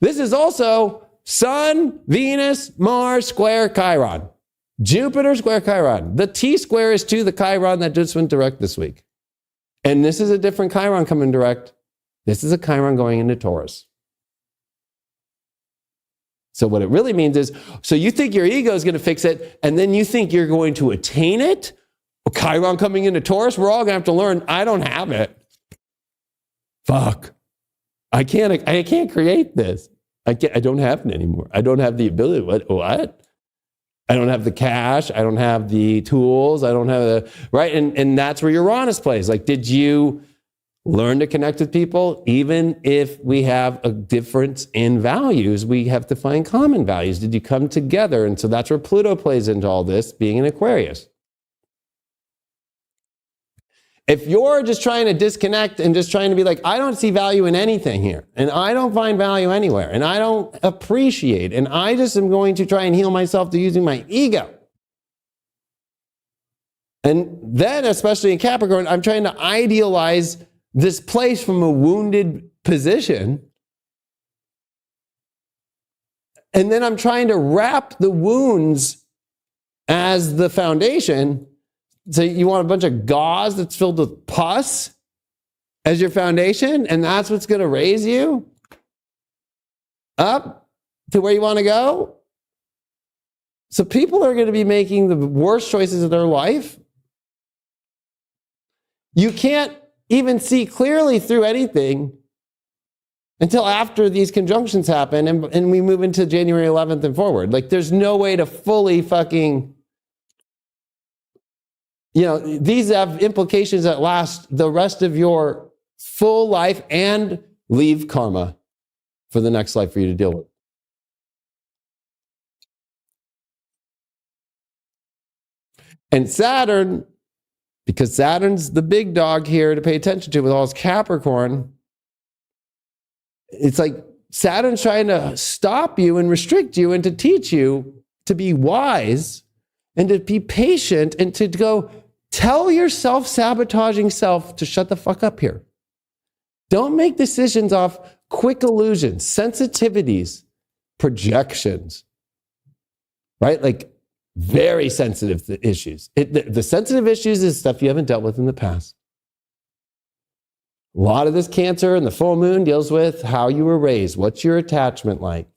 This is also Sun, Venus, Mars, square Chiron. Jupiter, square Chiron. The T-square is to the Chiron that just went direct this week. And this is a different Chiron coming direct. This is a Chiron going into Taurus. So what it really means is, so you think your ego is going to fix it, and then you think you're going to attain it? Chiron coming into Taurus, we're all going to have to learn, I don't have it. Fuck. I can't create this. I don't have it anymore. I don't have the ability. What? I don't have the cash. I don't have the tools. I don't have the, right? And that's where Uranus plays. Did you learn to connect with people? Even if we have a difference in values, we have to find common values. Did you come together? And so that's where Pluto plays into all this, being an Aquarius. If you're just trying to disconnect and just trying to be like, I don't see value in anything here, and I don't find value anywhere, and I don't appreciate, and I just am going to try and heal myself through using my ego. And then, especially in Capricorn, I'm trying to idealize this place from a wounded position. And then I'm trying to wrap the wounds as the foundation. So you want a bunch of gauze that's filled with pus as your foundation, and that's what's going to raise you up to where you want to go? So people are going to be making the worst choices of their life. You can't even see clearly through anything until after these conjunctions happen and we move into January 11th and forward. Like, there's no way to fully fucking, these have implications that last the rest of your full life and leave karma for the next life for you to deal with. And Saturn, because Saturn's the big dog here to pay attention to with all his Capricorn, it's like Saturn's trying to stop you and restrict you and to teach you to be wise and to be patient and to go tell your self-sabotaging self to shut the fuck up here. Don't make decisions off quick illusions, sensitivities, projections, right? Like very sensitive issues. The sensitive issues is stuff you haven't dealt with in the past. A lot of this Cancer and the full moon deals with how you were raised. What's your attachment like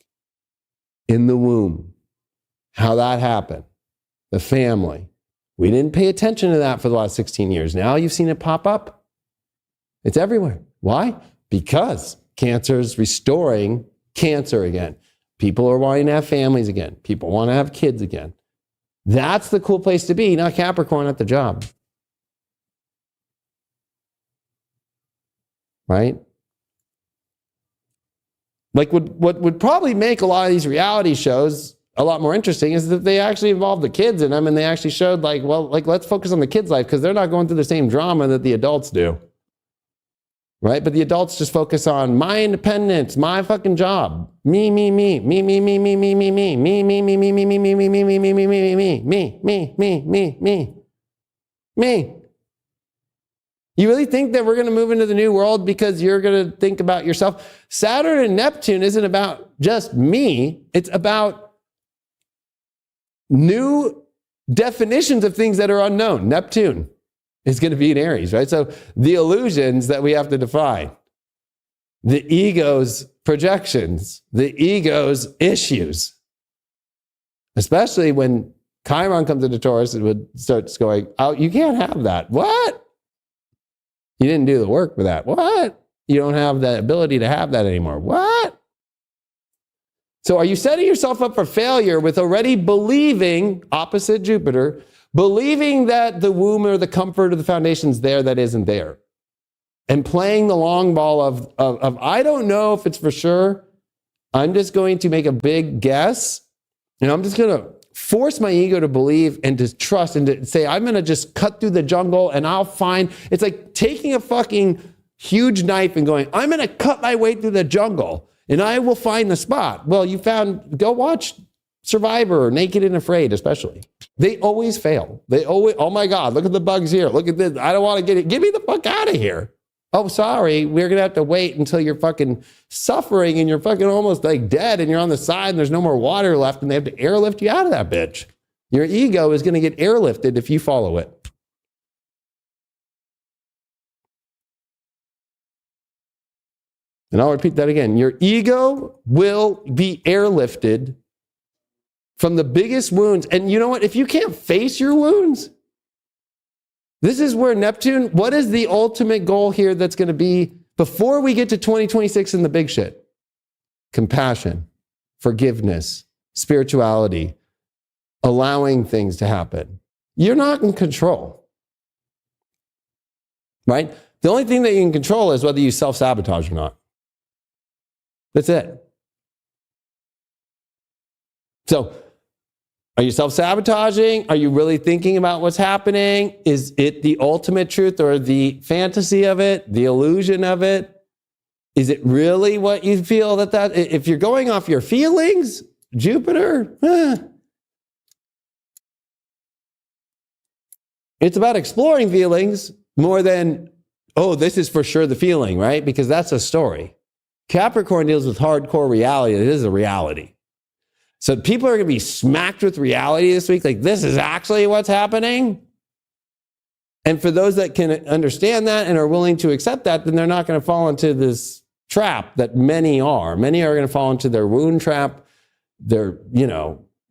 in the womb? How that happened. The family. We didn't pay attention to that for the last 16 years. Now you've seen it pop up. It's everywhere. Why? Because Cancer's restoring Cancer again. People are wanting to have families again. People want to have kids again. That's the cool place to be, not Capricorn at the job. Right? Like what would probably make a lot of these reality shows a lot more interesting is that they actually involved the kids in them and they actually showed let's focus on the kids' life because they're not going through the same drama that the adults do. Right? But the adults just focus on my independence, my fucking job. Me. You really think that we're going to move into the new world because you're going to think about yourself? Saturn and Neptune isn't about just me. It's about new definitions of things that are unknown. Neptune is going to be in Aries, right? So the illusions that we have to define, the ego's projections, the ego's issues, especially when Chiron comes into Taurus, it would start going, oh, you can't have that. What? You didn't do the work for that. What? You don't have the ability to have that anymore. What? So are you setting yourself up for failure with already believing, opposite Jupiter, believing that the womb or the comfort of the foundation's there that isn't there? And playing the long ball of I don't know if it's for sure. I'm just going to make a big guess. And I'm just going to force my ego to believe and to trust and to say, I'm going to just cut through the jungle and I'll find, it's like taking a fucking huge knife and going, I'm going to cut my way through the jungle and I will find the spot. Well, go watch Survivor, Naked and Afraid, especially. They always fail. They always, oh my God, look at the bugs here. Look at this. I don't want to get it. Get me the fuck out of here. Oh, sorry. We're going to have to wait until you're fucking suffering and you're fucking almost like dead and you're on the side and there's no more water left and they have to airlift you out of that bitch. Your ego is going to get airlifted if you follow it. And I'll repeat that again. Your ego will be airlifted from the biggest wounds. And you know what? If you can't face your wounds, this is where Neptune, what is the ultimate goal here that's going to be before we get to 2026 in the big shit? Compassion, forgiveness, spirituality, allowing things to happen. You're not in control, right? The only thing that you can control is whether you self-sabotage or not. That's it. So Are you self-sabotaging? Are you really thinking about what's happening? Is it the ultimate truth or the fantasy of it, the illusion of it? Is it really what you feel that if you're going off your feelings, Jupiter, it's about exploring feelings more than, oh, this is for sure the feeling, right? Because that's a story. Capricorn deals with hardcore reality. It is a reality. So people are going to be smacked with reality this week. Like, this is actually what's happening. And for those that can understand that and are willing to accept that, then they're not going to fall into this trap that many are. Many are going to fall into their wound trap, their,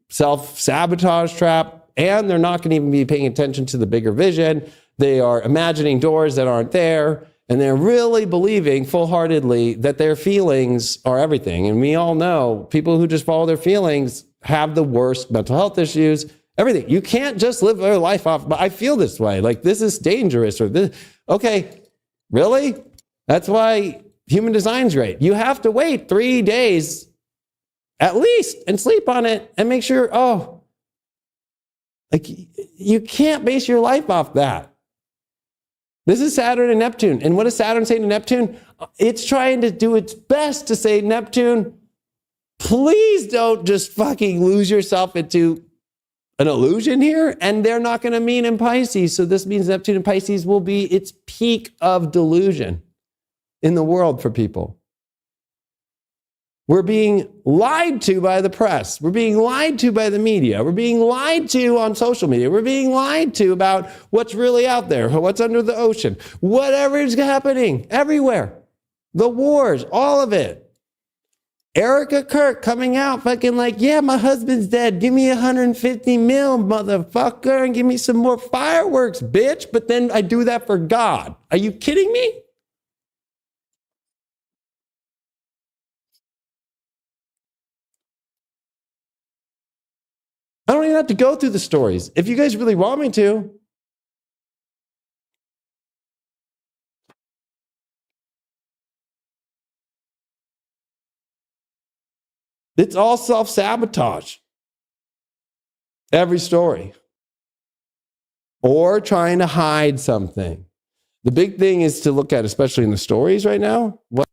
self-sabotage trap, and they're not going to even be paying attention to the bigger vision. They are imagining doors that aren't there, and they're really believing full-heartedly that their feelings are everything. And we all know people who just follow their feelings have the worst mental health issues, everything. You can't just live their life off, but I feel this way, like this is dangerous, or this. Okay, really? That's why human design's great. You have to wait 3 days at least and sleep on it and make sure, like you can't base your life off that. This is Saturn and Neptune. And what does Saturn say to Neptune? It's trying to do its best to say, Neptune, please don't just fucking lose yourself into an illusion here. And they're not going to meet in Pisces. So this means Neptune and Pisces will be its peak of delusion in the world for people. We're being lied to by the press. We're being lied to by the media. We're being lied to on social media. We're being lied to about what's really out there, what's under the ocean, whatever is happening everywhere. The wars, all of it. Erica Kirk coming out fucking like, yeah, my husband's dead. Give me 150 mil, motherfucker, and give me some more fireworks, bitch. But then I do that for God. Are you kidding me? I don't even have to go through the stories. If you guys really want me to. It's all self-sabotage. Every story. Or trying to hide something. The big thing is to look at, especially in the stories right now, what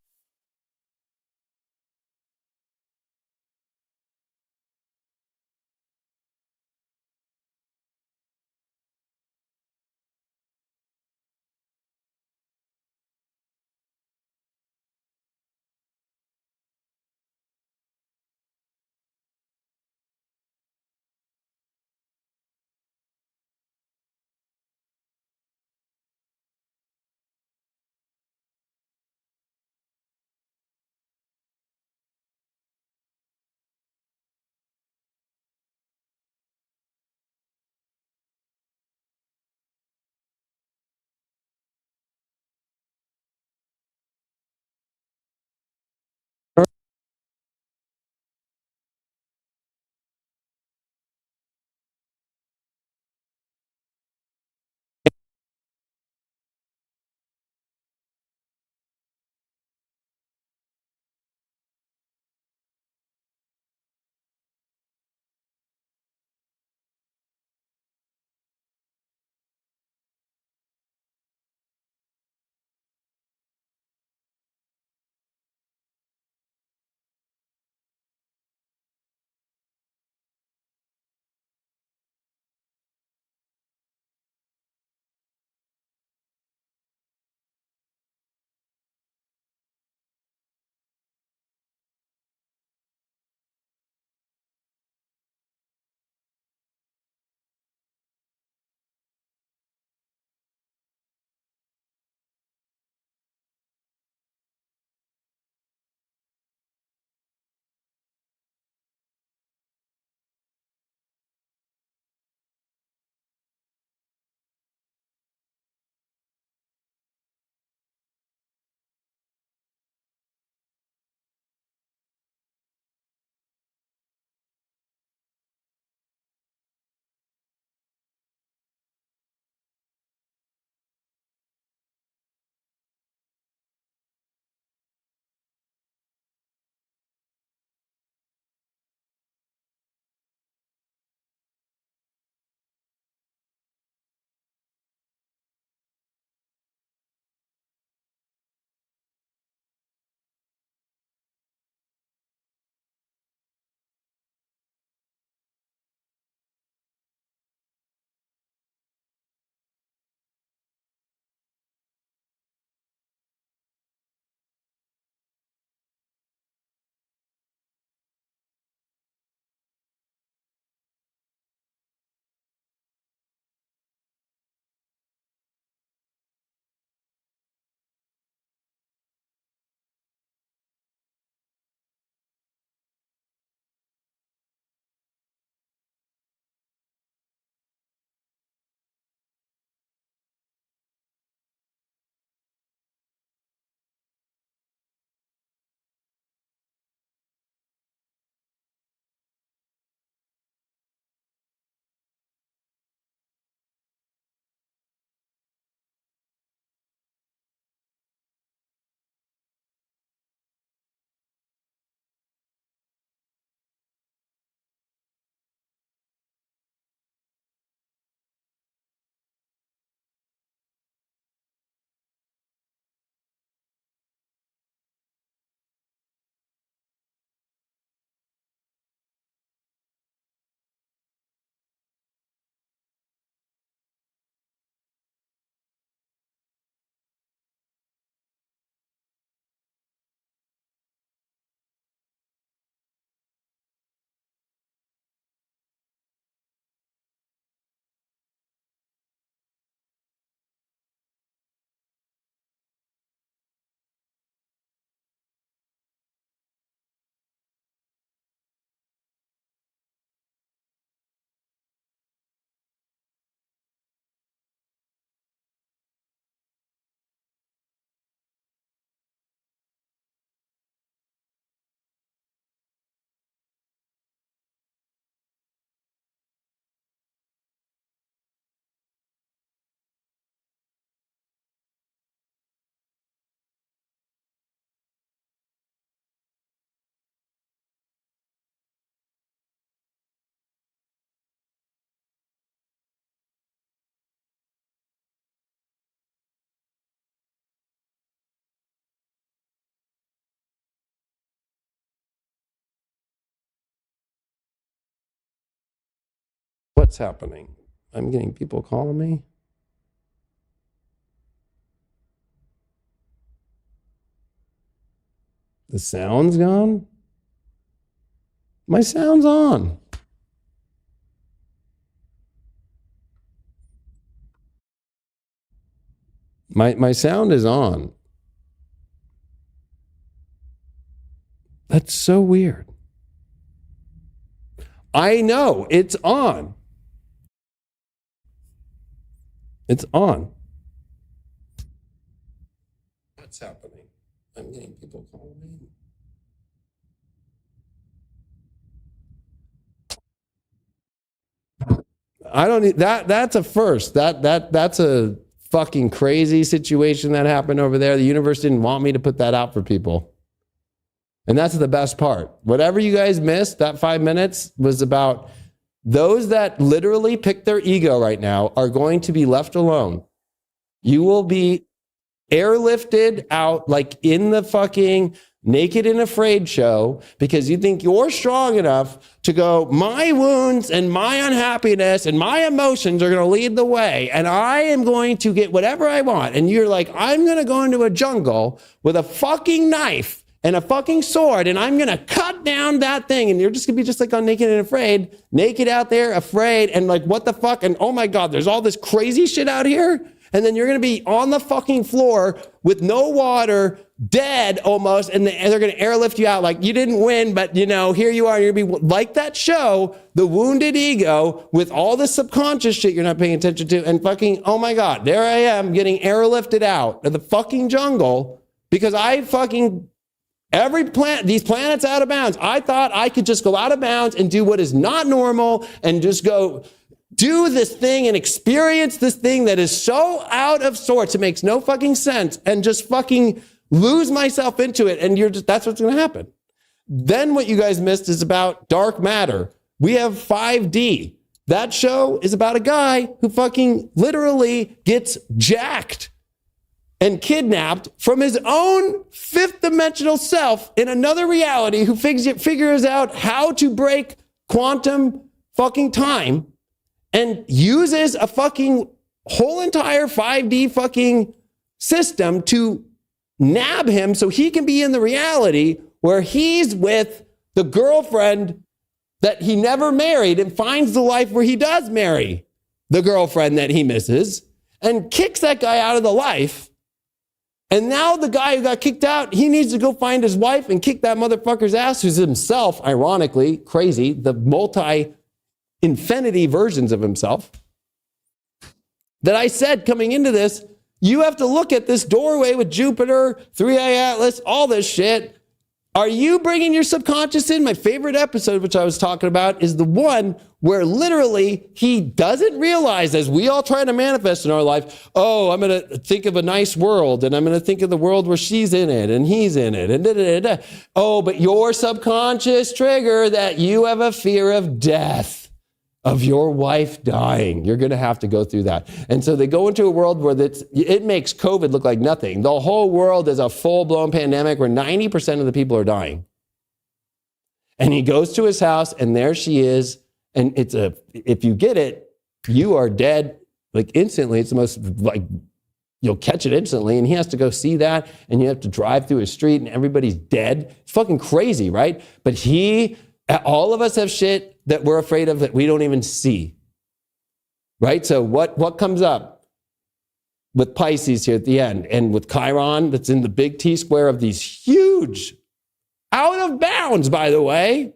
What's happening? I'm getting people calling me. The sound's gone? My sound's on. My sound is on. That's so weird. I know, it's on. It's on. What's happening? I'm getting people calling me. I don't need that. That's a first. That's a fucking crazy situation that happened over there. The universe didn't want me to put that out for people. And that's the best part. Whatever you guys missed, that 5 minutes was about those that literally pick their ego right now are going to be left alone. You will be airlifted out like in the fucking Naked and Afraid show because you think you're strong enough to go, my wounds and my unhappiness and my emotions are going to lead the way and I am going to get whatever I want. And you're like, I'm going to go into a jungle with a fucking knife and a fucking sword and I'm going to cut down that thing. And you're just going to be just like on Naked and Afraid, naked out there, afraid, and like, what the fuck? And oh my God, there's all this crazy shit out here. And then you're going to be on the fucking floor with no water, dead almost, and they're going to airlift you out like you didn't win, but you know, here you are. You're going to be like that show, The Wounded Ego, with all the subconscious shit you're not paying attention to, and fucking, oh my God, there I am getting airlifted out of the fucking jungle because I fucking, these planets out of bounds. I thought I could just go out of bounds and do what is not normal and just go do this thing and experience this thing that is so out of sorts, it makes no fucking sense, and just fucking lose myself into it. And that's what's going to happen. Then what you guys missed is about dark matter. We have 5D. That show is about a guy who fucking literally gets jacked and kidnapped from his own fifth dimensional self in another reality, who figures out how to break quantum fucking time and uses a fucking whole entire 5D fucking system to nab him so he can be in the reality where he's with the girlfriend that he never married and finds the life where he does marry the girlfriend that he misses and kicks that guy out of the life. And now the guy who got kicked out, he needs to go find his wife and kick that motherfucker's ass, who's himself, ironically, crazy, the multi-infinity versions of himself. That I said coming into this, you have to look at this doorway with Jupiter, 3A Atlas, all this shit. Are you bringing your subconscious in? My favorite episode, which I was talking about, is the one where literally he doesn't realize, as we all try to manifest in our life, oh, I'm going to think of a nice world, and I'm going to think of the world where she's in it, and he's in it, and da-da-da-da. Oh, but your subconscious trigger that you have a fear of death, of your wife dying. You're going to have to go through that. And so they go into a world where it makes COVID look like nothing. The whole world is a full-blown pandemic where 90% of the people are dying. And he goes to his house, and there she is. And if you get it, you are dead like instantly. It's the most, like, you'll catch it instantly. And he has to go see that. And you have to drive through a street and everybody's dead. It's fucking crazy, right? But all of us have shit that we're afraid of that we don't even see, right? So what comes up with Pisces here at the end, and with Chiron that's in the big T-square of these huge, out of bounds, by the way,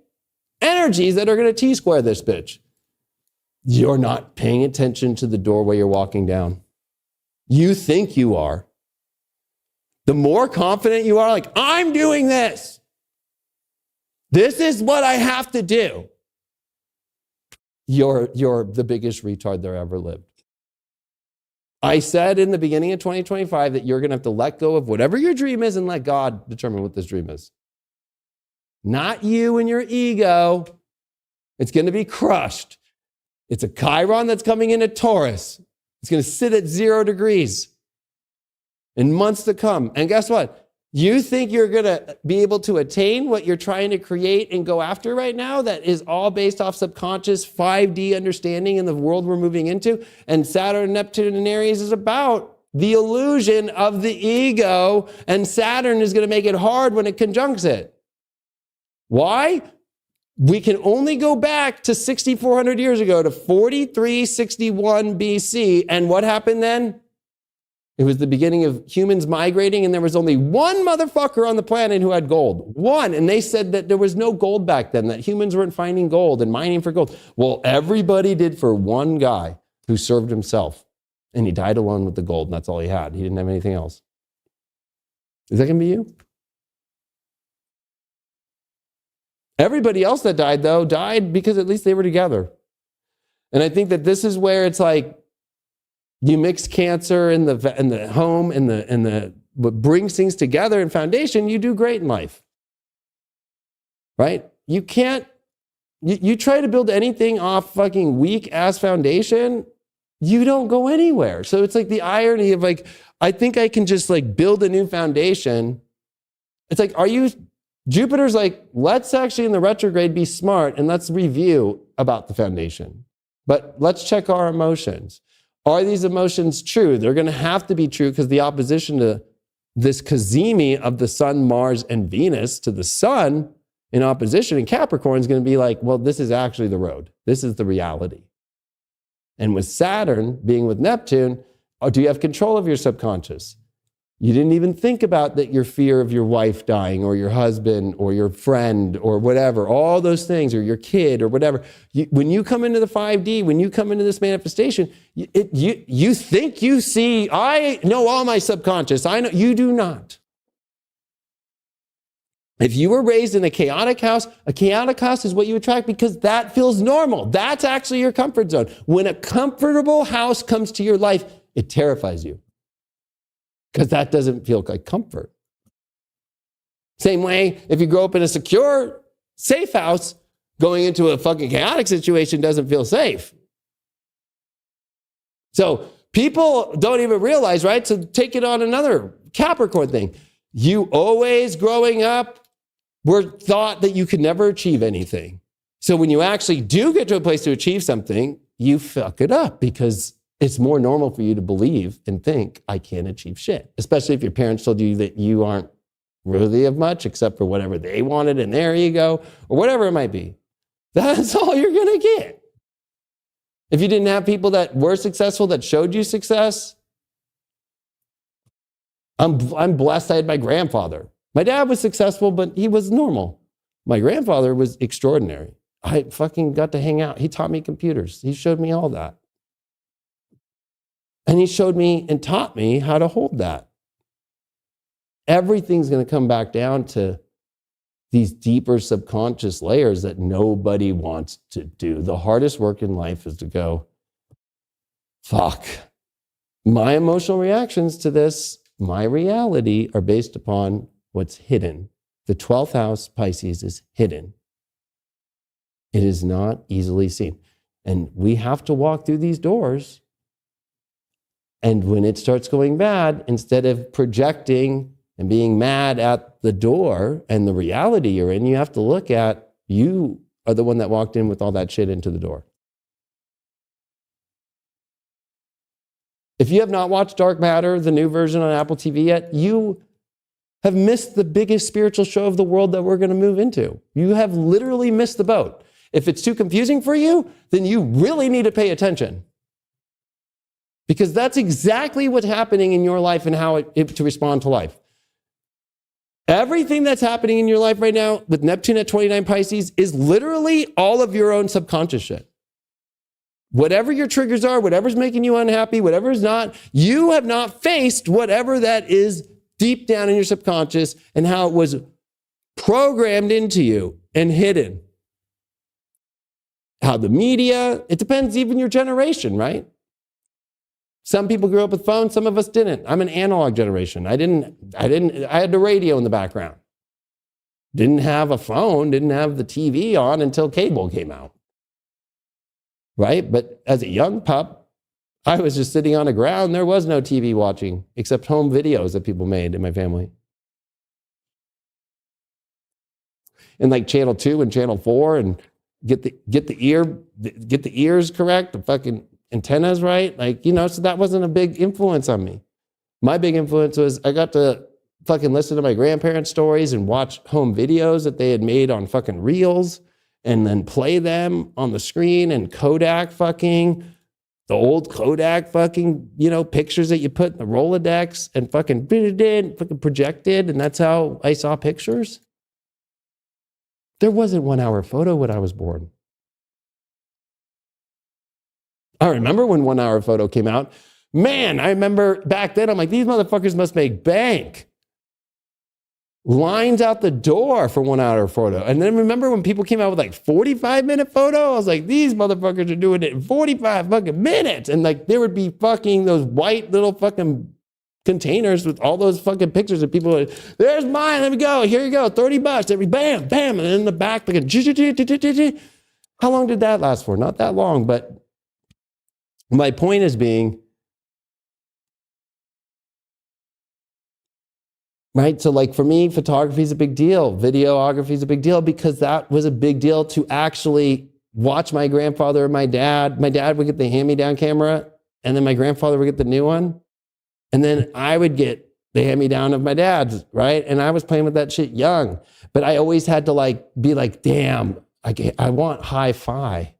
energies that are going to T-square this bitch. You're not paying attention to the doorway you're walking down. You think you are. The more confident you are, like, I'm doing this. This is what I have to do. You're the biggest retard there ever lived. I said in the beginning of 2025 that you're going to have to let go of whatever your dream is and let God determine what this dream is. Not you and your ego. It's going to be crushed. It's a Chiron that's coming into Taurus. It's going to sit at 0 degrees in months to come. And guess what? You think you're going to be able to attain what you're trying to create and go after right now that is all based off subconscious 5D understanding in the world we're moving into? And Saturn, Neptune, and Aries is about the illusion of the ego, and Saturn is going to make it hard when it conjuncts it. Why? We can only go back to 6,400 years ago to 4361 BC. And what happened then? It was the beginning of humans migrating, and there was only one motherfucker on the planet who had gold. One. And they said that there was no gold back then, that humans weren't finding gold and mining for gold. Well, everybody did for one guy who served himself. And he died alone with the gold, and that's all he had. He didn't have anything else. Is that going to be you? Everybody else that died, though, died because at least they were together. And I think that this is where it's like, you mix Cancer in the home and what brings things together in foundation, you do great in life. Right? You can't, you try to build anything off fucking weak ass foundation, you don't go anywhere. So it's like the irony of like, I think I can just like build a new foundation. It's like, Jupiter's like, let's actually in the retrograde be smart and let's review about the foundation. But let's check our emotions. Are these emotions true? They're going to have to be true because the opposition to this cazimi of the sun, Mars, and Venus to the sun in opposition in Capricorn is going to be like, well, this is actually the road. This is the reality. And with Saturn being with Neptune, do you have control of your subconscious? You didn't even think about that your fear of your wife dying or your husband or your friend or whatever, all those things, or your kid or whatever. When you come into the 5D, when you come into this manifestation, you think you see, I know all my subconscious. I know, you do not. If you were raised in a chaotic house is what you attract because that feels normal. That's actually your comfort zone. When a comfortable house comes to your life, it terrifies you. Because that doesn't feel like comfort. Same way, if you grow up in a secure, safe house, going into a fucking chaotic situation doesn't feel safe. So people don't even realize, right? So take it on another Capricorn thing. You always growing up were thought that you could never achieve anything. So when you actually do get to a place to achieve something, you fuck it up because it's more normal for you to believe and think, I can't achieve shit. Especially if your parents told you that you aren't worthy of much except for whatever they wanted in their ego or whatever it might be. That's all you're going to get. If you didn't have people that were successful that showed you success, I'm blessed I had my grandfather. My dad was successful, but he was normal. My grandfather was extraordinary. I fucking got to hang out. He taught me computers. He showed me all that. And he showed me and taught me how to hold that. Everything's going to come back down to these deeper subconscious layers that nobody wants to do. The hardest work in life is to go, fuck. My emotional reactions to this, my reality, are based upon what's hidden. The 12th house, Pisces, is hidden. It is not easily seen. And we have to walk through these doors. And when it starts going bad, instead of projecting and being mad at the door and the reality you're in, you have to look at, you are the one that walked in with all that shit into the door. If you have not watched Dark Matter, the new version on Apple TV yet, you have missed the biggest spiritual show of the world that we're going to move into. You have literally missed the boat. If it's too confusing for you, then you really need to pay attention. Because that's exactly what's happening in your life and how to respond to life. Everything that's happening in your life right now with Neptune at 29 Pisces is literally all of your own subconscious shit. Whatever your triggers are, whatever's making you unhappy, whatever's not, you have not faced whatever that is deep down in your subconscious and how it was programmed into you and hidden. How the media, it depends even your generation, right? Some people grew up with phones, some of us didn't. I'm an analog generation. I had the radio in the background. Didn't have a phone, didn't have the TV on until cable came out. Right? But as a young pup, I was just sitting on the ground. There was no TV watching except home videos that people made in my family. in like channel 2 and channel 4 and get the ears correct, the fucking antennas right. Like, you know, so that wasn't a big influence on me. My big influence was I got to fucking listen to my grandparents' stories and watch home videos that they had made on fucking reels and then play them on the screen and Kodak fucking, the old Kodak fucking, you know, pictures that you put in the Rolodex and fucking projected. And that's how I saw pictures. There wasn't 1 hour photo when I was born. I remember when 1 hour photo came out. Man, I remember back then, I'm like, these motherfuckers must make bank. Lines out the door for 1 hour photo. And then remember when people came out with like 45-minute photo? I was like, these motherfuckers are doing it in 45 fucking minutes. And like there would be fucking those white little fucking containers with all those fucking pictures of people. There's mine. Let me go. Here you go. $30. Every bam, bam. And in the back, like how long did that last for? Not that long. But my point is being, right? So like for me, photography is a big deal. Videography is a big deal because that was a big deal to actually watch my grandfather and my dad. My dad would get the hand-me-down camera and then my grandfather would get the new one. And then I would get the hand-me-down of my dad's, right? And I was playing with that shit young. But I always had to like be like, damn, I want hi-fi.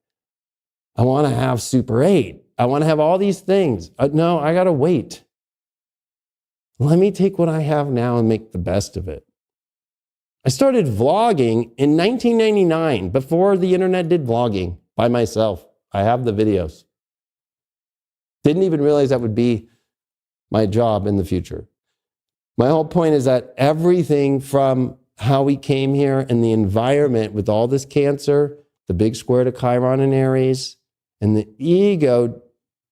I want to have Super 8. I want to have all these things. No, I got to wait. Let me take what I have now and make the best of it. I started vlogging in 1999, before the internet did vlogging by myself. I have the videos. Didn't even realize that would be my job in the future. My whole point is that everything from how we came here and the environment with all this Cancer, the big square to Chiron and Aries, and the ego.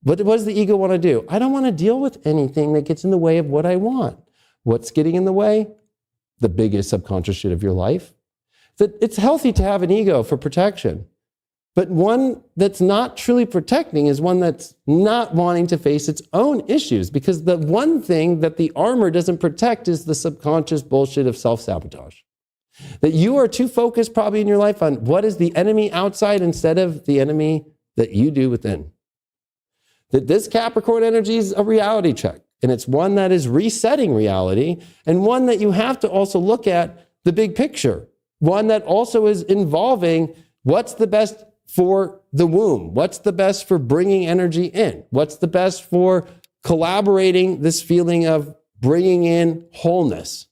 What does the ego want to do? I don't want to deal with anything that gets in the way of what I want. What's getting in the way? The biggest subconscious shit of your life. That it's healthy to have an ego for protection. But one that's not truly protecting is one that's not wanting to face its own issues. Because the one thing that the armor doesn't protect is the subconscious bullshit of self-sabotage. That you are too focused probably in your life on what is the enemy outside instead of the enemy that you do within. That this Capricorn energy is a reality check. And it's one that is resetting reality and one that you have to also look at the big picture. One that also is involving what's the best for the womb? What's the best for bringing energy in? What's the best for collaborating this feeling of bringing in wholeness?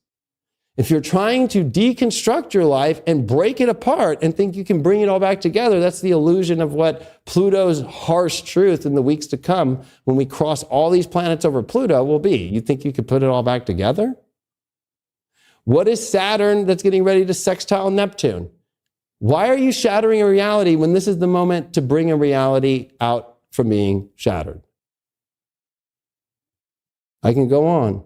If you're trying to deconstruct your life and break it apart and think you can bring it all back together, that's the illusion of what Pluto's harsh truth in the weeks to come when we cross all these planets over Pluto will be. You think you could put it all back together? What is Saturn that's getting ready to sextile Neptune? Why are you shattering a reality when this is the moment to bring a reality out from being shattered? I can go on.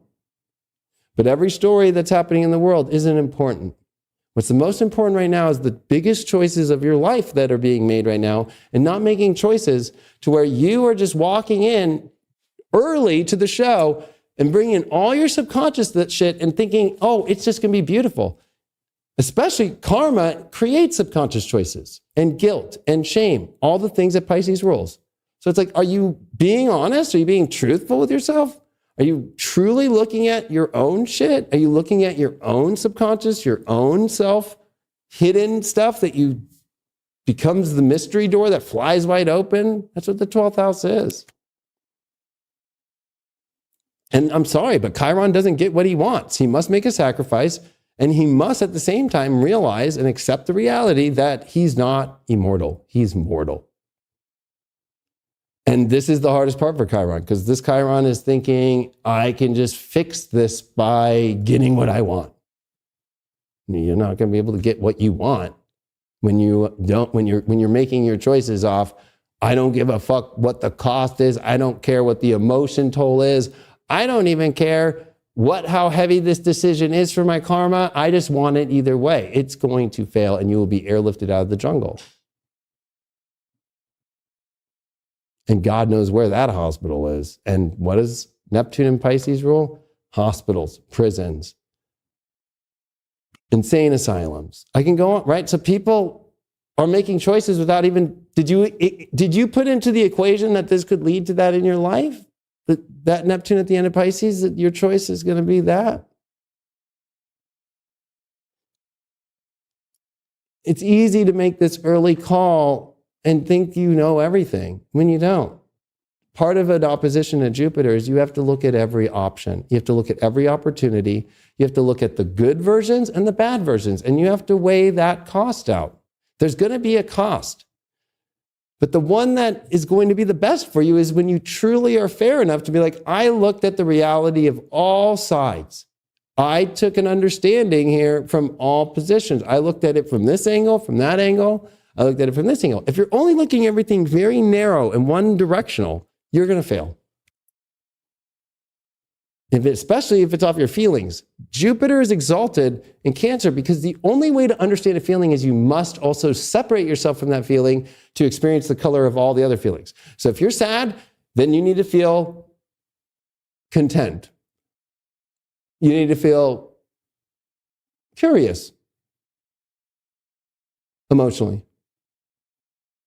But every story that's happening in the world isn't important. What's the most important right now is the biggest choices of your life that are being made right now and not making choices to where you are just walking in early to the show and bringing all your subconscious that shit and thinking, oh, it's just going to be beautiful. Especially karma creates subconscious choices and guilt and shame, all the things that Pisces rules. So it's like, are you being honest? Are you being truthful with yourself? Are you truly looking at your own shit? Are you looking at your own subconscious, your own self, hidden stuff that you becomes the mystery door that flies wide open? That's what the 12th house is. And I'm sorry, but Chiron doesn't get what he wants. He must make a sacrifice, and he must at the same time realize and accept the reality that he's not immortal. He's mortal. And this is the hardest part for Chiron, because this Chiron is thinking, I can just fix this by getting what I want. You're not going to be able to get what you want when you're making your choices off, I don't give a fuck what the cost is. I don't care what the emotion toll is. I don't even care how heavy this decision is for my karma. I just want it either way. It's going to fail and you will be airlifted out of the jungle. And God knows where that hospital is. And what does Neptune and Pisces rule? Hospitals, prisons, insane asylums. I can go on, right? So people are making choices without even, did you put into the equation that this could lead to that in your life? That Neptune at the end of Pisces, that your choice is going to be that? It's easy to make this early call and think you know everything when you don't. Part of an opposition to Jupiter is you have to look at every option. You have to look at every opportunity. You have to look at the good versions and the bad versions, and you have to weigh that cost out. There's going to be a cost. But the one that is going to be the best for you is when you truly are fair enough to be like, I looked at the reality of all sides. I took an understanding here from all positions. I looked at it from this angle, from that angle. I looked at it from this angle. If you're only looking at everything very narrow and one directional, you're going to fail. Especially if it's off your feelings. Jupiter is exalted in Cancer because the only way to understand a feeling is you must also separate yourself from that feeling to experience the color of all the other feelings. So if you're sad, then you need to feel content. You need to feel curious emotionally.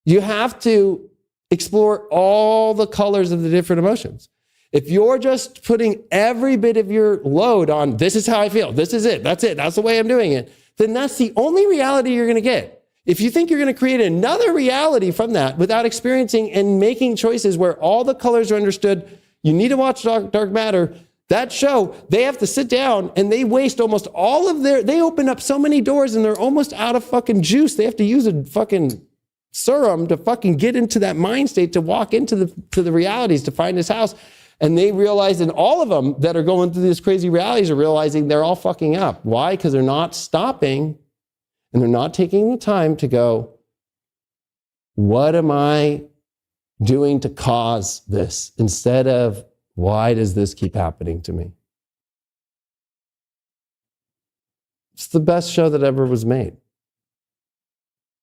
You have to explore all the colors of the different emotions. If you're just putting every bit of your load on, this is how I feel, this is it, that's the way I'm doing it, then that's the only reality you're going to get. If you think you're going to create another reality from that without experiencing and making choices where all the colors are understood, you need to watch Dark Matter. That show, they have to sit down and they waste almost all of they open up so many doors and they're almost out of fucking juice. They have to use a fucking serum to fucking get into that mind state to walk into the realities to find his house. And they realize, and all of them that are going through these crazy realities are realizing they're all fucking up. Why? Because they're not stopping and they're not taking the time to go, what am I doing to cause this? Instead of, why does this keep happening to me? It's the best show that ever was made.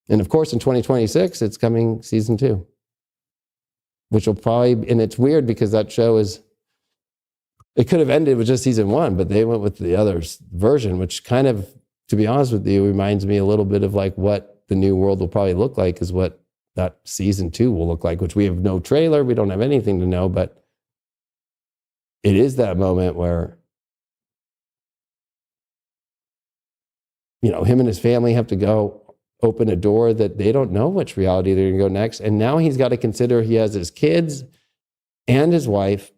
And of course, in 2026, it's coming season 2. Which will probably, and it's weird because that show it could have ended with just season 1, but they went with the other version, which kind of, to be honest with you, reminds me a little bit of like what the new world will probably look like is what that season 2 will look like, which we have no trailer, we don't have anything to know, but it is that moment where, him and his family have to go open a door that they don't know which reality they're going to go next. And now he's got to consider he has his kids and his wife.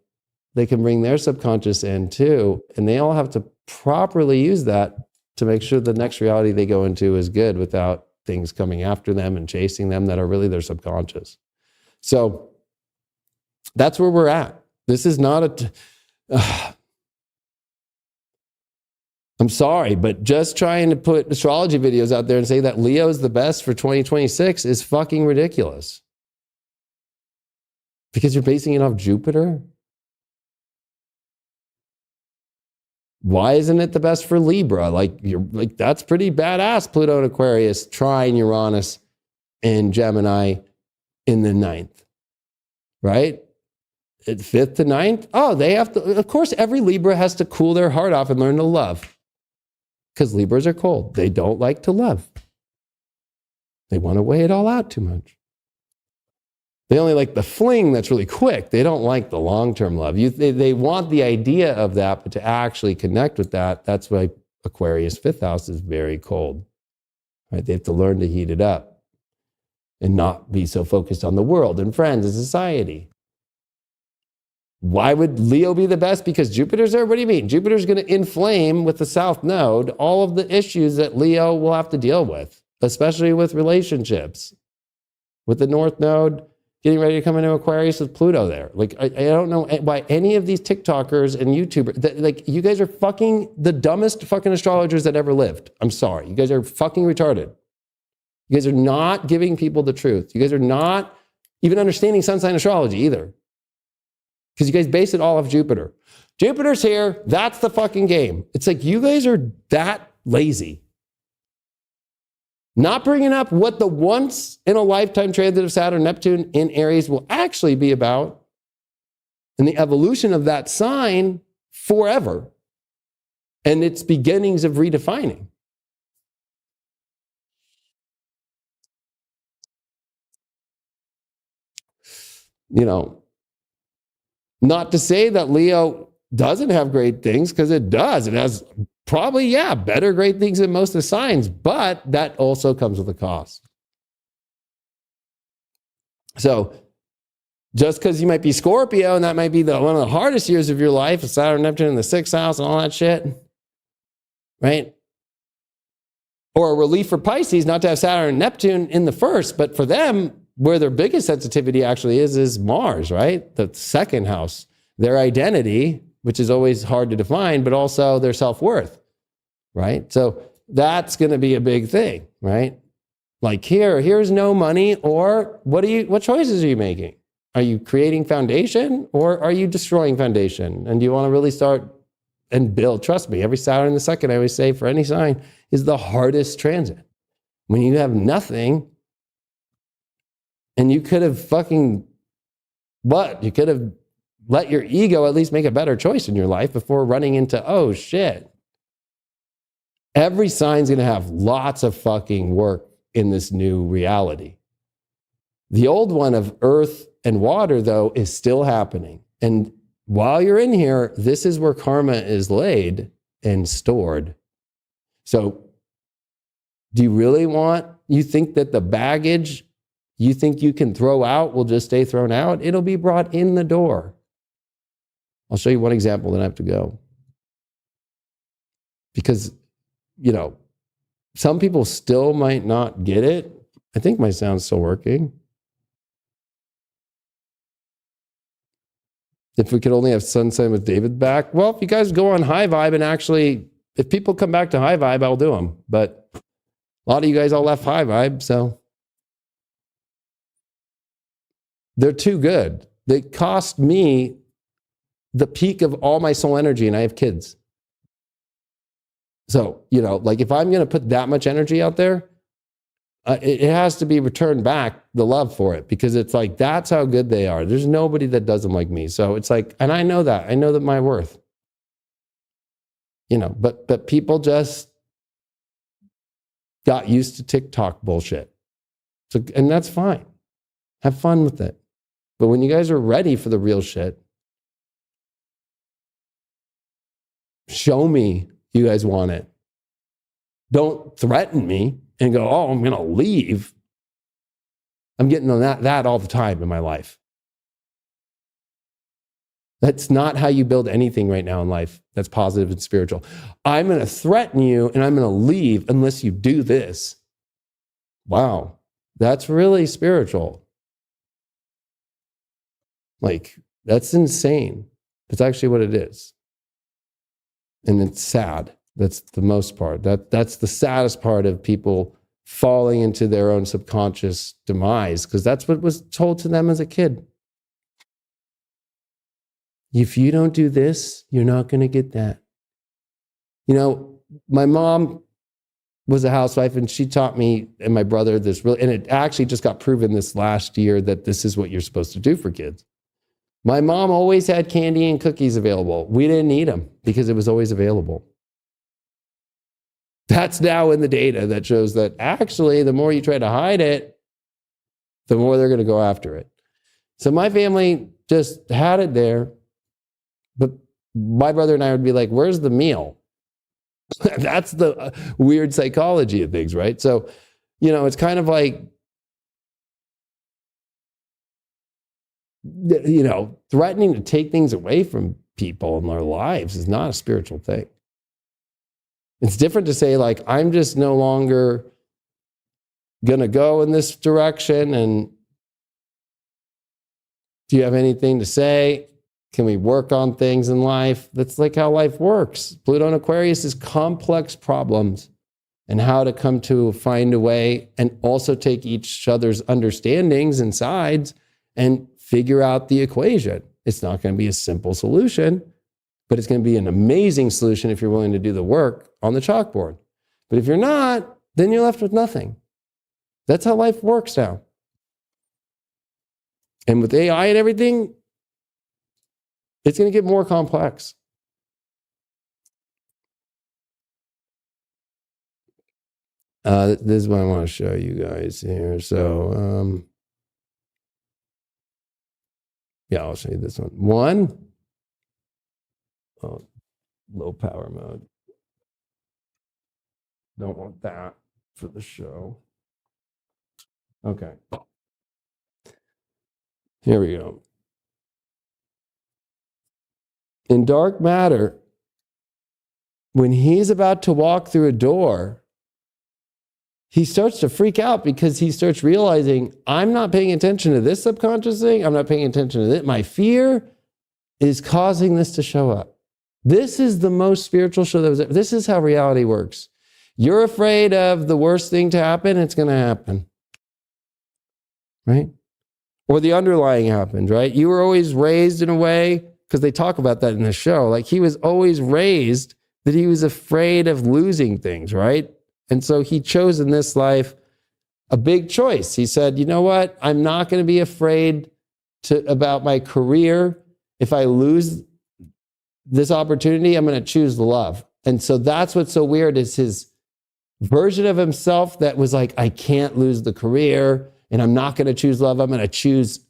They can bring their subconscious in too. And they all have to properly use that to make sure the next reality they go into is good without things coming after them and chasing them that are really their subconscious. So that's where we're at. This is not I'm sorry, but just trying to put astrology videos out there and say that Leo is the best for 2026 is fucking ridiculous. Because you're basing it off Jupiter? Why isn't it the best for Libra? That's pretty badass. Pluto and Aquarius, trine Uranus and Gemini in the 9th, right? 5th to 9th? Oh, they have to, of course, every Libra has to cool their heart off and learn to love. Because Libras are cold. They don't like to love. They want to weigh it all out too much. They only like the fling that's really quick. They don't like the long-term love. They want the idea of that, but to actually connect with that, that's why Aquarius 5th house is very cold. Right? They have to learn to heat it up and not be so focused on the world and friends and society. Why would Leo be the best? Because Jupiter's there? What do you mean? Jupiter's going to inflame with the South Node all of the issues that Leo will have to deal with, especially with relationships. With the North Node getting ready to come into Aquarius with Pluto there. I don't know why any of these TikTokers and YouTubers, you guys are fucking the dumbest fucking astrologers that ever lived. I'm sorry. You guys are fucking retarded. You guys are not giving people the truth. You guys are not even understanding sun sign astrology either. Because you guys base it all off Jupiter. Jupiter's here. That's the fucking game. It's like you guys are that lazy. Not bringing up what the once in a lifetime transit of Saturn, Neptune in Aries will actually be about and the evolution of that sign forever and its beginnings of redefining. you know, not to say that Leo doesn't have great things, because it does. It has probably, better great things than most of the signs, but that also comes with a cost. So just because you might be Scorpio and that might be one of the hardest years of your life, Saturn, Neptune in the 6th house and all that shit, right? Or a relief for Pisces not to have Saturn and Neptune in the 1st, but for them, where their biggest sensitivity actually is Mars, right? The 2nd house, their identity, which is always hard to define, but also their self-worth, right? So that's going to be a big thing, right? Like here's no money, or what choices are you making? Are you creating foundation, or are you destroying foundation? And do you want to really start and build? Trust me, every Saturn in the 2nd, I always say, for any sign, is the hardest transit. When you have nothing, and you could have you could have let your ego at least make a better choice in your life before running into, oh shit. Every sign's going to have lots of fucking work in this new reality. The old one of earth and water, though, is still happening. And while you're in here, this is where karma is laid and stored. So do you really you think that the baggage you think you can throw out will just stay thrown out? It'll be brought in the door. I'll show you one example, then I have to go. Because, some people still might not get it. I think my sound's still working. If we could only have Sun Sign with David back. Well, if you guys go on High Vibe and actually, if people come back to High Vibe, I'll do them. But a lot of you guys all left High Vibe, so they're too good. They cost me the peak of all my soul energy, and I have kids. So, like if I'm going to put that much energy out there, it has to be returned back, the love for it, because it's like, that's how good they are. There's nobody that does them like me. So it's like, and I know that my worth, but people just got used to TikTok bullshit. So, and that's fine. Have fun with it. But when you guys are ready for the real shit, show me you guys want it. Don't threaten me and go, oh, I'm going to leave. I'm getting on that all the time in my life. That's not how you build anything right now in life that's positive and spiritual. I'm going to threaten you and I'm going to leave unless you do this. Wow, that's really spiritual. Like, that's insane. That's actually what it is. And it's sad. That's the most part. That's the saddest part of people falling into their own subconscious demise, because that's what was told to them as a kid. If you don't do this, you're not going to get that. My mom was a housewife, and she taught me and my brother and it actually just got proven this last year that this is what you're supposed to do for kids. My mom always had candy and cookies available. We didn't eat them because it was always available. That's now in the data that shows that actually the more you try to hide it, the more they're going to go after it. So my family just had it there, but my brother and I would be like, where's the meal? That's the weird psychology of things, right? So, it's kind of like, threatening to take things away from people in their lives is not a spiritual thing. It's different to say, like, I'm just no longer going to go in this direction. And do you have anything to say? Can we work on things in life? That's like how life works. Pluto and Aquarius is complex problems and how to come to find a way and also take each other's understandings and sides and figure out the equation. It's not going to be a simple solution, but it's going to be an amazing solution if you're willing to do the work on the chalkboard. But if you're not, then you're left with nothing. That's how life works now. And with AI and everything, it's going to get more complex. This is what I want to show you guys here. So, Yeah, I'll show you this one. One, oh, low power mode. Don't want that for the show. Okay. Here we go. In dark matter, when he's about to walk through a door, he starts to freak out because he starts realizing, I'm not paying attention to this subconscious thing. I'm not paying attention to this. My fear is causing this to show up. This is the most spiritual show that was ever. This is how reality works. You're afraid of the worst thing to happen, it's going to happen. Right? Or the underlying happens, right? You were always raised in a way, because they talk about that in the show, like he was always raised that he was afraid of losing things, right? And so he chose in this life a big choice. He said, you know what? I'm not going to be afraid about my career. If I lose this opportunity, I'm going to choose love. And so that's what's so weird is his version of himself that was like, I can't lose the career and I'm not going to choose love. I'm going to choose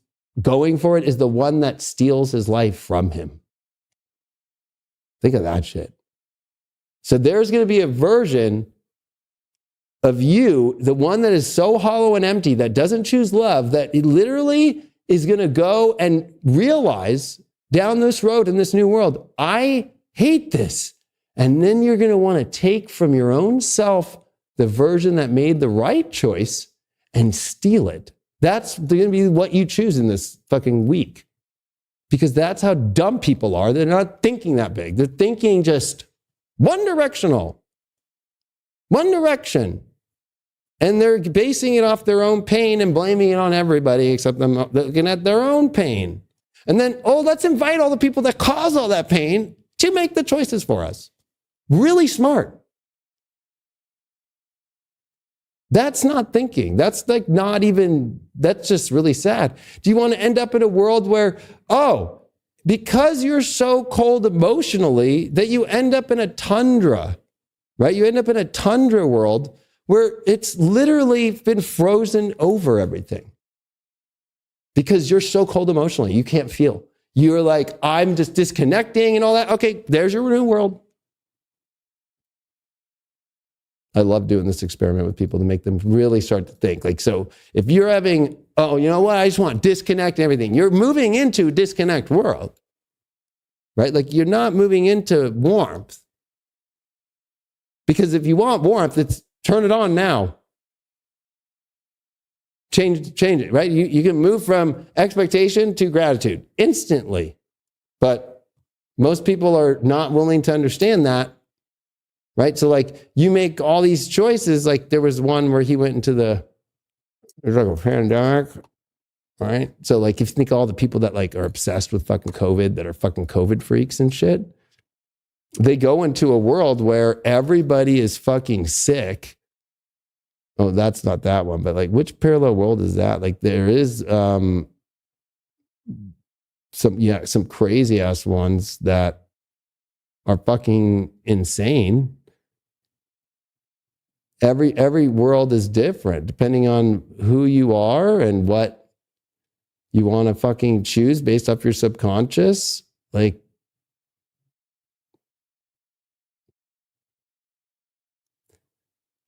going for it, is the one that steals his life from him. Think of that shit. So there's going to be a version of you, the one that is so hollow and empty, that doesn't choose love, that it literally is going to go and realize down this road in this new world, I hate this. And then you're going to want to take from your own self the version that made the right choice and steal it. That's going to be what you choose in this fucking week. Because that's how dumb people are. They're not thinking that big. They're thinking just one directional. One direction. And they're basing it off their own pain and blaming it on everybody except them looking at their own pain. And then, let's invite all the people that cause all that pain to make the choices for us. Really smart. That's not thinking. That's like not even, that's just really sad. Do you want to end up in a world where, because you're so cold emotionally that you end up in a tundra, right? You end up in a tundra world where it's literally been frozen over everything. Because you're so cold emotionally, you can't feel. You're like, I'm just disconnecting and all that. Okay, there's your new world. I love doing this experiment with people to make them really start to think. Like, so if you're having, you know what, I just want to disconnect everything. You're moving into disconnect world, right? Like you're not moving into warmth. Because if you want warmth, it's turn it on now. Change it, right? You can move from expectation to gratitude instantly. But most people are not willing to understand that. Right? So like you make all these choices. Like there was one where he went into there's like a pandemic, right? So like if you think all the people that like are obsessed with fucking COVID, that are fucking COVID freaks and shit, they go into a world where everybody is fucking sick. Oh, that's not that one, but like which parallel world is that? Like there is some crazy ass ones that are fucking insane. Every world is different depending on who you are and what you want to fucking choose based off your subconscious. Like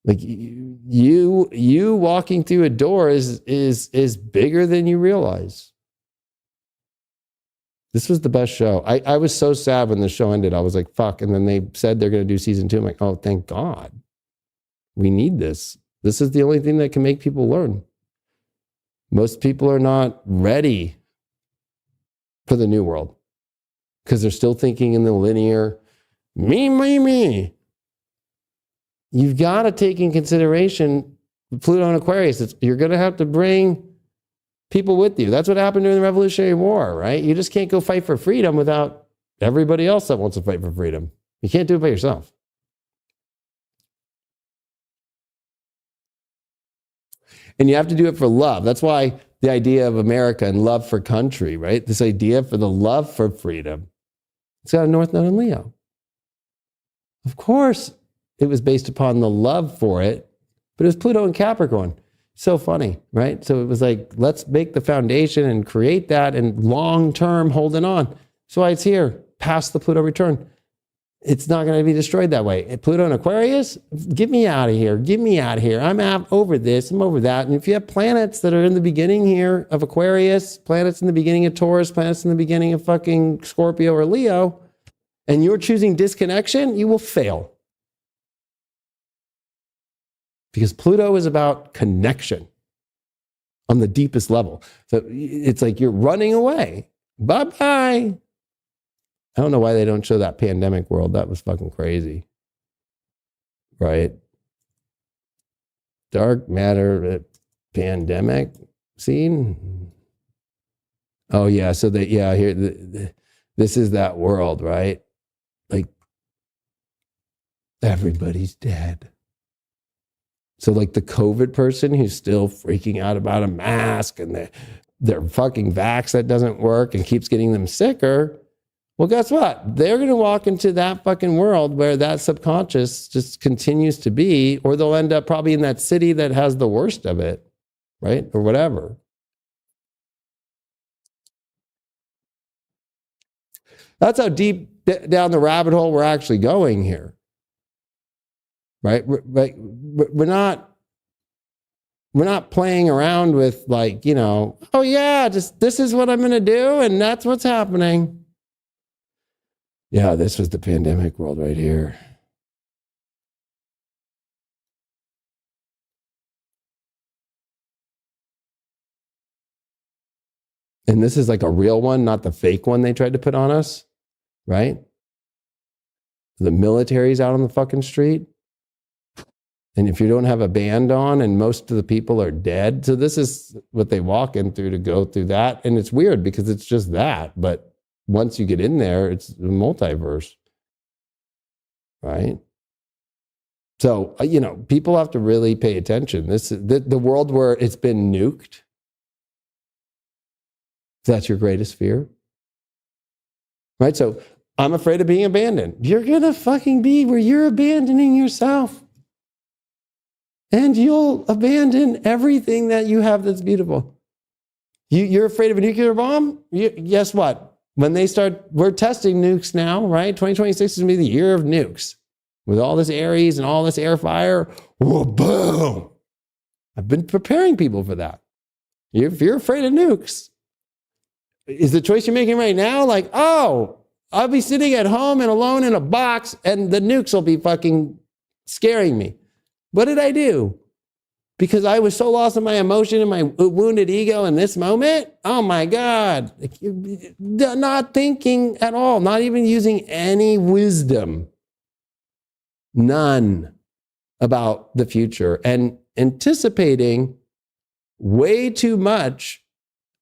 you walking through a door is bigger than you realize. This was the best show. I was so sad when the show ended. I was like, fuck. And then they said they're going to do season 2. I'm like, oh, thank God. We need this. This is the only thing that can make people learn. Most people are not ready for the new world because they're still thinking in the linear, me. You've got to take in consideration Pluto and Aquarius. You're going to have to bring people with you. That's what happened during the Revolutionary War, right? You just can't go fight for freedom without everybody else that wants to fight for freedom. You can't do it by yourself. And you have to do it for love. That's why the idea of America and love for country, right? This idea for the love for freedom. It's got a North Node in Leo. Of course, it was based upon the love for it, but it was Pluto and Capricorn. So funny, right? So it was like, let's make the foundation and create that and long-term holding on. So why it's here, past the Pluto return. It's not going to be destroyed that way. Pluto and Aquarius, get me out of here. Get me out of here. I'm out over this. I'm over that. And if you have planets that are in the beginning here of Aquarius, planets in the beginning of Taurus, planets in the beginning of fucking Scorpio or Leo, and you're choosing disconnection, you will fail. Because Pluto is about connection on the deepest level. So it's like you're running away. Bye-bye. I don't know why they don't show that pandemic world. That was fucking crazy. Right? Dark matter pandemic scene. Oh yeah, so here this is that world, right? Like everybody's dead. So like the COVID person who's still freaking out about a mask and their fucking vax that doesn't work and keeps getting them sicker. Well, guess what? They're going to walk into that fucking world where that subconscious just continues to be, or they'll end up probably in that city that has the worst of it, right? Or whatever. That's how deep down the rabbit hole we're actually going here. Right? We're not playing around with like, oh yeah, just this is what I'm going to do and that's what's happening. Yeah, this was the pandemic world right here. And this is like a real one, not the fake one they tried to put on us, right? The military's out on the fucking street. And if you don't have a band on and most of the people are dead, so this is what they walk in through to go through that. And it's weird because it's just that. But once you get in there, it's the multiverse, right? So, people have to really pay attention. This is the world where it's been nuked. That's your greatest fear, right? So I'm afraid of being abandoned. You're going to fucking be where you're abandoning yourself. And you'll abandon everything that you have that's beautiful. You're afraid of a nuclear bomb? Guess what? When we're testing nukes now, right? 2026 is going to be the year of nukes. With all this Aries and all this air fire, whoa, boom. I've been preparing people for that. If you're afraid of nukes, is the choice you're making right now like, oh, I'll be sitting at home and alone in a box and the nukes will be fucking scaring me. What did I do? Because I was so lost in my emotion and my wounded ego in this moment. Oh my God. Not thinking at all, not even using any wisdom. None about the future and anticipating way too much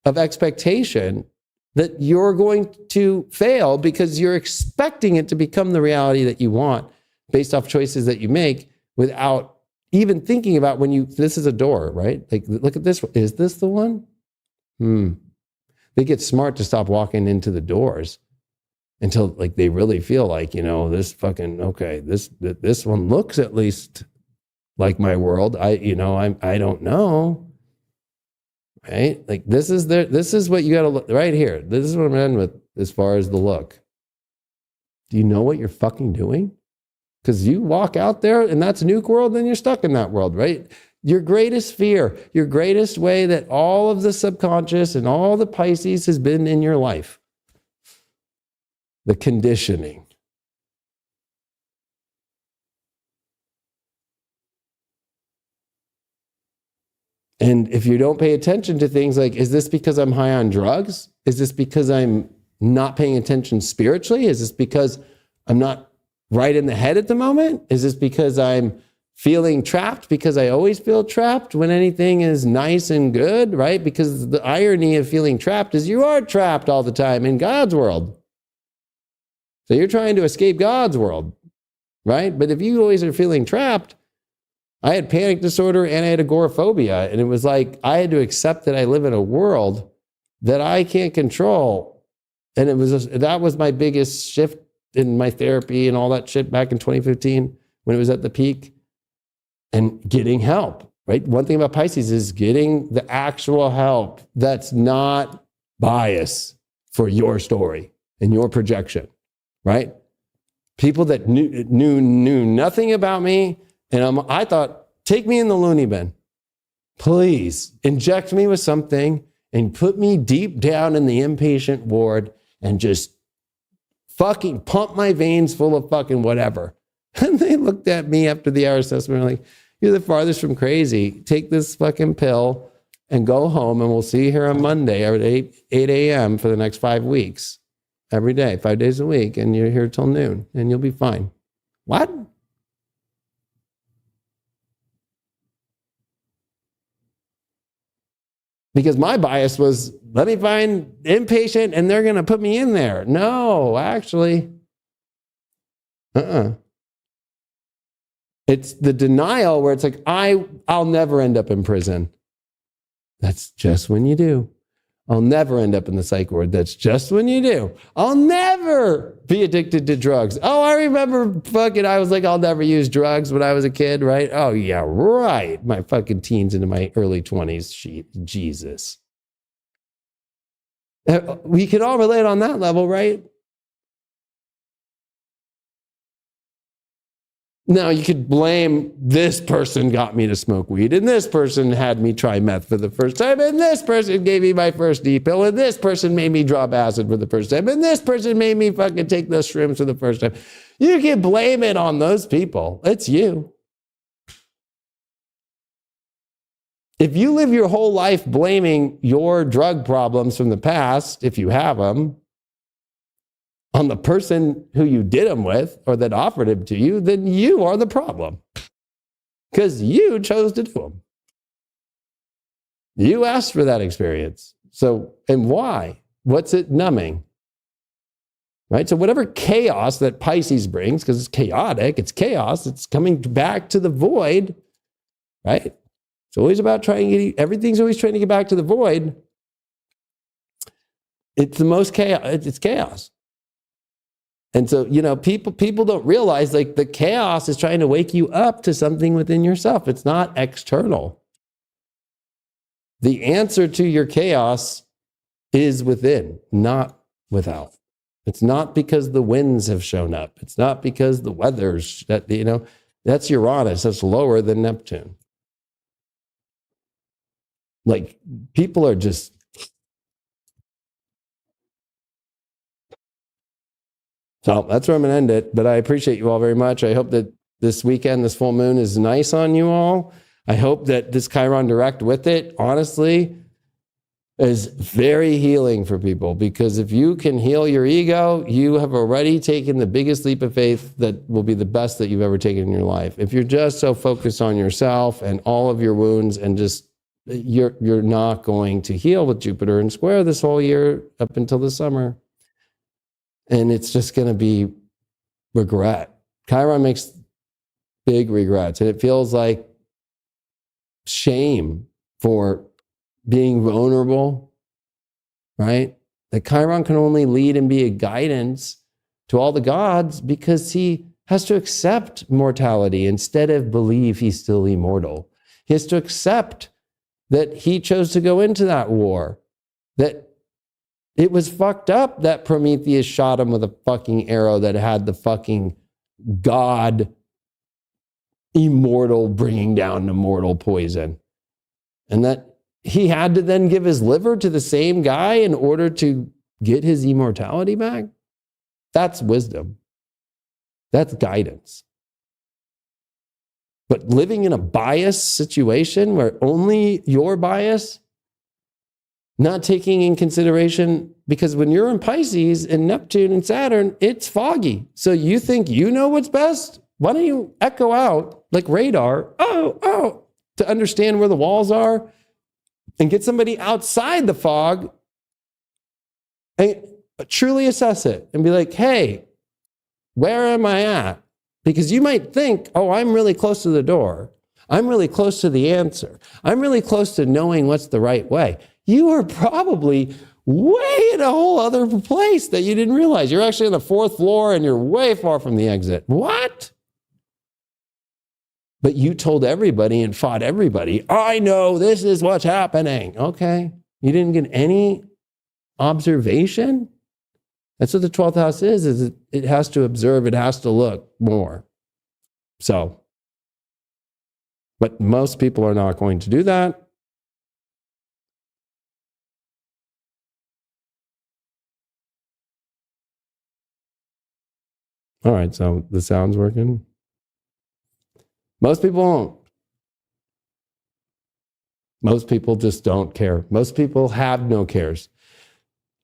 of expectation that you're going to fail because you're expecting it to become the reality that you want based off choices that you make without even thinking about this is a door, right? Like, look at this. Is this the one? They get smart to stop walking into the doors until like they really feel like, this fucking, okay, this one looks at least like my world. I don't know. Right? Like this is what you got to look right here. This is what I'm in with as far as the look. Do you know what you're fucking doing? Because you walk out there and that's a nuke world, then you're stuck in that world, right? Your greatest fear, your greatest way that all of the subconscious and all the Pisces has been in your life. The conditioning. And if you don't pay attention to things like, is this because I'm high on drugs? Is this because I'm not paying attention spiritually? Is this because I'm not right in the head at the moment? Is this because I'm feeling trapped because I always feel trapped when anything is nice and good, right? Because the irony of feeling trapped is you are trapped all the time in God's world. So you're trying to escape God's world, right? But if you always are feeling trapped, I had panic disorder and I had agoraphobia. And it was like, I had to accept that I live in a world that I can't control. And that was my biggest shift in my therapy and all that shit back in 2015 when it was at the peak, and getting help right? One thing about Pisces is getting the actual help that's not bias for your story and your projection, right? People that knew nothing about me, and I thought, take me in the loony bin. Please inject me with something and put me deep down in the inpatient ward and just fucking pump my veins full of fucking whatever. And they looked at me after the hour assessment and were like, you're the farthest from crazy. Take this fucking pill and go home, and we'll see you here on Monday at 8 a.m. for the next 5 weeks. Every day, 5 days a week, and you're here till noon, and you'll be fine. What? Because my bias was, let me find inpatient, and they're going to put me in there. No, actually. It's the denial where it's like, I'll never end up in prison. That's just when you do. I'll never end up in the psych ward. That's just when you do. I'll never be addicted to drugs. Oh, I remember I was like, I'll never use drugs when I was a kid, right? Oh, yeah, right. My fucking teens into my early 20s. Jesus. We can all relate on that level, right? Now, you could blame this person got me to smoke weed, and this person had me try meth for the first time, and this person gave me my first D-pill, and this person made me drop acid for the first time, and this person made me fucking take those shrooms for the first time. You can blame it on those people. It's you. If you live your whole life blaming your drug problems from the past, if you have them, on the person who you did them with or that offered it to you, then you are the problem. Because you chose to do them. You asked for that experience. So, and why? What's it numbing? Right? So whatever chaos that Pisces brings, because it's chaotic, it's chaos, it's coming back to the void, right? It's always about everything's always trying to get back to the void. It's the most chaos, it's chaos. And so, people don't realize like the chaos is trying to wake you up to something within yourself. It's not external. The answer to your chaos is within, not without. It's not because the winds have shown up. It's not because the weather's that's Uranus. That's lower than Neptune. Like people are just, so that's where I'm going to end it. But I appreciate you all very much. I hope that this weekend, this full moon is nice on you all. I hope that this Chiron direct with it, honestly, is very healing for people. Because if you can heal your ego, you have already taken the biggest leap of faith that will be the best that you've ever taken in your life. If you're just so focused on yourself and all of your wounds and just, you're not going to heal with Jupiter in square this whole year up until the summer. And it's just going to be regret. Chiron makes big regrets. And it feels like shame for being vulnerable, right? That Chiron can only lead and be a guidance to all the gods because he has to accept mortality instead of believe he's still immortal. He has to accept that he chose to go into that war, that it was fucked up that Prometheus shot him with a fucking arrow that had the fucking god immortal bringing down immortal poison. And that he had to then give his liver to the same guy in order to get his immortality back. That's wisdom. That's guidance. But living in a biased situation where only your bias, not taking in consideration, because when you're in Pisces and Neptune and Saturn, it's foggy. So you think you know what's best? Why don't you echo out like radar, to understand where the walls are and get somebody outside the fog and truly assess it and be like, hey, where am I at? Because you might think, oh, I'm really close to the door. I'm really close to the answer. I'm really close to knowing what's the right way. You are probably way in a whole other place that you didn't realize. You're actually on the 4th floor and you're way far from the exit. What? But you told everybody and fought everybody. I know this is what's happening. Okay. You didn't get any observation? That's what the 12th house is it has to observe, it has to look more. So, but most people are not going to do that. All right, so the sound's working. Most people won't. Most people just don't care. Most people have no cares.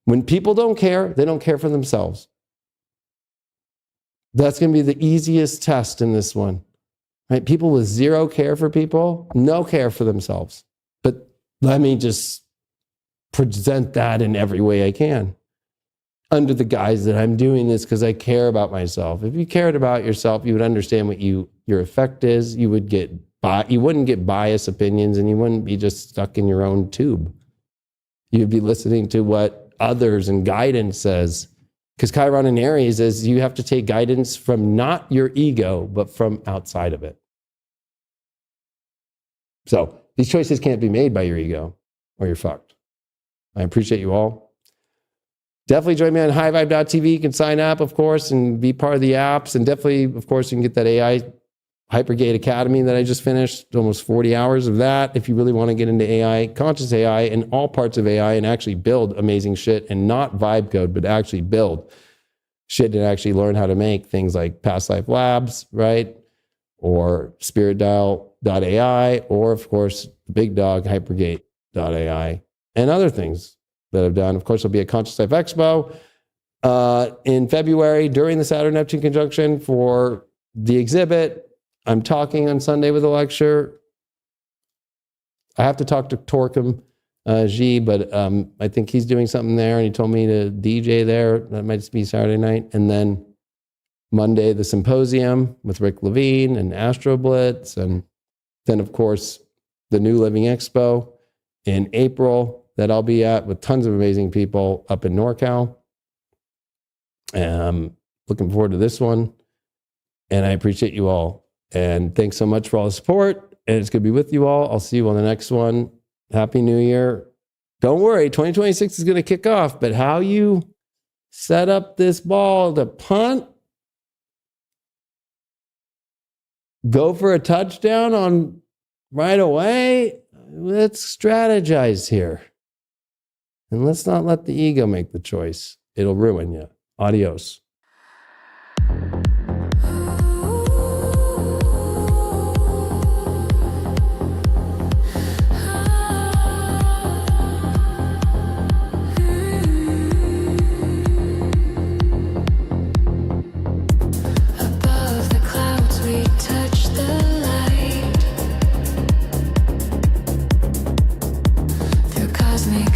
When people don't care, they don't care for themselves. That's going to be the easiest test in this one. Right? People with zero care for people, no care for themselves. But let me just present that in every way I can. Under the guise that I'm doing this because I care about myself. If you cared about yourself, you would understand what your effect is. You wouldn't get biased opinions, and you wouldn't be just stuck in your own tube. You'd be listening to what others and guidance says. Because Chiron in Aries is you have to take guidance from not your ego, but from outside of it. So these choices can't be made by your ego or you're fucked. I appreciate you all. Definitely join me on highvibe.tv. You can sign up, of course, and be part of the apps. And definitely, of course, you can get that AI Hypergate Academy that I just finished, almost 40 hours of that. If you really want to get into AI, conscious AI, and all parts of AI and actually build amazing shit and not vibe code, but actually build shit and actually learn how to make things like Past Life Labs, right? Or spiritdial.ai, or of course, the big dog, Hypergate.ai, and other things that I've done. Of course, I'll be at Conscious Life Expo in February during the Saturn-Neptune conjunction for the exhibit. I'm talking on Sunday with a lecture. I have to talk to Torquem G, but I think he's doing something there, and he told me to DJ there. That might be Saturday night. And then Monday, the symposium with Rick Levine and Astro Blitz. And then, of course, the New Living Expo in April that I'll be at with tons of amazing people up in NorCal. Looking forward to this one. And I appreciate you all. And thanks so much for all the support. And it's good to be with you all. I'll see you on the next one. Happy New Year. Don't worry, 2026 is going to kick off. But how you set up this ball to punt, go for a touchdown on right away, let's strategize here. And let's not let the ego make the choice. It'll ruin you. Adios. Above the clouds we touch the light. Through cosmic